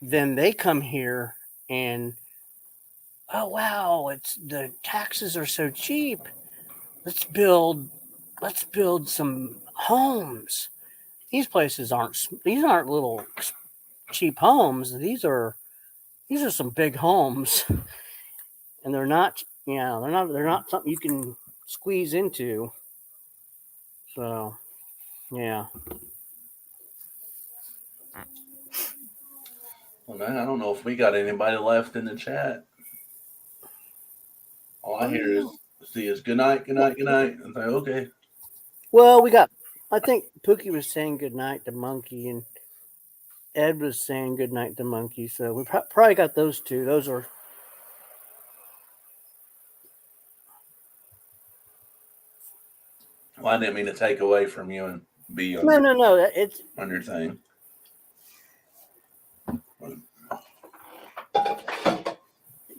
A: then they come here and oh wow, it's the taxes are so cheap. Let's build some homes. These aren't little cheap homes. These are some big homes, and they're not something you can squeeze into. So, yeah.
B: Well, man, I don't know if we got anybody left in the chat. All I hear is good night, good night, good night. I'm like, okay.
A: Well, I think Pookie was saying good night to Monkey, and Ed was saying good night to Monkey. So we probably got those two. Those are.
B: Well, I didn't mean to take away from you and be on
A: No. It's
B: on your thing.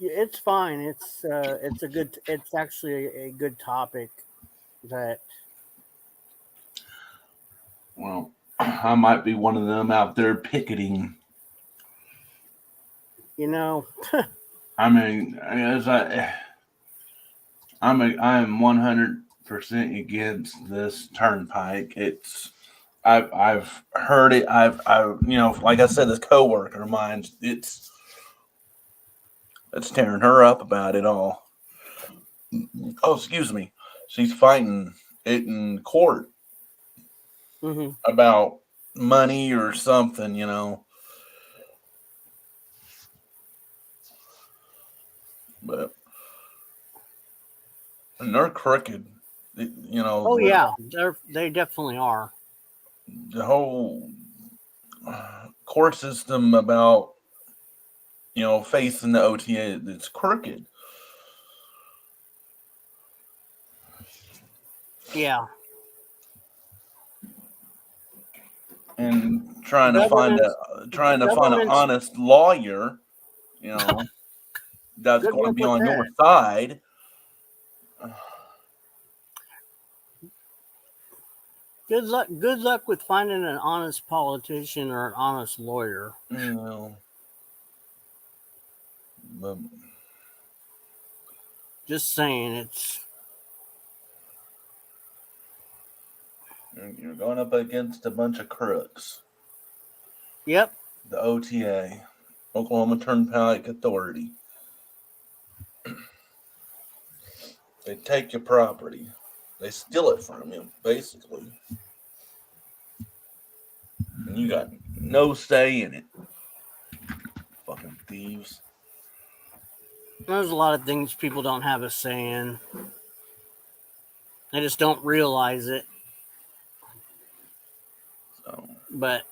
A: It's fine. It's actually a good topic that.
B: Well, I might be one of them out there picketing.
A: You know.
B: I mean, as I am 100% against this turnpike. I've heard it. I've like I said, this coworker of mine, it's tearing her up about it all. Oh, excuse me. She's fighting it in court about money or something, But and they're crooked,
A: Oh yeah, they definitely are.
B: The whole court system about facing the OTA, it's crooked.
A: Yeah.
B: And trying to find an honest lawyer, that's going to be on your side.
A: Good luck with finding an honest politician or an honest lawyer.
B: But
A: just saying,
B: you're going up against a bunch of crooks.
A: Yep.
B: The OTA, Oklahoma Turnpike Authority. They take your property. They steal it from you, basically. And you got no say in it. Fucking thieves.
A: There's a lot of things people don't have a say in. They just don't realize it.
B: So.
A: But,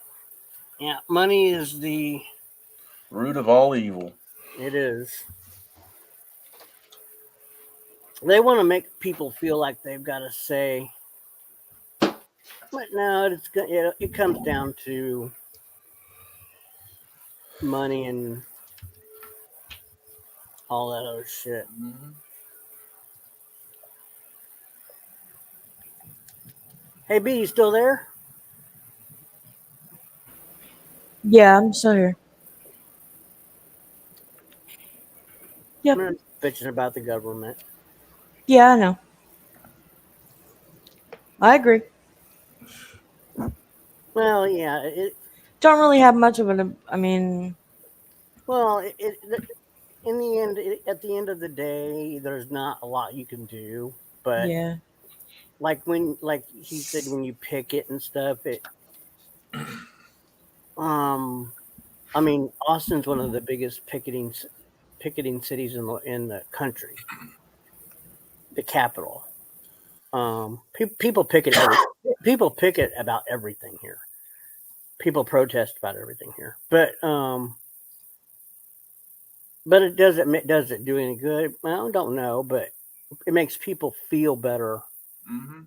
A: yeah, money is the
B: root of all evil.
A: It is. They want to make people feel like they've got a say. But no, it comes down to money and all that other shit. Hey, B, you still there?
F: Yeah, I'm still here. Yep.
A: I'm bitching about the government.
F: Yeah, I know. I agree.
A: Well, yeah.
F: Don't really have much of an. I mean.
A: Well, in the end, at the end of the day, there's not a lot you can do. But
F: yeah,
A: like he said, when you pick it and stuff, I mean, Austin's one of the biggest picketing cities in the country. The capital. People picket about everything here. People protest about everything here. But But does it do any good? Well, I don't know, but it makes people feel better
B: Mm-hmm.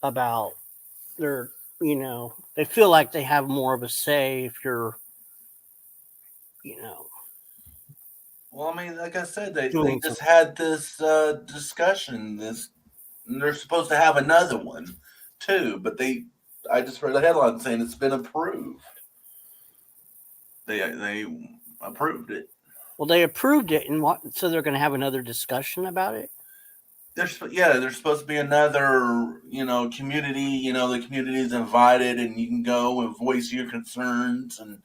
A: about their, they feel like they have more of a say if you're, you know,
B: Well, I mean, like I said, they
A: doing
B: just
A: something.
B: had this discussion. And they're supposed to have another one too, but I just read a headline saying it's been approved. They approved it.
A: Well, they approved it, and so they're going to have another discussion about it.
B: There's supposed to be another community. The community is invited, and you can go and voice your concerns and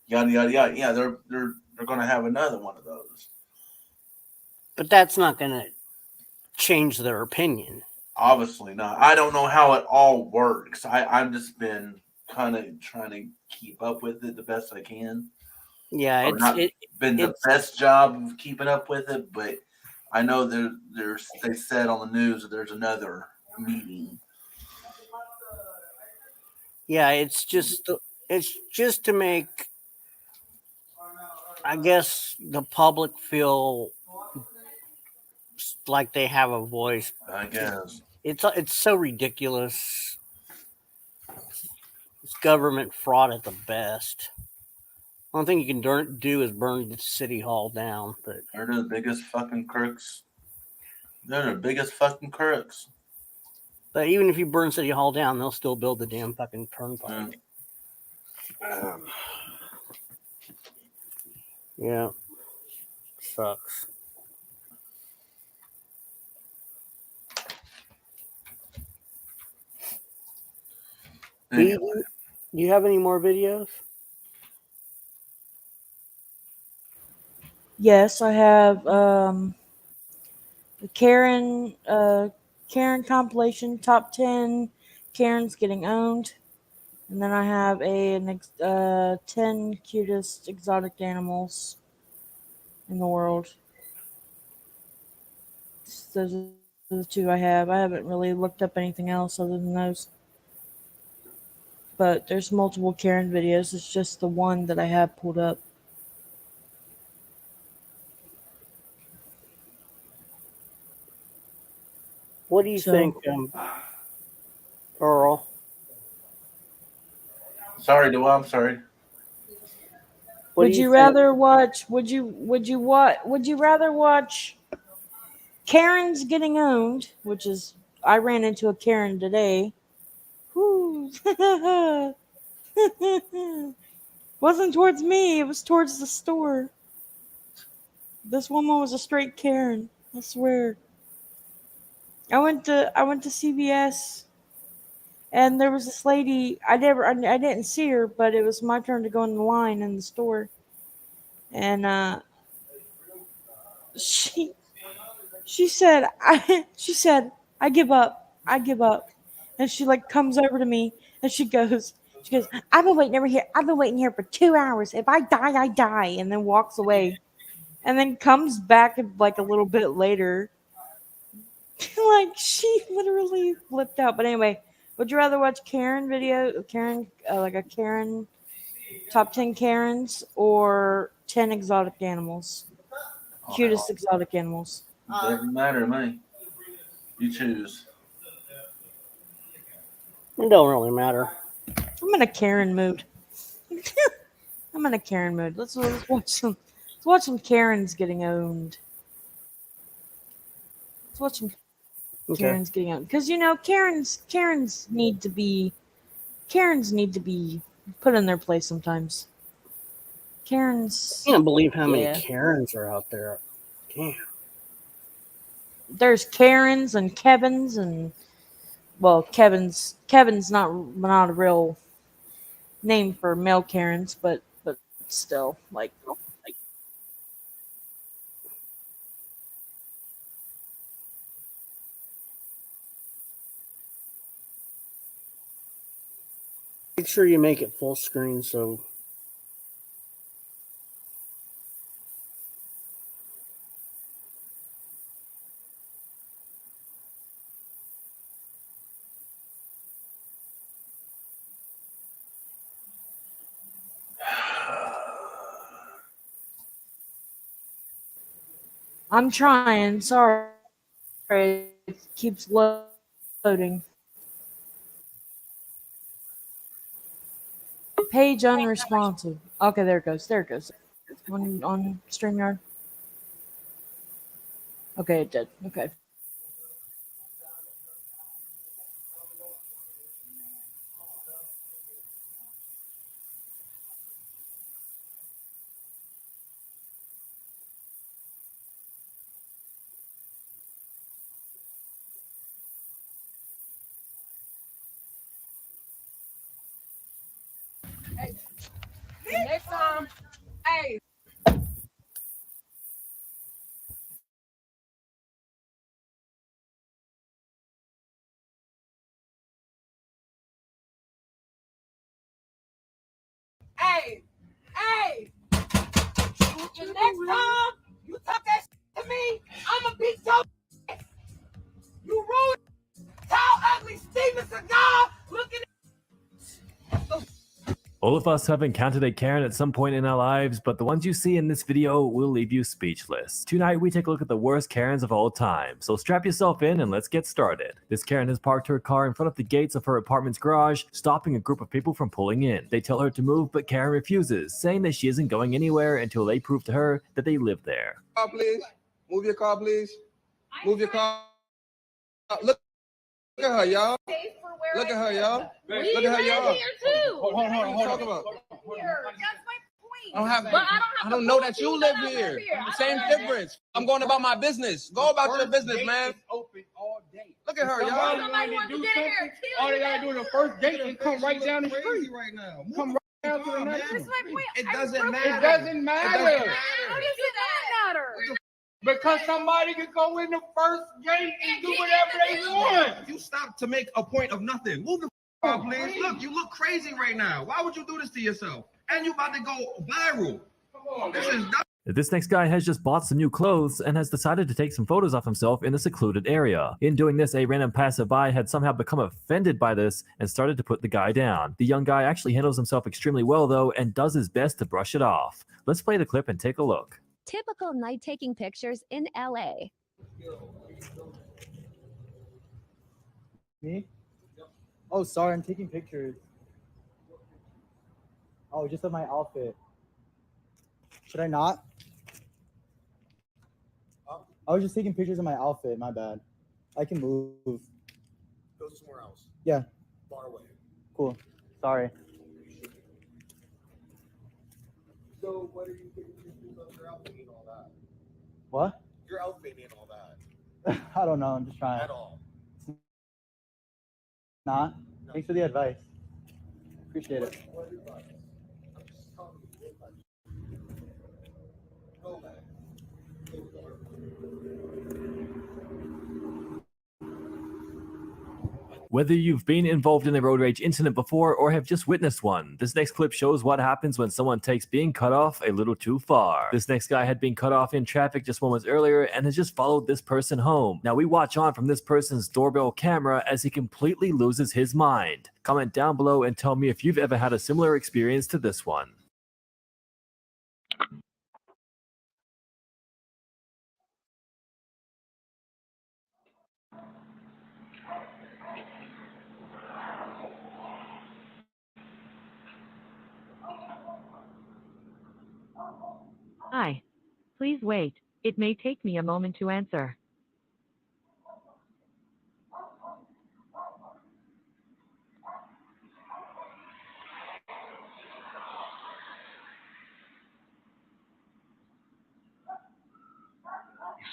B: yada yada yada. Yeah, they're going to have another one of those.
A: But that's not going to change their opinion.
B: Obviously not. I don't know how it all works. I've just been kind of trying to keep up with it the best I can.
A: Yeah,
B: Or not been the best job of keeping up with it, but I know they said on the news that there's another meeting.
A: Yeah, it's just to make, I guess, the public feel like they have a voice.
B: I guess
A: It's so ridiculous. It's government fraud at the best. One thing you can do is burn the city hall down, but
B: they're the biggest fucking crooks. They're the biggest fucking crooks.
A: But even if you burn city hall down, they'll still build the damn fucking turnpike. Yeah, sucks.
B: Anyway.
A: Do you have any more videos?
F: Yes, I have the Karen compilation, top 10 Karens getting owned. And then I have 10 cutest exotic animals in the world. Those are the two I have. I haven't really looked up anything else other than those. But there's multiple Karen videos. It's just the one that I have pulled up.
A: What do you think, Earl?
B: Sorry, I'm sorry.
F: Would you rather watch Karen's getting owned, which is I ran into a Karen today. Whoo. Wasn't towards me, it was towards the store. This woman was a straight Karen, I swear. I went to CVS and there was this lady. I didn't see her, but it was my turn to go in the line in the store. And she said I give up. And she like comes over to me and she goes, I've been waiting here for 2 hours. If I die, I die, and then walks away. And then comes back like a little bit later. Like she literally flipped out. But anyway, would you rather watch like a Karen top 10 Karens or 10 exotic animals? Cutest exotic animals.
B: Doesn't matter to me. You choose.
A: It don't really matter.
F: I'm in a Karen mood. Let's watch some Karens getting owned. Let's watch some Karens getting owned. Because Karens need to be put in their place sometimes. Karens.
A: I can't believe how many Karens are out there. Damn.
F: There's Karens and Kevins and Kevin's not a real name for male Karens, but still like.
A: Make sure you make it full screen so.
F: I'm trying. Sorry. It keeps loading. Page unresponsive. Okay, there it goes. There it goes. On StreamYard. Okay, it did. Okay.
H: Next time, hey. Hey, hey, the next time you talk that shit to me, I'ma beat your ass. You rude, tall, ugly Steven Seagal looking at.
L: All of us have encountered a Karen at some point in our lives, but the ones you see in this video will leave you speechless. Tonight we take a look at the worst Karens of all time, so strap yourself in and let's get started. This Karen has parked her car in front of the gates of her apartment's garage, stopping a group of people from pulling in. They tell her to move, but Karen refuses, saying that she isn't going anywhere until they prove to her that they live there.
H: Car, please. Move your car, please. Move your car. Look at her, y'all. Look at her, y'all. Look at her, y'all. Hold on. What are you talking about? I don't know that you live here. Same difference. I'm going about my business. Go about your business, man. Open all day. Look at her, y'all. All they gotta do is the first date and come right down the street right now. Come right down to the next one. It doesn't matter. It doesn't matter. How does that matter? Because somebody can go in the first gate and do whatever they want. You stop to make a point of nothing. Move the car, please. Look, you look crazy right now. Why would you do this to yourself? And you about to go viral. Come on, this is dumb.
L: This next guy has just bought some new clothes and has decided to take some photos of himself in a secluded area. In doing this, a random passerby had somehow become offended by this and started to put the guy down. The young guy actually handles himself extremely well though and does his best to brush it off. Let's play the clip and take a look.
M: Typical night taking pictures in LA.
N: Me? Oh, sorry, I'm taking pictures. Oh, just of my outfit. Should I not? I was just taking pictures of my outfit, my bad. I can move.
K: Go somewhere else.
N: Yeah.
K: Far away.
N: Cool. Sorry.
K: So what are you taking pictures of your outfit and all that?
N: What?
K: Your outfit and all that.
N: I don't know, I'm just trying.
K: At all.
N: Not? No. Thanks for the advice. Appreciate it.
K: What advice? I'm just telling you advice. Go back.
L: Whether you've been involved in a road rage incident before or have just witnessed one, this next clip shows what happens when someone takes being cut off a little too far. This next guy had been cut off in traffic just moments earlier and has just followed this person home. Now we watch on from this person's doorbell camera as he completely loses his mind. Comment down below and tell me if you've ever had a similar experience to this one.
O: Hi. Please wait. It may take me a moment to answer.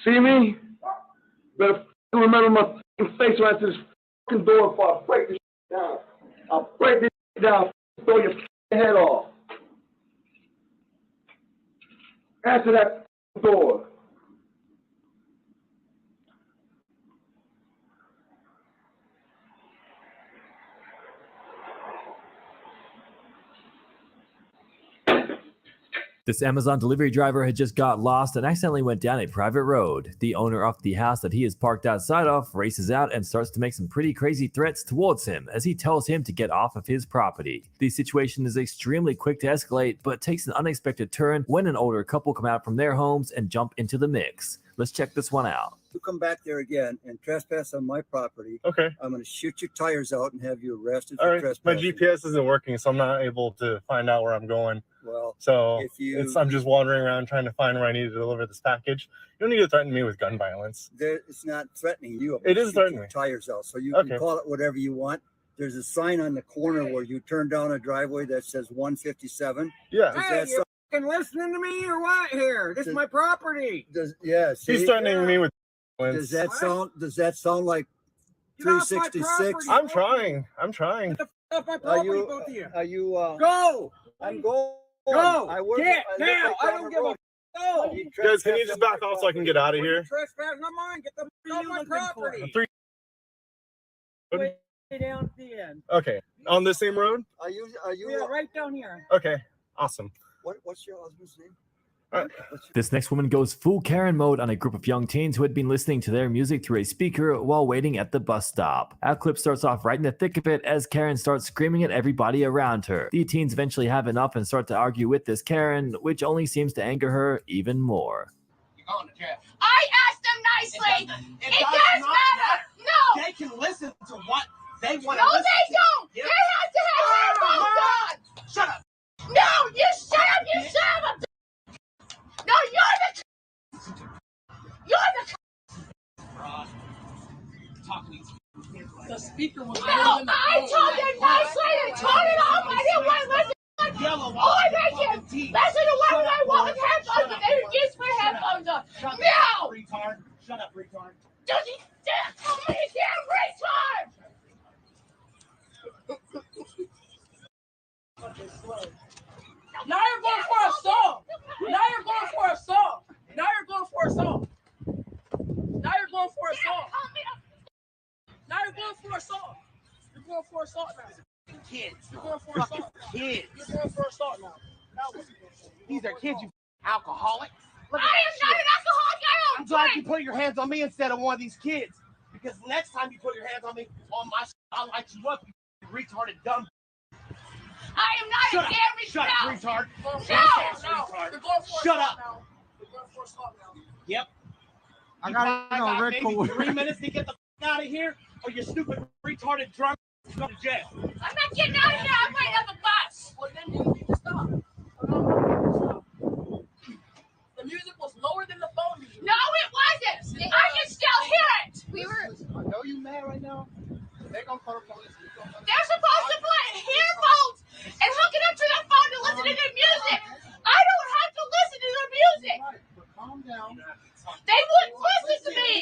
P: See me? Better remember my face right to this fucking door before I break this down. I'll break this down, throw your head off. Answer that door.
L: This Amazon delivery driver had just got lost and accidentally went down a private road. The owner of the house that he is parked outside of races out and starts to make some pretty crazy threats towards him as he tells him to get off of his property. The situation is extremely quick to escalate, but takes an unexpected turn when an older couple come out from their homes and jump into the mix. Let's check this one out.
Q: You come back there again and trespass on my property.
R: Okay.
Q: I'm going to shoot your tires out and have you arrested
R: All
Q: for
R: right. My
Q: trespassing.
R: GPS isn't working, so I'm not able to find out where I'm going.
Q: Well,
R: so
Q: if
R: I'm just wandering around trying to find where I need to deliver this package. You don't need to threaten me with gun violence.
Q: It's not threatening you.
R: It is threatening
Q: your tires out, so you
R: Okay.
Q: can call it whatever you want. There's a sign on the corner where you turn down a driveway that says 157.
R: Yeah.
Q: Does
H: Hey,
Q: that
H: you fucking listening to me or what here? This is my property.
Q: yeah. See?
R: He's threatening me with
Q: Does that sound? Does that sound like
H: Get off my
Q: 366?
H: property.
R: I'm trying. I'm trying.
H: Get the f off my
Q: Are
H: property,
Q: you?
H: both of you.
Q: Are you?
H: Go.
Q: I'm going.
H: Go.
Q: I work.
H: Get
Q: I live
H: now.
Q: right
H: I
Q: down
H: don't
Q: the
H: give a
Q: road.
H: go.
Q: You
R: Guys, can you
Q: trespass
R: just
Q: on
R: back
Q: my
R: off so I can get out of here?
H: Trespass, not mine. Get the f off my property.
R: Three.
H: Way down at the end.
R: Okay. On the same road?
Q: Are you? Are you?
H: Yeah, right down here.
R: Okay. Awesome.
Q: What's your husband's name?
L: This next woman goes full Karen mode on a group of young teens who had been listening to their music through a speaker while waiting at the bus stop. Our clip starts off right in the thick of it as Karen starts screaming at everybody around her. The teens eventually have enough and start to argue with this Karen, which only seems to anger her even more.
S: I asked them nicely. It does matter. No.
H: They can listen to what they want
S: No,
H: to listen
S: they
H: to.
S: don't. They have to have headphones on.
H: Shut up.
S: No, you shut up. You son of a. No, you're the. You're the.
H: The speaker was.
S: No, I told them nicely to turn it off. I didn't want to listen. Oh, they can listen to what I want with headphones, but they refuse to put headphones on. No.
H: Retard. Shut up, retard.
S: Don't you dare call me a damn retard.
H: Now you're going for a song. Now you're going for a song. Now you're going for a song. Now you're going for a song. Now you're going for a song. You're going for a song now. Kids. You're going for a song. Kids. You're going for a song now. These are kids, you alcoholic. Look
S: I am not an alcoholic. I
H: I'm
S: don't
H: glad you
S: drink.
H: put your hands on me instead of one of these kids. Because next time you put your hands on me, on my I'll light you up, you retarded dumb.
S: I am not
H: Shut
S: a
H: up.
S: damn
H: Shut up,
S: retard.
H: retard.
S: No.
H: Retard.
S: You're going for a
H: Shut
S: song
H: up.
S: now. You're going for a song now.
H: Yep.
N: I
H: You
N: got
H: got
N: red
H: maybe
N: cord.
H: 3 minutes to get the f out of here, or you stupid retarded drunk go to jail.
S: I'm not getting out of here. I'm waiting on the bus.
H: Well, then you need to stop. The music was lower than the phone music.
S: No, it wasn't. I can still hear it.
H: We were. I know you mad right now. They're gonna call the police.
S: They're supposed to put earphones and hook it up to their phone to listen to their music. I don't have to listen to their music.
H: Calm down.
S: They wouldn't listen to me.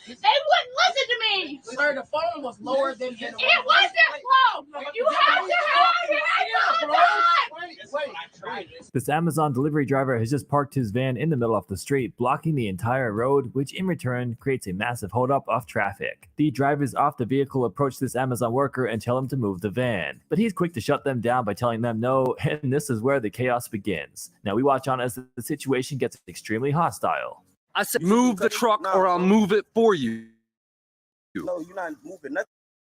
S: They wouldn't listen to me.
H: Sir, the phone was lower than the.
S: It wasn't low. You have to have your headphones on.
L: This Amazon delivery driver has just parked his van in the middle of the street, blocking the entire road, which in return creates a massive holdup of traffic. The drivers off the vehicle approach this Amazon worker and tell him to move the van, but he's quick to shut them down by telling them no, and this is where the chaos begins. Now we watch on as the situation gets extremely hostile.
T: I said move the truck or I'll move it for you.
U: No, you're not moving nothing.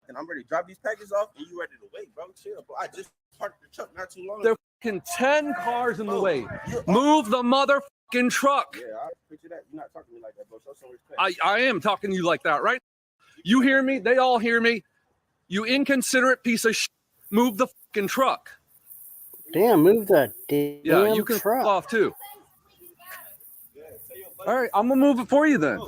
U: And I'm ready to drop these packages off and you ready to wait, bro. Chill, bro. I just parked the truck not too long ago.
T: There are 10 cars in the way. Move the motherfucking truck.
U: Yeah, I picture that. You're not talking to me like that, bro. Show some respect.
T: I am talking to you like that, right? You hear me? They all hear me. You inconsiderate piece of shit. Move the fucking truck.
A: Damn, move the damn
T: Yeah, you can
A: truck.
T: f off too. All right, I'm gonna move it for you then.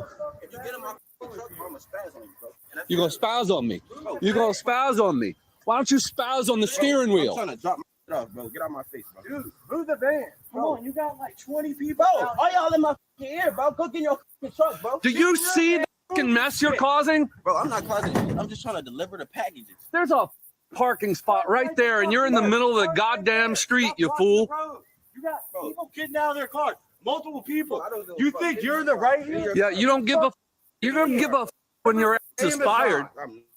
U: If you get in my truck, bro, I'm gonna spaz on you, bro.
T: You're gonna spaz on me. You're gonna spaz on me. Why don't you spaz on the steering wheel?
U: I'm trying to drop my shit off, bro. Get out my face, bro.
H: Dude, move the van. Come on, you got like 20 people. Bro, all y'all in my ear, bro. Go get your truck, bro.
T: Do you see the fucking mess you're causing?
U: Bro, I'm not causing shit. I'm just trying to deliver the packages.
T: There's a parking spot right there, and you're in the middle of the goddamn street, you fool.
H: You got people getting out of their cars. Multiple people. You think you're the right here?
T: Yeah, you don't give a. You're gonna give a when your ass is fired.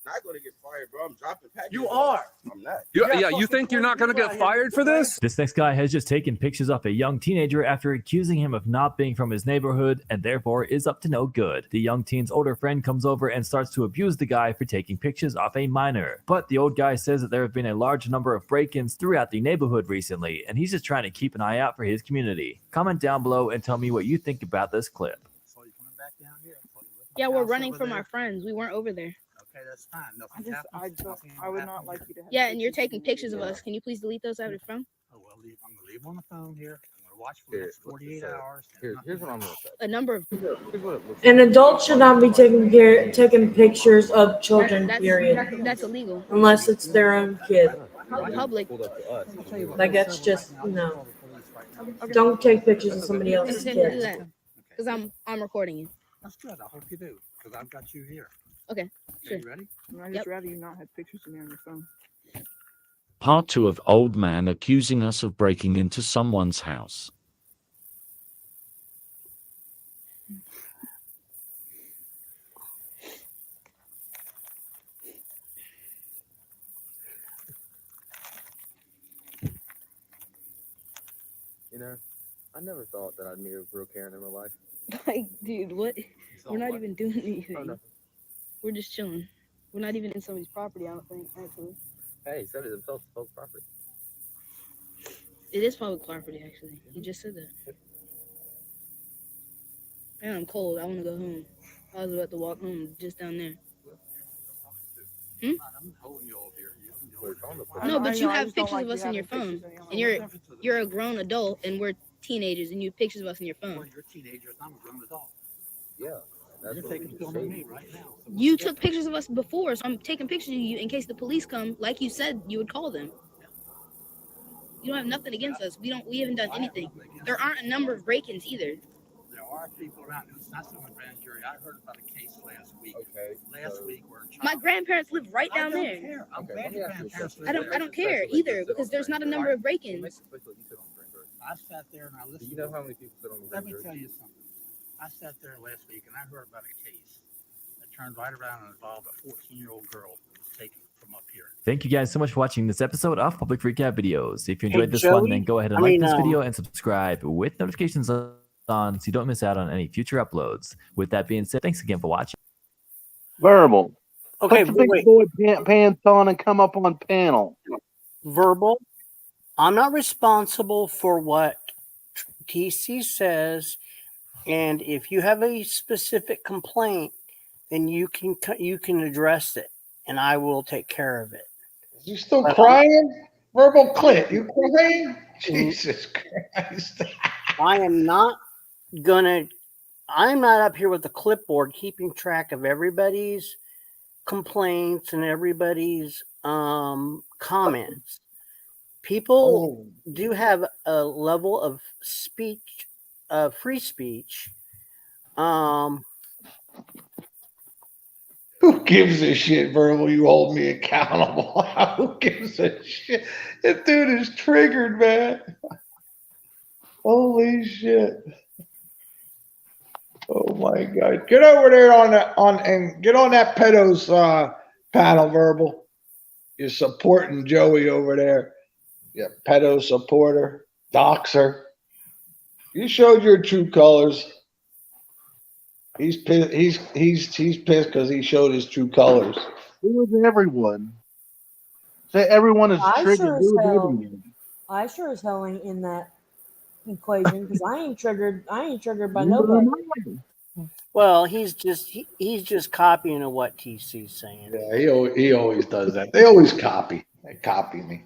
U: not going to get fired, bro. I'm dropping packages.
H: You are.
U: I'm not.
T: You think you're not going to get fired for this?
L: This next guy has just taken pictures of a young teenager after accusing him of not being from his neighborhood and therefore is up to no good. The young teen's older friend comes over and starts to abuse the guy for taking pictures of a minor. But the old guy says that there have been a large number of break-ins throughout the neighborhood recently, and he's just trying to keep an eye out for his community. Comment down below and tell me what you think about this clip.
D: Yeah, we're running from our friends. We weren't over there.
H: Okay, that's fine.
D: I would not like you to have. Yeah, and you're taking pictures of us. Can you please delete those out of your phone?
H: Oh, well, I'm going to leave on the phone here. I'm going to watch for the next 48 hours.
U: Here's what I'm going to say.
D: A number of.
F: An adult should not be taking pictures of children, period.
D: That's illegal.
F: Unless it's their own kid.
D: Public.
F: Like, that's just, no. Don't take pictures of somebody else's
D: Do
F: kid.
D: that. Because I'm recording you.
H: That's good. I hope you do, because I've got you here.
D: Okay, sure.
H: You ready?
D: I'd just
V: rather you not have pictures of me on your phone.
W: Part 2 of old man accusing us of breaking into someone's house.
U: You know, I never thought that I'd meet a real Karen in real life.
D: Like, dude, what? We're not even doing anything.
U: Oh, no.
D: We're just chilling. We're not even in somebody's property, I don't think, actually.
U: Hey, he said it himself, it's public property.
D: It is public property, actually. You just said that. Man, I'm cold. I want to go home. I was about to walk home just down there.
H: I'm holding you all here.
D: No, but you have pictures of us in your phone. And you're a grown adult, and we're teenagers, and you have pictures of us in your phone.
H: Well, you're teenagers. I'm a grown adult.
U: Yeah.
H: You're taking a film of me right now.
D: You took pictures of us before, so I'm taking pictures of you in case the police come. Like you said, you would call them. You don't have nothing against us. We haven't done anything. There aren't a number of break-ins either.
H: There are people around. It's not so much grand jury. I heard about a case last week.
U: Okay.
H: Last week where
D: My grandparents live right down
H: I don't
D: there.
H: care. I'm glad your grandparents live
D: I
H: there.
D: don't care either because there's not a number of break-ins.
H: I sat there and I listened.
U: Do you know how many people sit on the
H: Let
U: grand
H: me
U: jury?
H: tell you something. I sat there last week and I heard about a case that turned right around and involved a 14-year-old girl who was taken from up here.
L: Thank you guys so much for watching this episode of Public Recap Videos. If you enjoyed this
A: Joey,
L: one, then go ahead and like this video and subscribe with notifications on so you don't miss out on any future uploads. With that being said, thanks again for watching.
J: Verbal.
A: Okay,
J: Put the
A: wait.
J: big boy pants on and come up on panel.
A: Verbal. I'm not responsible for what TC says, and if you have a specific complaint, then you can address it, and I will take care of it.
X: You still crying? Verbal Clint, you crying? Jesus Christ.
A: I'm not up here with the clipboard keeping track of everybody's complaints and everybody's comments. People do have a level of speech, free speech.
X: Who gives a shit, Verbal? You hold me accountable. Who gives a shit? That dude is triggered, man. Holy shit. Oh my God. Get over there and get on that pedos panel, Verbal. You're supporting Joey over there. Yeah, pedo supporter, doxer. You showed your true colors. He's pissed. He's pissed because he showed his true colors.
J: It was everyone. Say everyone is triggered.
F: I sure as hell ain't in that equation because I ain't triggered by nobody.
A: Well, he's just copying what TC's saying.
X: Yeah, he always does that. They always copy. They copy me.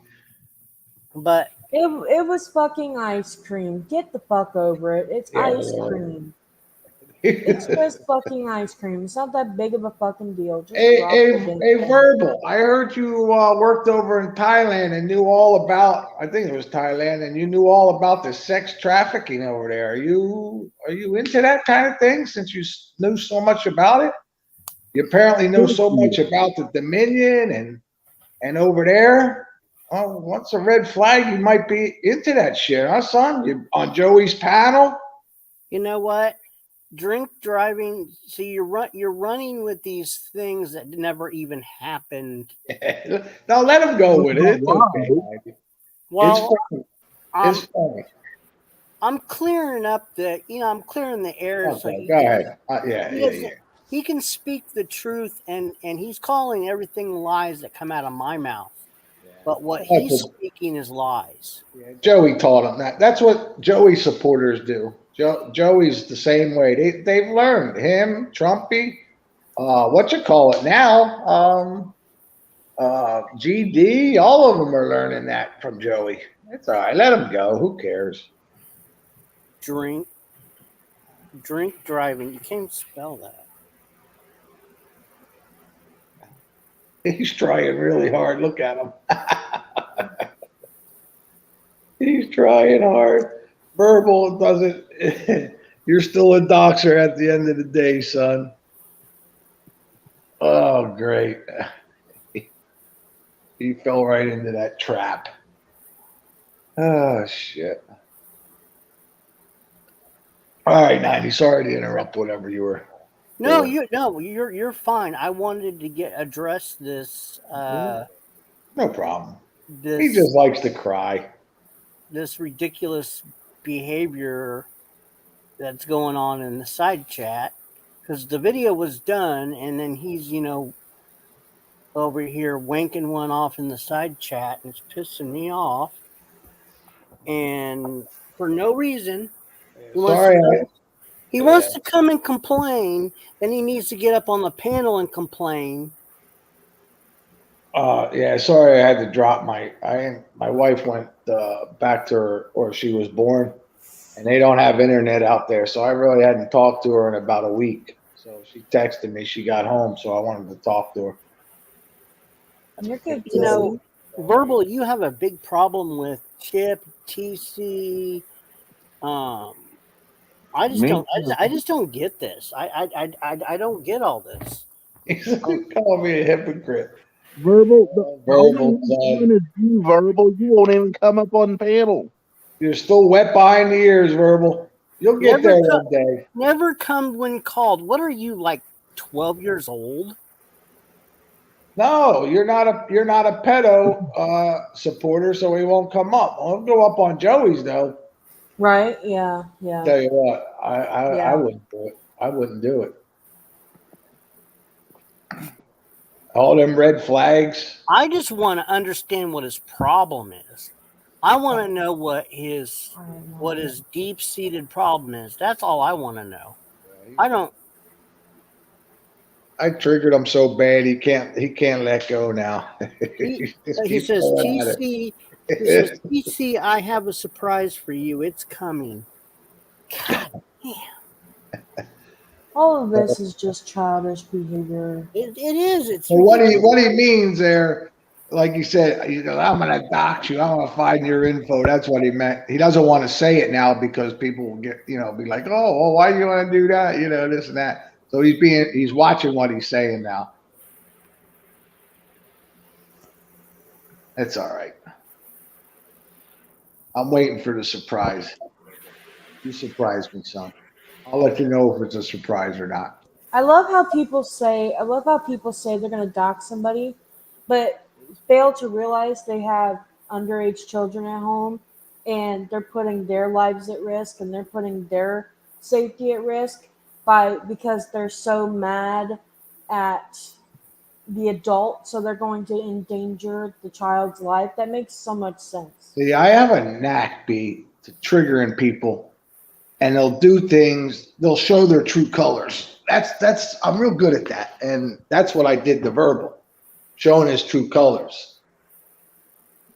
A: But
F: it was fucking ice cream. Get the fuck over it. It's ice cream. It's just fucking ice cream. It's not that big of a fucking deal. Just
X: Hey, Verbal. I heard you worked over in Thailand and knew all about. I think it was Thailand, and you knew all about the sex trafficking over there. Are you into that kind of thing? Since you knew so much about it, you apparently know so much about the Dominion and over there. Oh, what's a red flag? You might be into that shit, huh, son? You on Joey's panel?
A: You know what? drink driving. So you're running with these things that never even happened.
X: Now let him go with it. It's okay. Mike.
A: Well,
X: It's funny. It's funny.
A: I'm clearing up I'm clearing the air. So
X: Okay, go ahead. Yeah.
A: He can speak the truth, and he's calling everything lies that come out of my mouth. But what he's speaking is lies.
X: Joey taught him that. That's what Joey supporters do. Joey's the same way. They've learned. Him, Trumpy, what you call it now? GD, all of them are learning that from Joey. It's all right. Let him go. Who cares?
A: Drink driving. You can't spell that.
X: He's trying really hard. Look at him. He's trying hard. Verbal doesn't. You're still a doxer at the end of the day, son. Oh, great. He fell right into that trap. Oh, shit. All right, 90. Sorry to interrupt whatever you were.
A: No, you're fine. I wanted to address this.
X: No problem. He just likes to cry.
A: This ridiculous behavior that's going on in the side chat, because the video was done, and then he's over here wanking one off in the side chat, and it's pissing me off. And for no reason, he wants to come and complain. Then he needs to get up on the panel and complain.
X: Yeah, sorry I had to drop my wife went back to where she was born, and they don't have internet out there, so I really hadn't talked to her in about a week. So she texted me, she got home, so I wanted to talk to her.
F: You're good.
A: Verbal, you have a big problem with Chip, TC. I just don't get this. I don't get all this.
X: He's calling me a hypocrite.
J: Verbal,
X: Verbal,
J: Verbal, you won't even come up on panel.
X: You're still wet behind the ears, Verbal. You'll get there one day.
A: Never come when called. What are you, like 12 years old?
X: No, you're not a pedo supporter, so he won't come up. I'll go up on Joey's though.
F: Right? Yeah.
X: Tell you what, I wouldn't do it. I wouldn't do it. All them red flags.
A: I just want to understand what his problem is. I want to know what his deep-seated problem is. That's all I want to know.
X: I triggered him so bad he can't let go now.
A: He says, TC, TC, I have a surprise for you. It's coming. God damn.
F: All of this is just childish behavior.
A: It is. It's
X: what he means there, like you said, I'm gonna dox you. I'm gonna find your info. That's what he meant. He doesn't want to say it now because people will get, be like, oh, why do you want to do that? This and that. So he's watching what he's saying now. It's all right. I'm waiting for the surprise. You surprise me, son. I'll let you know if it's a surprise or not.
F: I love how people say they're going to dox somebody, but fail to realize they have underage children at home, and they're putting their lives at risk, and they're putting their safety at risk because they're so mad at the adult, so they're going to endanger the child's life. That makes so much sense.
X: See, I have a knack, to triggering people. And they'll do things, they'll show their true colors. I'm real good at that. And that's what I did to Verbal, showing his true colors.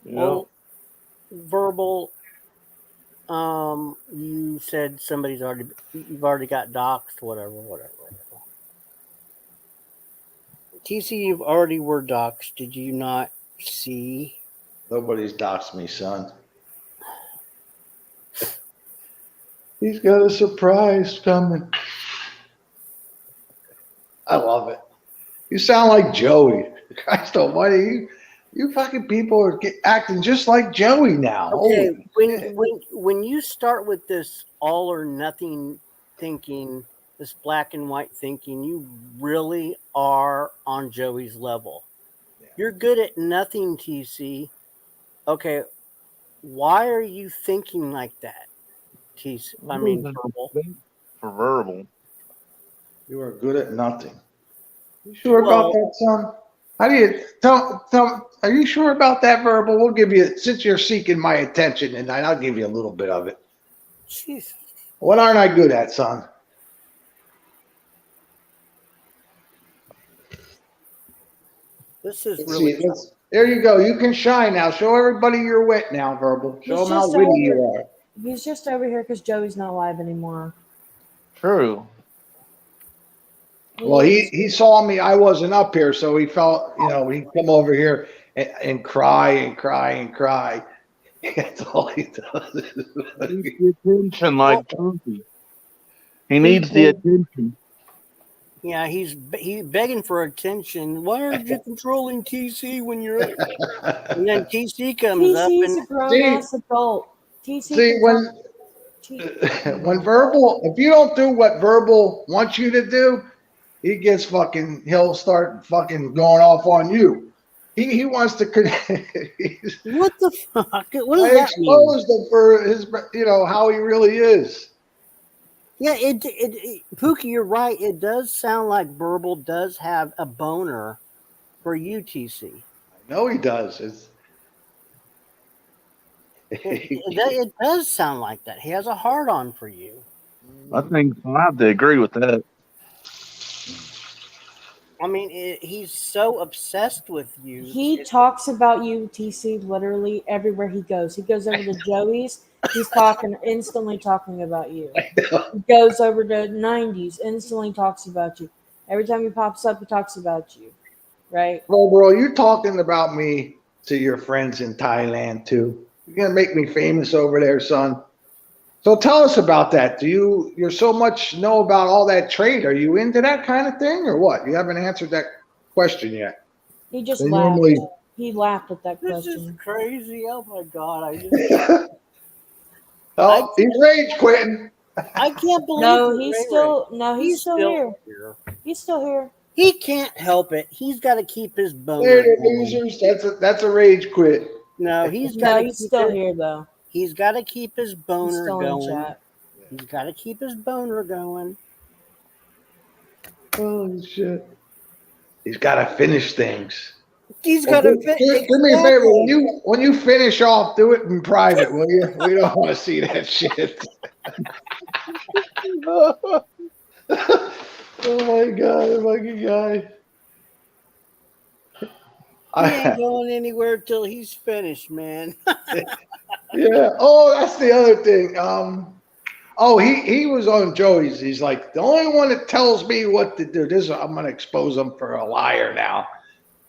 A: Well, Verbal, you said you've already got doxxed, whatever. TC, you've already were doxxed. Did you not see?
X: Nobody's doxed me, son. He's got a surprise coming. I love it. You sound like Joey. Christ almighty, you fucking people are acting just like Joey now.
A: Okay, when you start with this all or nothing thinking, this black and white thinking, you really are on Joey's level. You're good at nothing, TC. Okay, why are you thinking like that, TC? I mean, Verbal.
J: For verbal. You are good at nothing. You sure about that, son? How do you tell? Are you sure about that, Verbal? We'll give you, since you're seeking my attention tonight, I'll give you a little bit of it.
A: Jeez.
J: What aren't I good at, son?
A: This is
J: Let's
A: really.
J: see, there you go. You can shine now. Show everybody you're wet now, Verbal. Show them how witty you are.
F: He's just over here because Joey's not live anymore.
J: True. Well, he saw me. I wasn't up here, so he felt, he'd come over here and cry and cry and cry. That's all he does. He needs the attention, like Trumpy. He needs the attention.
A: Yeah, he's begging for attention. Why aren't you controlling TC when you're up? And then TC comes up
F: TC's
A: and
F: a grown-ass adult. TC
J: See, when Verbal, if you don't do what Verbal wants you to do, he'll start fucking going off on you. He wants to
A: what the fuck? What does that mean?
J: expose him for his, how he really is.
A: Yeah, Pookie, you're right. It does sound like Verbal does have a boner for you, TC.
J: I know he does.
A: It does sound like that. He has a hard on for you.
J: I think I have to agree with that.
A: I mean, he's so obsessed with you.
F: He talks about you, TC, literally everywhere he goes. He goes over to Joey's. He's instantly talking about you. He goes over to 90s, instantly talks about you. Every time he pops up, he talks about you, right?
J: Well, bro, you're talking about me to your friends in Thailand too. You're gonna make me famous over there, son. So tell us about that. You're so much know about all that trade? Are you into that kind of thing or what? You haven't answered that question yet.
F: He just
J: They
F: laughed.
J: normally-
F: He laughed at that
A: This
F: question.
A: is crazy. Oh my god!
J: He's rage quitting.
A: I can't believe.
F: No, he's still here. He's still here.
A: He can't help it. He's got to keep his boner.
J: They're the losers. That's a rage quit.
A: No, he's
F: still here though.
A: He's got to keep his boner
F: still in
A: going.
F: chat.
A: He's got to keep his boner going.
J: Oh shit! He's got to finish things.
A: He's got to finish.
J: Do me a favor. When you finish off, do it in private, will you? We don't want to see that shit. Oh my god, fucking guy.
A: He ain't going anywhere till he's finished, man.
J: Yeah. Oh, that's the other thing. He was on Joey's. He's like, the only one that tells me what to do. I'm gonna expose him for a liar now,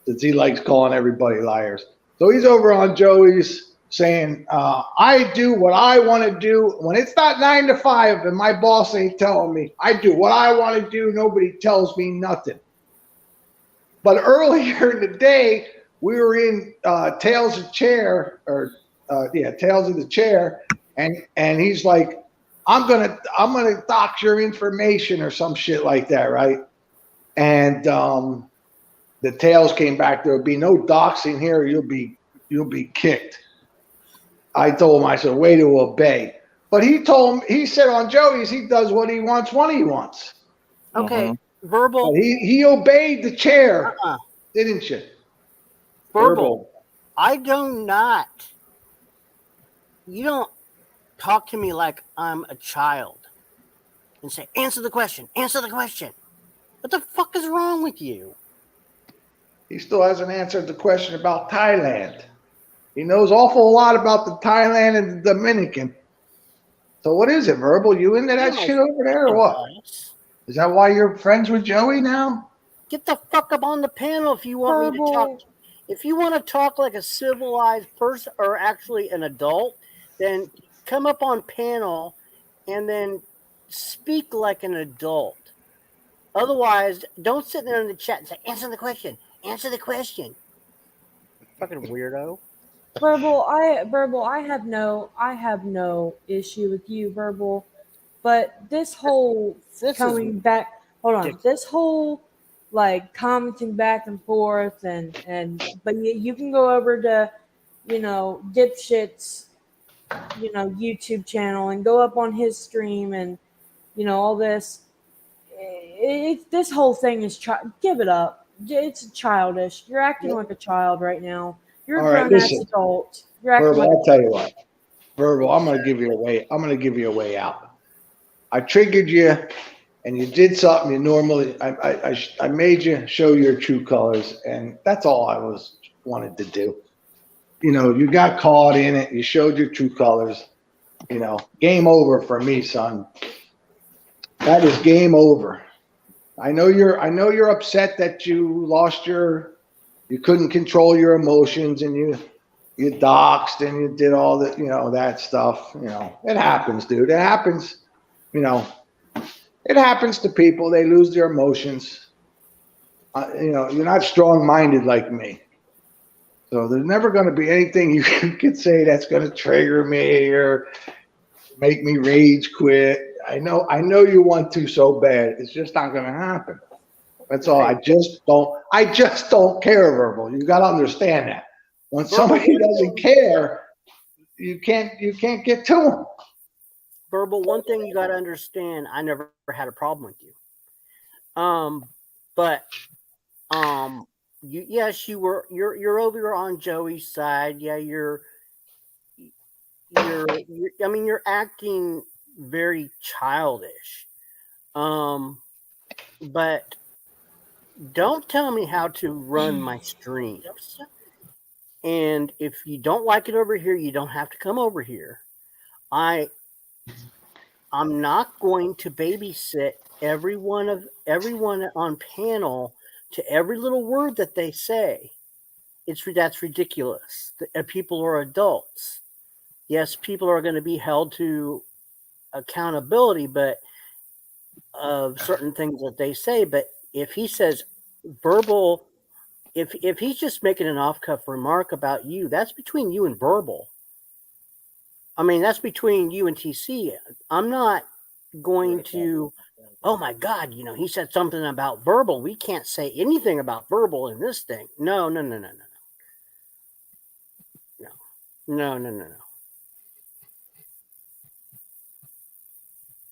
J: since he likes calling everybody liars. So he's over on Joey's saying, I do what I want to do. When it's not 9 to 5 and my boss ain't telling me, I do what I want to do. Nobody tells me nothing. But earlier in the day, we were in Tales of Chair, Tales of the Chair, and he's like, I'm gonna dox your information or some shit like that, right? And the Tales came back. There will be no doxing here. You'll be kicked. I told him, I said, way to obey. But he said on Joey's, he does what he wants when he wants.
A: Okay. Verbal.
J: But he obeyed the chair, didn't you?
A: Verbal. I do not. You don't talk to me like I'm a child and say, answer the question. Answer the question. What the fuck is wrong with you?
J: He still hasn't answered the question about Thailand. He knows awful lot about the Thailand and the Dominican. So what is it, Verbal? You into that shit over there or what? Is that why you're friends with Joey now?
A: Get the fuck up on the panel if you want me to talk. If you want to talk like a civilized person or actually an adult, then come up on panel and then speak like an adult. Otherwise, don't sit there in the chat and say, answer the question. Answer the question. Fucking weirdo.
F: Verbal, I have no issue with you, Verbal. But this whole
A: This
F: coming
A: is
F: back, hold on,
A: ridiculous.
F: this whole like commenting back and forth but you can go over to, Dipshit's, YouTube channel and go up on his stream and, all this. This whole thing is give it up. It's childish. You're acting like a child right now. You're a
J: All right,
F: grown ass
J: listen,
F: adult. You're acting
J: Verbal.
F: like
J: I'll tell you what, Verbal. I'm gonna give you a way. I'm gonna give you a way out. I triggered you, and you did something you normally. I made you show your true colors, and that's all I wanted to do. You got caught in it. You showed your true colors. Game over for me, son. That is game over. I know you're upset that you you couldn't control your emotions, and you doxed and you did all that, that stuff. It happens, dude. It happens. It happens to people. They lose their emotions. You're not strong-minded like me. So there's never going to be anything you could say that's going to trigger me or make me rage quit. I know you want to so bad. It's just not going to happen. That's all. I just don't care, Verbal. You got to understand that. When somebody doesn't care, you can't get to them.
A: Verbal, one thing you got to understand, I never had a problem with you. But yes, you're over on Joey's side. Yeah, you're acting very childish. But don't tell me how to run my streams. And if you don't like it over here, you don't have to come over here. I'm not going to babysit everyone on panel to every little word that they say. That's ridiculous. People are adults. Yes, people are going to be held to accountability, but of certain things that they say. But if he says Verbal, if he's just making an off-cuff remark about you, that's between you and Verbal. I mean, that's between you and TC. I'm not going to, oh my God, he said something about Verbal. We can't say anything about Verbal in this thing. No.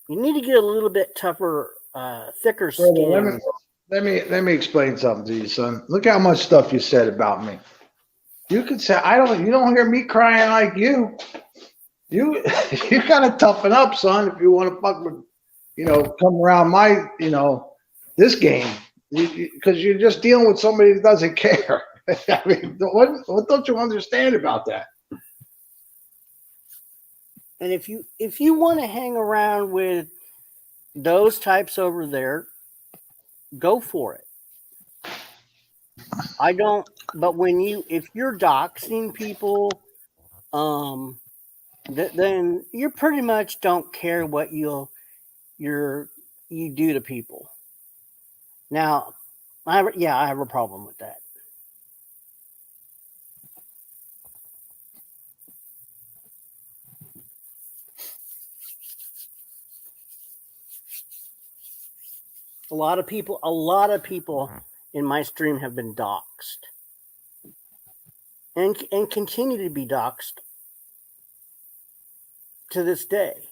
A: You need to get a little bit tougher, thicker skin.
J: Let me explain something to you, son. Look how much stuff you said about me. You could say you don't hear me crying like you. You gotta toughen up, son, if you want to fuck with, come around my, this game, because you're just dealing with somebody that doesn't care. I mean, what don't you understand about that?
A: And if you want to hang around with those types over there, go for it. I don't. But if you're doxing people, then you pretty much don't care what you do to people. Now, I have a problem with that. A lot of people in my stream have been doxxed and continue to be doxxed to this day.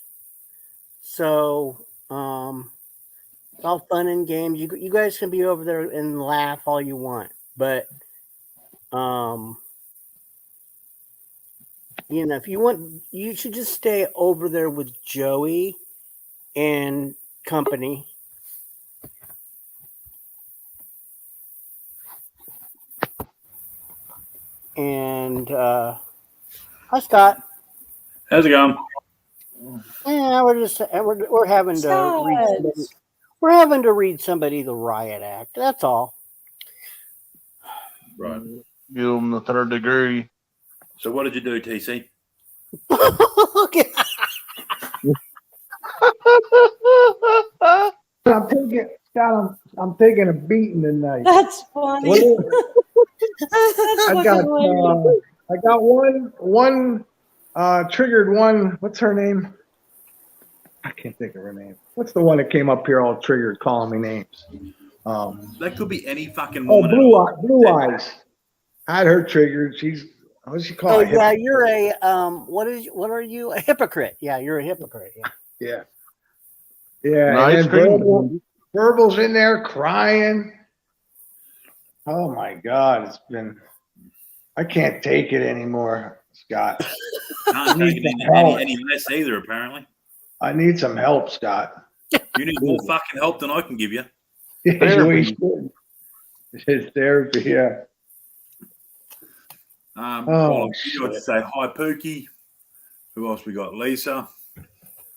A: So it's all fun and games. You guys can be over there and laugh all you want, but if you want, you should just stay over there with Joey and company. And hi, Scott.
C: How's it going?
A: Yeah, we're having to read somebody, we're having to read somebody the riot act. That's all.
C: Right.
B: Give them the third degree.
C: So what did you do, TC?
X: I'm taking a beating tonight.
F: That's funny.
X: I got one triggered one. What's her name? I can't think of her name. What's the one that came up here all triggered calling me names?
C: That could be any fucking
X: Oh,
C: woman. at all.
X: Blue Eyes. I had her triggered. She's what's she
A: Oh
X: called?
A: yeah, you're a what are you? A hypocrite. Yeah, you're a hypocrite. Yeah.
X: Yeah.
B: Nice
X: And then Verbal's in there crying. Oh my God, I can't take it anymore, Scott.
C: Can't take it any less either, apparently.
X: I need some help, Scott.
C: You need more fucking help than I can give you.
X: Therapy. It's therapy, yeah.
C: Well, you got to say hi, Pookie. Who else we got? Lisa.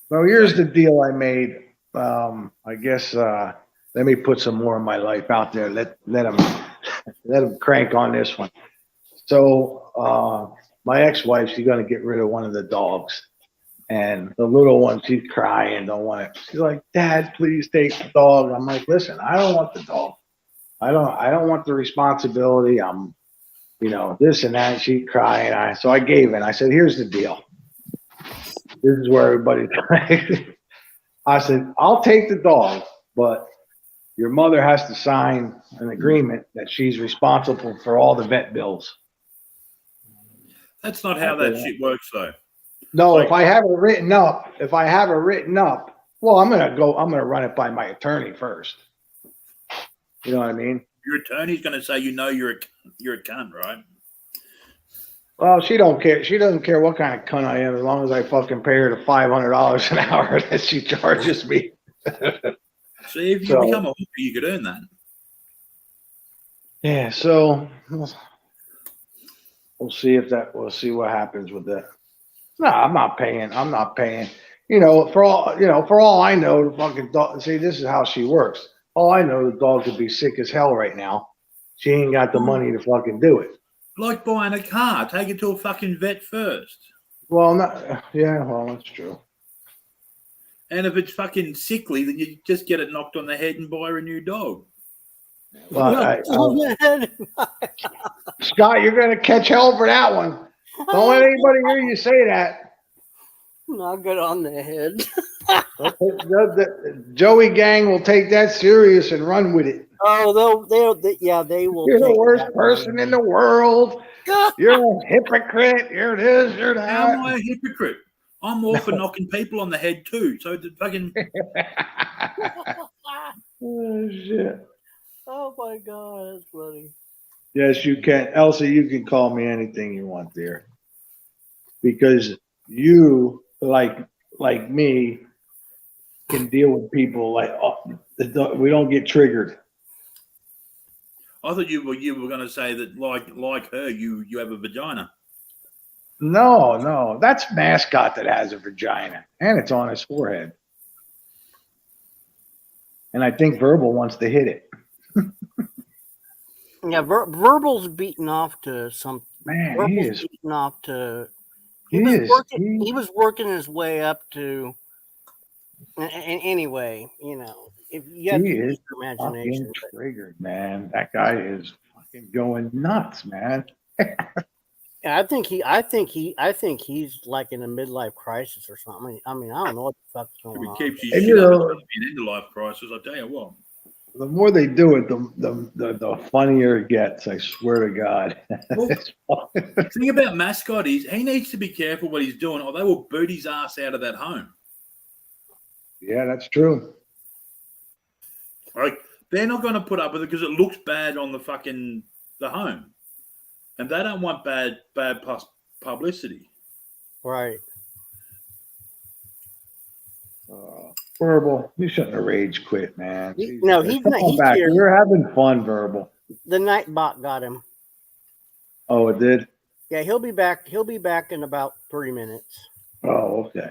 X: So here's the deal I made. I guess let me put some more of my life out there. Let them crank on this one. So my ex-wife, she's gonna get rid of one of the dogs, and the little one, she's crying, don't want it. She's like, "Dad, please take the dog." I'm like, "Listen, I don't want the dog. I don't want the responsibility. I'm, this and that." She's crying. So I gave in. I said, "Here's the deal. This is where everybody's crying." I said, "I'll take the dog, but your mother has to sign an agreement that she's responsible for all the vet bills."
C: That's not how that shit works, though.
X: No, if I have it written up, well, I'm gonna run it by my attorney first. You know what I mean?
C: Your attorney's going to say, you're a cunt, right?
X: Well, she don't care. She doesn't care what kind of cunt I am, as long as I fucking pay her the $500 an hour that she charges me.
C: See, if you become a hooker, you could earn that.
X: Yeah. So we'll see what happens with that. No, I'm not paying. For all I know, the fucking dog. See, this is how she works. All I know, the dog could be sick as hell right now. She ain't got the money to fucking do it.
C: Like buying a car. Take it to a fucking vet first.
X: Well, that's true.
C: And if it's fucking sickly, then you just get it knocked on the head and buy her a new dog.
X: Well, Scott, you're going to catch hell for that one. Don't let anybody hear you say that.
A: Not good on the head.
X: The Joey gang will take that serious and run with it.
A: Oh, they will.
X: You're the worst person in the world. You're a hypocrite. You're this. You're that.
C: How am I a hypocrite? I'm all for knocking people on the head too. So the fucking.
X: Oh shit!
A: Oh my God, that's funny.
X: Yes, you can, Elsie. You can call me anything you want, dear, because you, like me, can deal with people we don't get triggered.
C: I thought you were going to say that like her, you have a vagina.
X: No, that's Mascot that has a vagina, and it's on his forehead. And I think Verbal wants to hit it.
A: Yeah, Verbal's beaten off to some.
X: Man,
A: Verbal's
X: he is.
A: beaten off to.
X: He
A: was working his way up to. And anyway, if you have to use your imagination,
X: Triggered, man. That guy is fucking going nuts, man.
A: I think he's like in a midlife crisis or something. I mean, I don't know what the fuck's going on.
C: If he keeps his shit up, it's an end of life crisis. I'll tell you what.
X: The more they do it, the funnier it gets. I swear to God.
C: Well, the thing about Mascot is he needs to be careful what he's doing, or they will boot his ass out of that home.
X: Yeah, that's true.
C: Like they're not going to put up with it because it looks bad on the home, and they don't want bad publicity.
A: Right.
X: Verbal, you shouldn't have rage quit, man.
A: He's not. He's here.
X: We're having fun, Verbal.
A: The Nightbot got him.
X: Oh, it did?
A: Yeah, he'll be back. He'll be back in about 3 minutes.
X: Oh, okay.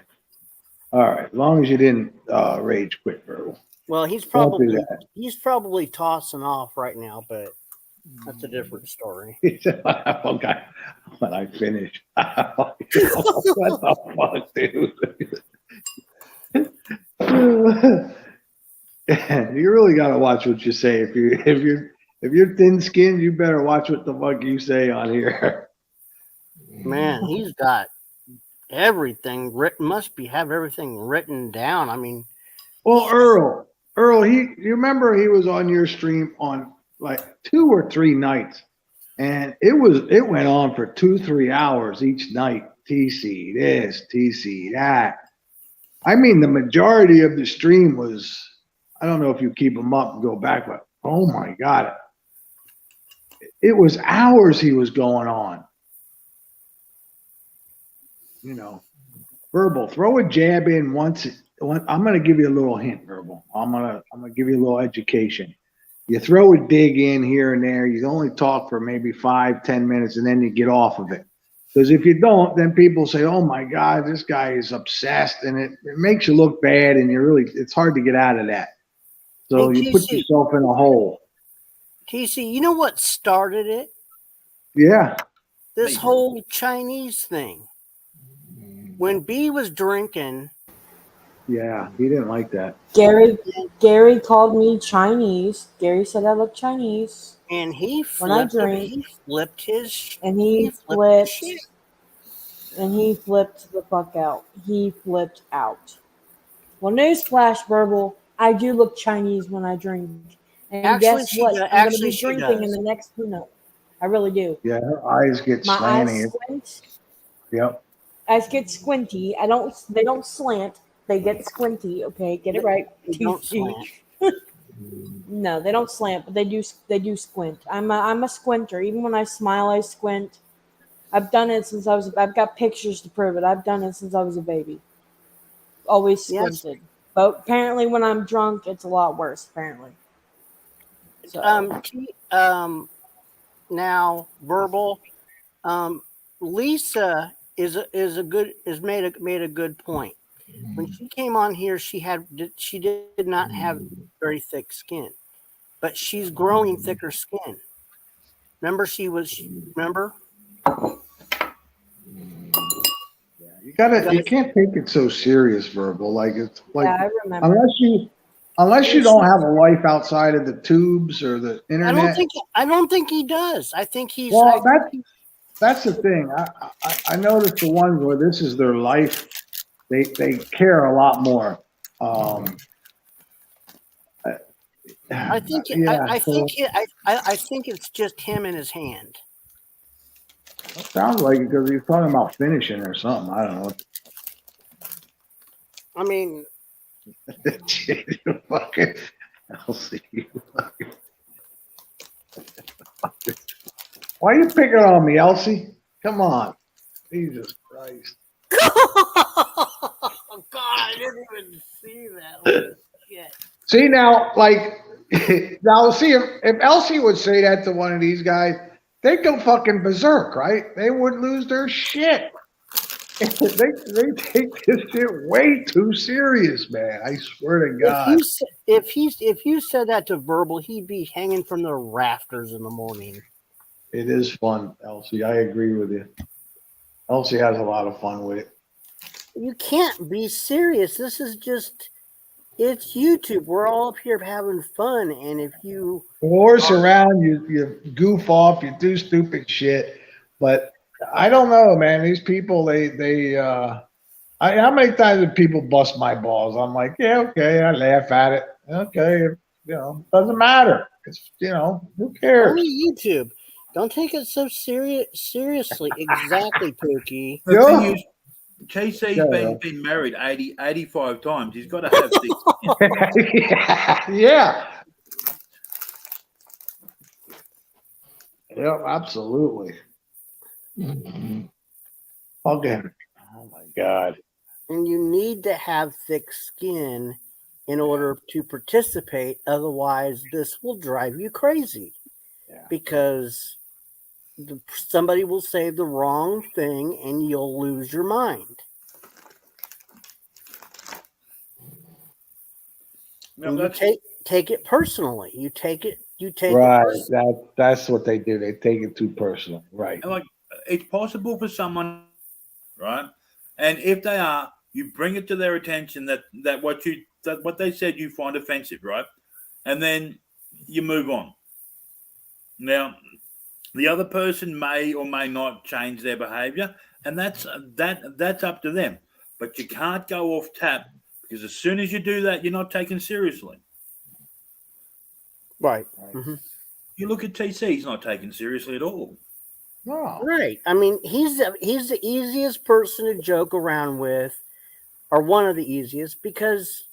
X: All right. As long as you didn't rage quit, Verbal.
A: Well, he's probably tossing off right now, but that's a different story.
X: Okay. When I finish. What the fuck, dude? You really gotta watch what you say. If you're thin-skinned, you better watch what the fuck you say on here.
A: Man, he's got everything written. Must be have everything written down. I mean,
X: Well, Earl, you remember he was on your stream on like 2 or 3 nights, and it went on for 2-3 hours each night. TC this, TC that. I mean, the majority of the stream was. I don't know if you keep them up and go back, but oh my God, it was hours he was going on. You know, Verbal, throw a jab in once. I'm going to give you a little hint, Verbal. I'm going to give you a little education. You throw a dig in here and there. You only talk for maybe 5-10 minutes, and then you get off of it. Because if you don't, then people say, "Oh my God, this guy is obsessed," and it makes you look bad, and it's hard to get out of that. So
A: hey,
X: you put
A: TC,
X: yourself in a hole.
A: TC, you know what started it?
X: Yeah.
A: This whole Chinese thing. When B was drinking,
X: Yeah, he didn't like that.
F: Gary called me Chinese. Gary said I look Chinese.
A: and he
F: When I
A: flipped,
F: drink,
A: he flipped his,
F: and
A: he flipped his shit.
F: he flipped the fuck out. He flipped out. Well, newsflash, Verbal, I do look Chinese when I drink. And
A: Actually,
F: guess what? I'm going to
A: actually
F: be
A: she
F: drinking in
A: does.
F: the next 2 months. I really do.
X: Yeah, her eyes get
F: My eyes
X: slanty.
F: squint.
X: Yep.
F: Eyes get squinty. They don't slant. They get squinty. Okay, get it right.
A: They don't slant.
F: No, they don't slant, but they do squint. I'm a squinter. Even when I smile, I squint. I've done it since I've got pictures to prove it. I've done it since I was a baby. Always squinted. Yes. But apparently when I'm drunk, it's a lot worse, apparently. So.
A: Now, Verbal, Lisa made a good point. When she came on here, she did not have very thick skin, but she's growing thicker skin. Remember, remember?
X: You can't take it so serious, Verbal. Like it's like,
F: yeah, I remember.
X: Unless you don't have a life outside of the tubes or the internet.
A: I don't think he does. I think he's.
X: Well, that's the thing. I noticed the ones where this is their life, they care a lot more.
A: I think it's just him in his hand.
X: Sounds like it because he's talking about finishing or something. I don't know.
A: I mean,
X: fucking, I'll see you. Why are you picking on me, Elsie? Come on. Jesus Christ.
A: Oh, God, I didn't even see that. Holy shit.
X: See, now, like, now, see, if Elsie would say that to one of these guys, they'd go fucking berserk, right? They would lose their shit. They take this shit way too serious, man. I swear to God.
A: If you said that to Verbal, he'd be hanging from the rafters in the morning.
X: It is fun, Elsie. I agree with you. Elsie has a lot of fun with it.
A: You can't be serious. This is it's YouTube. We're all up here having fun, and if you
X: horse around, you goof off, you do stupid shit, but I don't know, man. These people, how many times did people bust my balls? I'm like, yeah, okay, I laugh at it. Okay, doesn't matter. It's, who cares?
A: Only YouTube. Don't take it so seriously. Exactly, Pookie.
C: The thing is, KC's been married 85 times. He's got to have thick skin.
X: Yeah. Yeah, absolutely. Okay. Oh my God.
A: And you need to have thick skin in order to participate. Otherwise, this will drive you crazy. Yeah. Because somebody will say the wrong thing and you'll lose your mind. No, you take it personally. You take it
X: right. That's what they do. They take it too personal. Right.
C: And like, it's possible for someone, right? And if they are, you bring it to their attention that what they said you find offensive, right? And then you move on. Now, the other person may or may not change their behavior, and that's up to them. But you can't go off tap because as soon as you do that, you're not taken seriously.
A: Right. Mm-hmm.
C: You look at TC; he's not taken seriously at all.
J: No.
A: Right. I mean, he's the easiest person to joke around with, or one of the easiest, because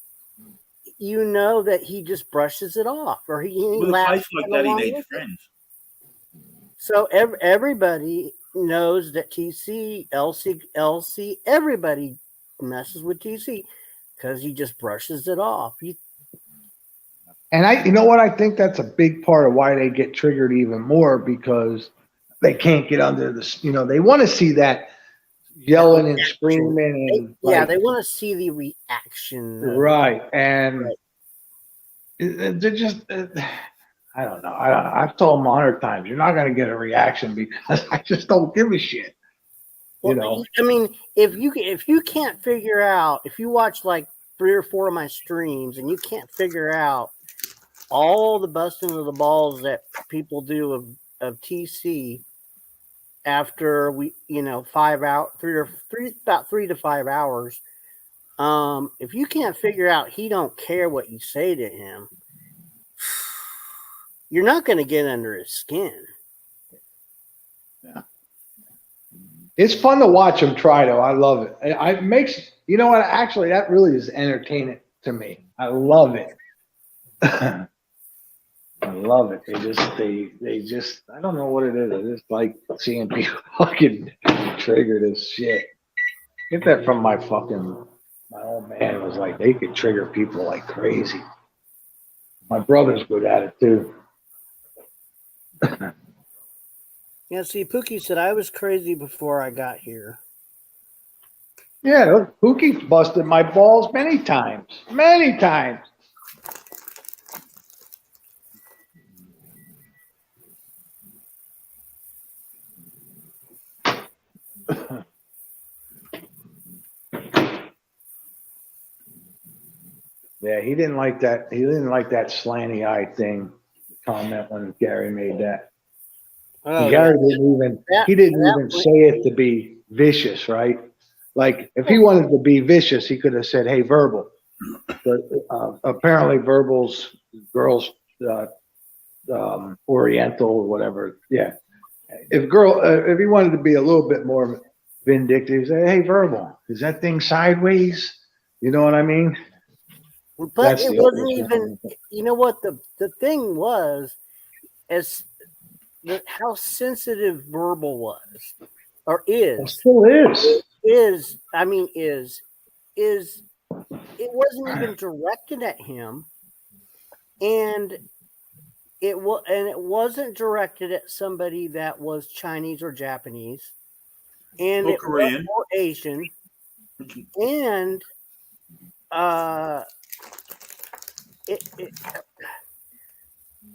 A: you know that he just brushes it off, or he
C: With a
A: laughs
C: face like
A: right
C: that, he
A: along
C: needs
A: with it.
C: friends.
A: So everybody knows that TC, LC, everybody messes with TC because he just brushes it off.
J: And you know what? I think that's a big part of why they get triggered even more, because they can't get under the, they want to see that yelling and screaming and
A: They want to see the reaction.
J: Right. And they're just, I don't know. I've told them 100 times, you're not going to get a reaction because I just don't give a shit.
A: Well, I mean, if you can't figure out, if you watch like 3 or 4 of my streams and you can't figure out all the busting of the balls that people do of TC after we, 5 out, about 3 to 5 hours. If you can't figure out he don't care what you say to him, you're not going to get under his skin.
J: Yeah. It's fun to watch him try, though. I love it. It makes, you know what? Actually, that really is entertaining to me. I love it. I love it. They just, I don't know what it is. I just like seeing people fucking trigger this shit. Get that from my old man. It was like, they could trigger people like crazy. My brother's good at it too.
A: Yeah, see, Pookie said I was crazy before I got here.
J: Yeah, look, Pookie's busted my balls many times. Many times. Yeah, he didn't like that. He didn't like that slanty eye thing comment when Gary made that.
A: Oh,
J: Gary
A: yeah.
J: didn't even say it to be vicious, right? Like if he wanted to be vicious, he could have said, "Hey, Verbal." But apparently, Verbal's girls Oriental or whatever. Yeah, if he wanted to be a little bit more vindictive, he'd say, "Hey, Verbal, is that thing sideways?" You know what I mean?
A: But it wasn't even. You know what the thing was, as how sensitive Verbal was, or is.
J: It still is.
A: Is it wasn't even directed at him, and it wasn't directed at somebody that was Chinese or Japanese, and
C: Or
A: it
C: Korean.
A: was Asian, and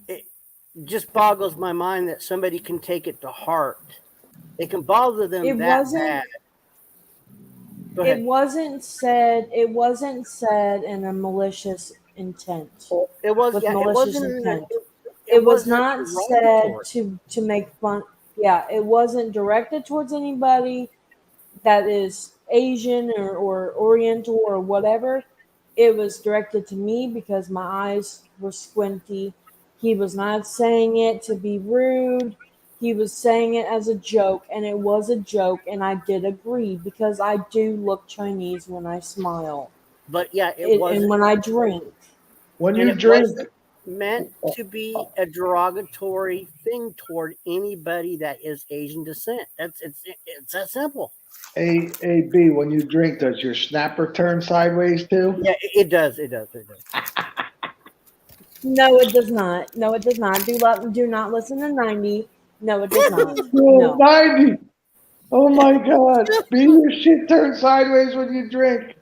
A: it just boggles my mind that somebody can take it to heart. It can bother them bad.
F: It wasn't said in a malicious intent.
A: It was
F: with
A: yeah,
F: malicious
A: it wasn't
F: intent.
A: it
F: It was
A: wasn't
F: not said
A: derogatory.
F: to make fun. Yeah, it wasn't directed towards anybody that is Asian or Oriental or whatever. It was directed to me because my eyes were squinty. He was not saying it to be rude. He was saying it as a joke, and it was a joke, and I did agree because I do look Chinese when I smile.
A: But yeah, it wasn't.
F: And when I drink.
J: When
A: and
J: you
A: it
J: drink,
A: wasn't meant to be a derogatory thing toward anybody that is Asian descent. It's that simple.
J: B, when you drink, does your snapper turn sideways too?
A: Yeah, it does. It does.
F: No, it does not. No, it does not. Do not listen to 90. No, it does not.
J: No.
F: No.
J: 90. Oh my God. B, your shit turns sideways when you drink.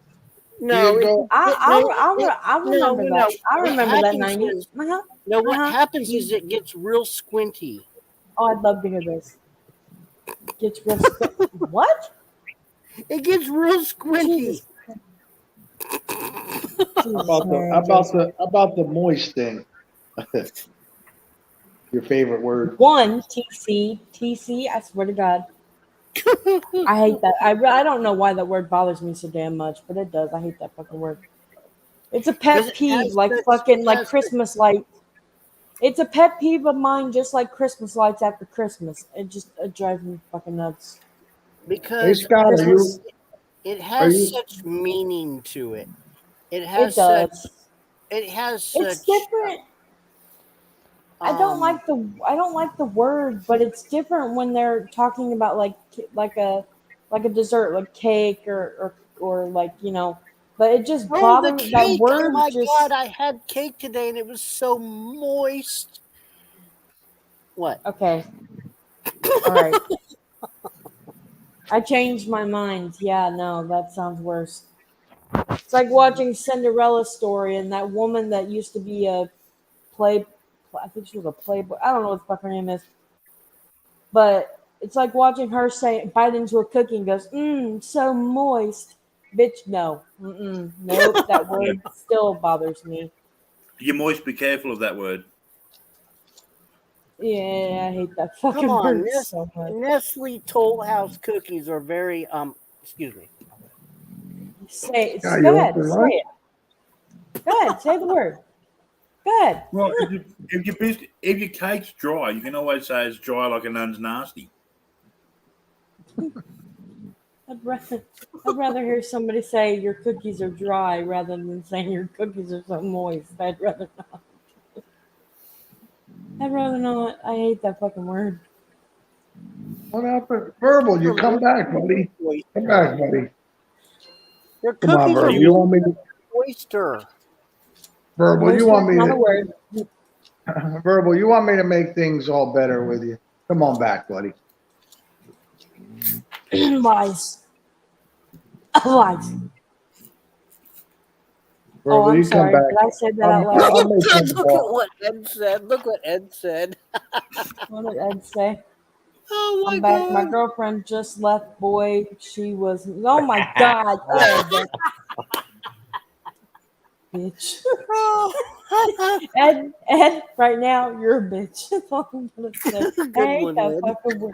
A: No,
F: I remember that. I
A: What
F: remember that
A: happens
F: 90.
A: is- No, what happens is it gets real squinty.
F: Oh, I'd love to hear this. Gets real squinty. What?
A: It gets real squinty.
J: About the moist thing. Your favorite word.
F: One, TC, I swear to God. I hate that. I don't know why that word bothers me so damn much, but it does. I hate that fucking word. It's a
A: Because
F: pet
A: it
F: peeve,
A: has
F: like
A: such-
F: fucking
A: it
F: like
A: has such-
F: Christmas lights. It's a pet peeve of mine, just like Christmas lights after Christmas. It drives me fucking nuts.
X: Hey
A: because
X: Scott,
F: Christmas.
A: it
X: are
A: has
X: you
A: such meaning to it. It
F: It
A: has
F: does.
A: such. It has
F: It's
A: such.
F: different. I don't like the word, but it's different when they're talking about like a dessert, like cake or like But it just
A: Oh, the
F: bothers that
A: cake! Oh
F: word.
A: my
F: Just
A: God, I had cake today and it was so moist. What?
F: okay. All right. I changed my mind. Yeah, no, that sounds worse. It's like watching Cinderella story and that woman that used to be a play. I think she was a playboy. I don't know what the fuck her name is. But it's like watching her bite into a cookie and goes, so moist. Bitch, no. Nope, that word still bothers me.
C: You moist, be careful of that word.
F: Yeah, I hate that fucking
A: Come on,
F: word so much.
A: Nestle Toll House cookies are very Excuse me.
F: Say it.
X: Scott,
F: Go
X: you want
F: ahead,
X: for
F: say
X: lunch?
F: it. Go ahead, say the word. Go ahead.
C: Well, if your cake's dry, you can always say it's dry like a nun's nasty.
F: I'd rather hear somebody say your cookies are dry rather than saying your cookies are so moist. I'd rather not. I'd rather not. I hate that fucking word.
X: What happened? Verbal, you come back, buddy. Come back, buddy.
A: Your
X: Come on,
A: cookies are
X: Verbal. You want me to
A: oyster.
X: Verbal, you
F: Moist
X: want
F: is
X: me
F: not a
X: to
F: word.
X: Verbal, you want me to make things all better with you. Come on back, buddy.
F: Lies. Lies.
X: Verbal,
F: I'm
X: you come
F: sorry.
X: back.
F: Did I say that out loud?
X: I'll make things
A: Look at what Ed said. Look what Ed said.
F: What did Ed say?
A: Oh my
F: I'm back.
A: God.
F: My girlfriend just left. Boy, she was. Oh my God, Ed. Bitch. Ed, right now, you're a bitch. That's all I'm gonna say. I hate
A: one,
F: that
A: Ed.
F: fucking word.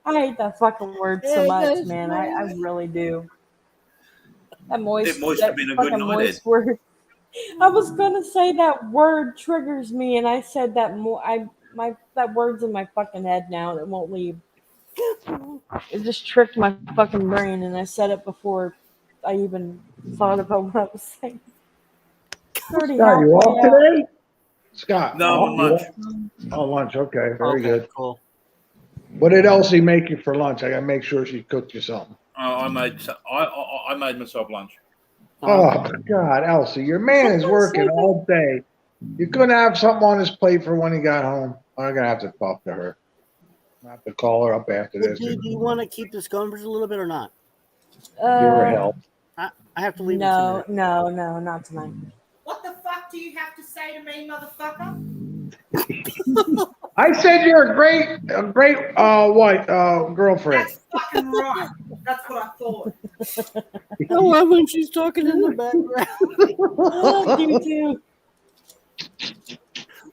F: I hate that fucking word so
A: Yeah,
F: much,
A: that's
F: man.
A: right.
F: I really do. That
C: It must have
F: that
C: been a good
F: fucking
C: night, Ed.
F: moist word. I was gonna say that word triggers me, and I said that more. That word's in my fucking head now, and it won't leave. It just tricked my fucking brain, and I said it before I even thought about what I was saying. It's already
X: Scott, you off
F: halfway out.
X: today? Scott,
C: No,
X: off?
C: I'm
X: You
C: lunch.
X: off? Oh, lunch. Okay, very
A: Okay,
X: good.
A: cool.
X: What did Elsie make you for lunch? I gotta make sure she cooked you something.
C: I made myself lunch.
X: Oh God, Elsie, your man is working all day. You couldn't have something on his plate for when he got home. I'm gonna have to talk to her. I have to call her up after
A: Hey,
X: this.
A: D, do you want to keep this going for just a little bit or not?
X: Give her help.
A: I have to leave in 2 minutes.
F: No, not tonight.
S: What the fuck do you have to say to me, motherfucker?
X: I said you're a great girlfriend.
S: That's fucking right. That's what I thought.
A: I love when she's talking in the background.
F: I do too.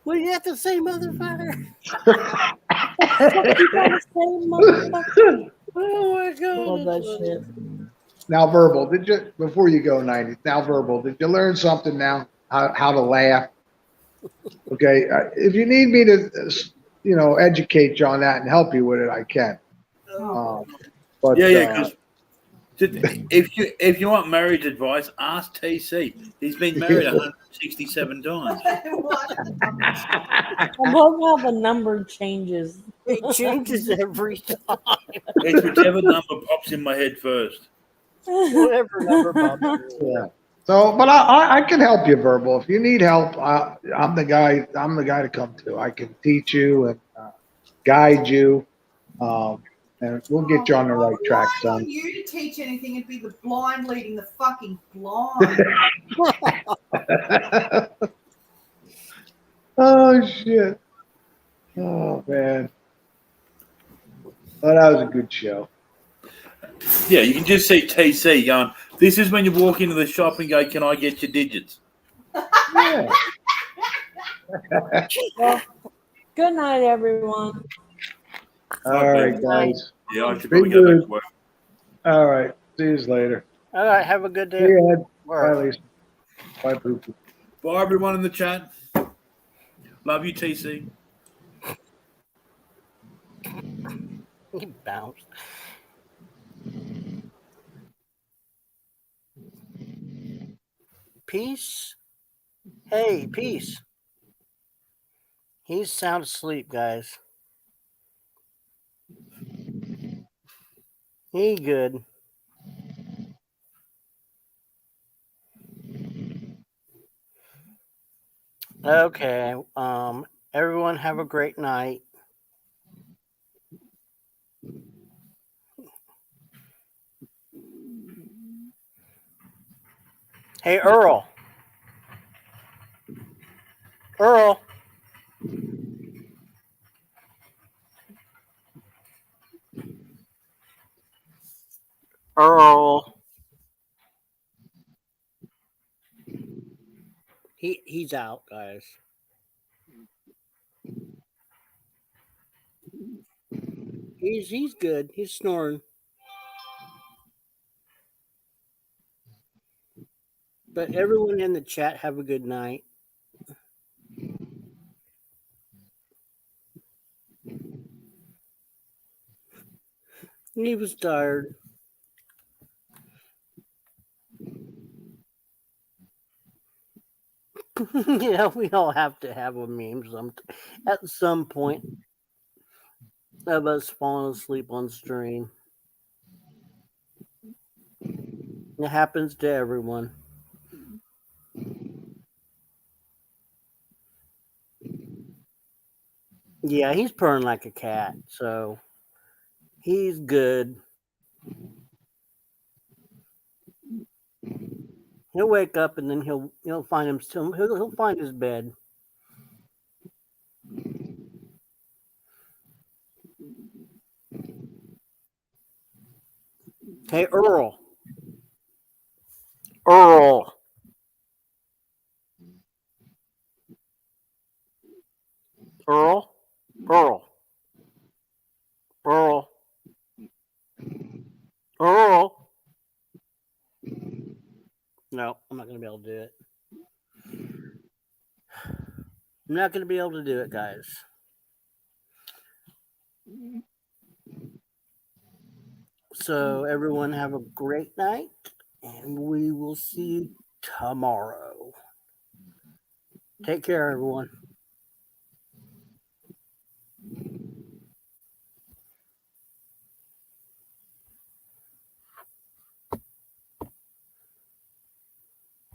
A: What do you have to say, motherfucker?
F: Fuck you gotta say, motherfucker.
A: Oh my God.
F: Love that shit.
X: Now, verbal. Did you before you go 90? Now, verbal. Did you learn something now? How to laugh? Okay. If you need me to, educate you on that and help you with it, I can. But
C: Because if you want marriage advice, ask TC. He's been married 167 times.
F: I love how the number changes.
A: It changes every time.
C: It's whichever number pops in my head first.
A: Whatever number pops.
X: Yeah. So, but I can help you, verbal. If you need help, I'm the guy. I'm the guy to come to. I can teach you and guide you, and we'll get you on the right track,
S: Relying on
X: son.
S: you to teach anything would be the blind leading the fucking blind.
X: Oh shit! Oh man! Well, that was a good show.
C: Yeah, you can just see TC going, this is when you walk into the shop and go, can I get your digits?
X: Yeah.
F: Well, good night, everyone.
X: All right, guys.
C: Yeah, I should
X: Be
C: probably go back
X: good.
C: to work.
X: All right. See you later.
A: All right. Have a good day.
X: See you, Ed.
A: Work.
X: Bye, Lisa. Bye, Poopy.
C: Bye, everyone in the chat. Love you, TC.
A: He bounced. Peace. Hey, peace. He's sound asleep, guys. He good. Okay. Everyone have a great night. Hey, Earl. Earl. Earl. He's out, guys. He's good. He's snoring. But everyone in the chat have a good night. He was tired. Yeah, we all have to have a meme at some point of us falling asleep on stream. It happens to everyone. Yeah, he's purring like a cat, so he's good. He'll wake up and then he'll find he'll find his bed. Hey, Earl. Earl. Earl. Earl. Earl. Earl. No, I'm not going to be able to do it. I'm not going to be able to do it, guys. So, everyone have a great night, and we will see you tomorrow. Take care, everyone.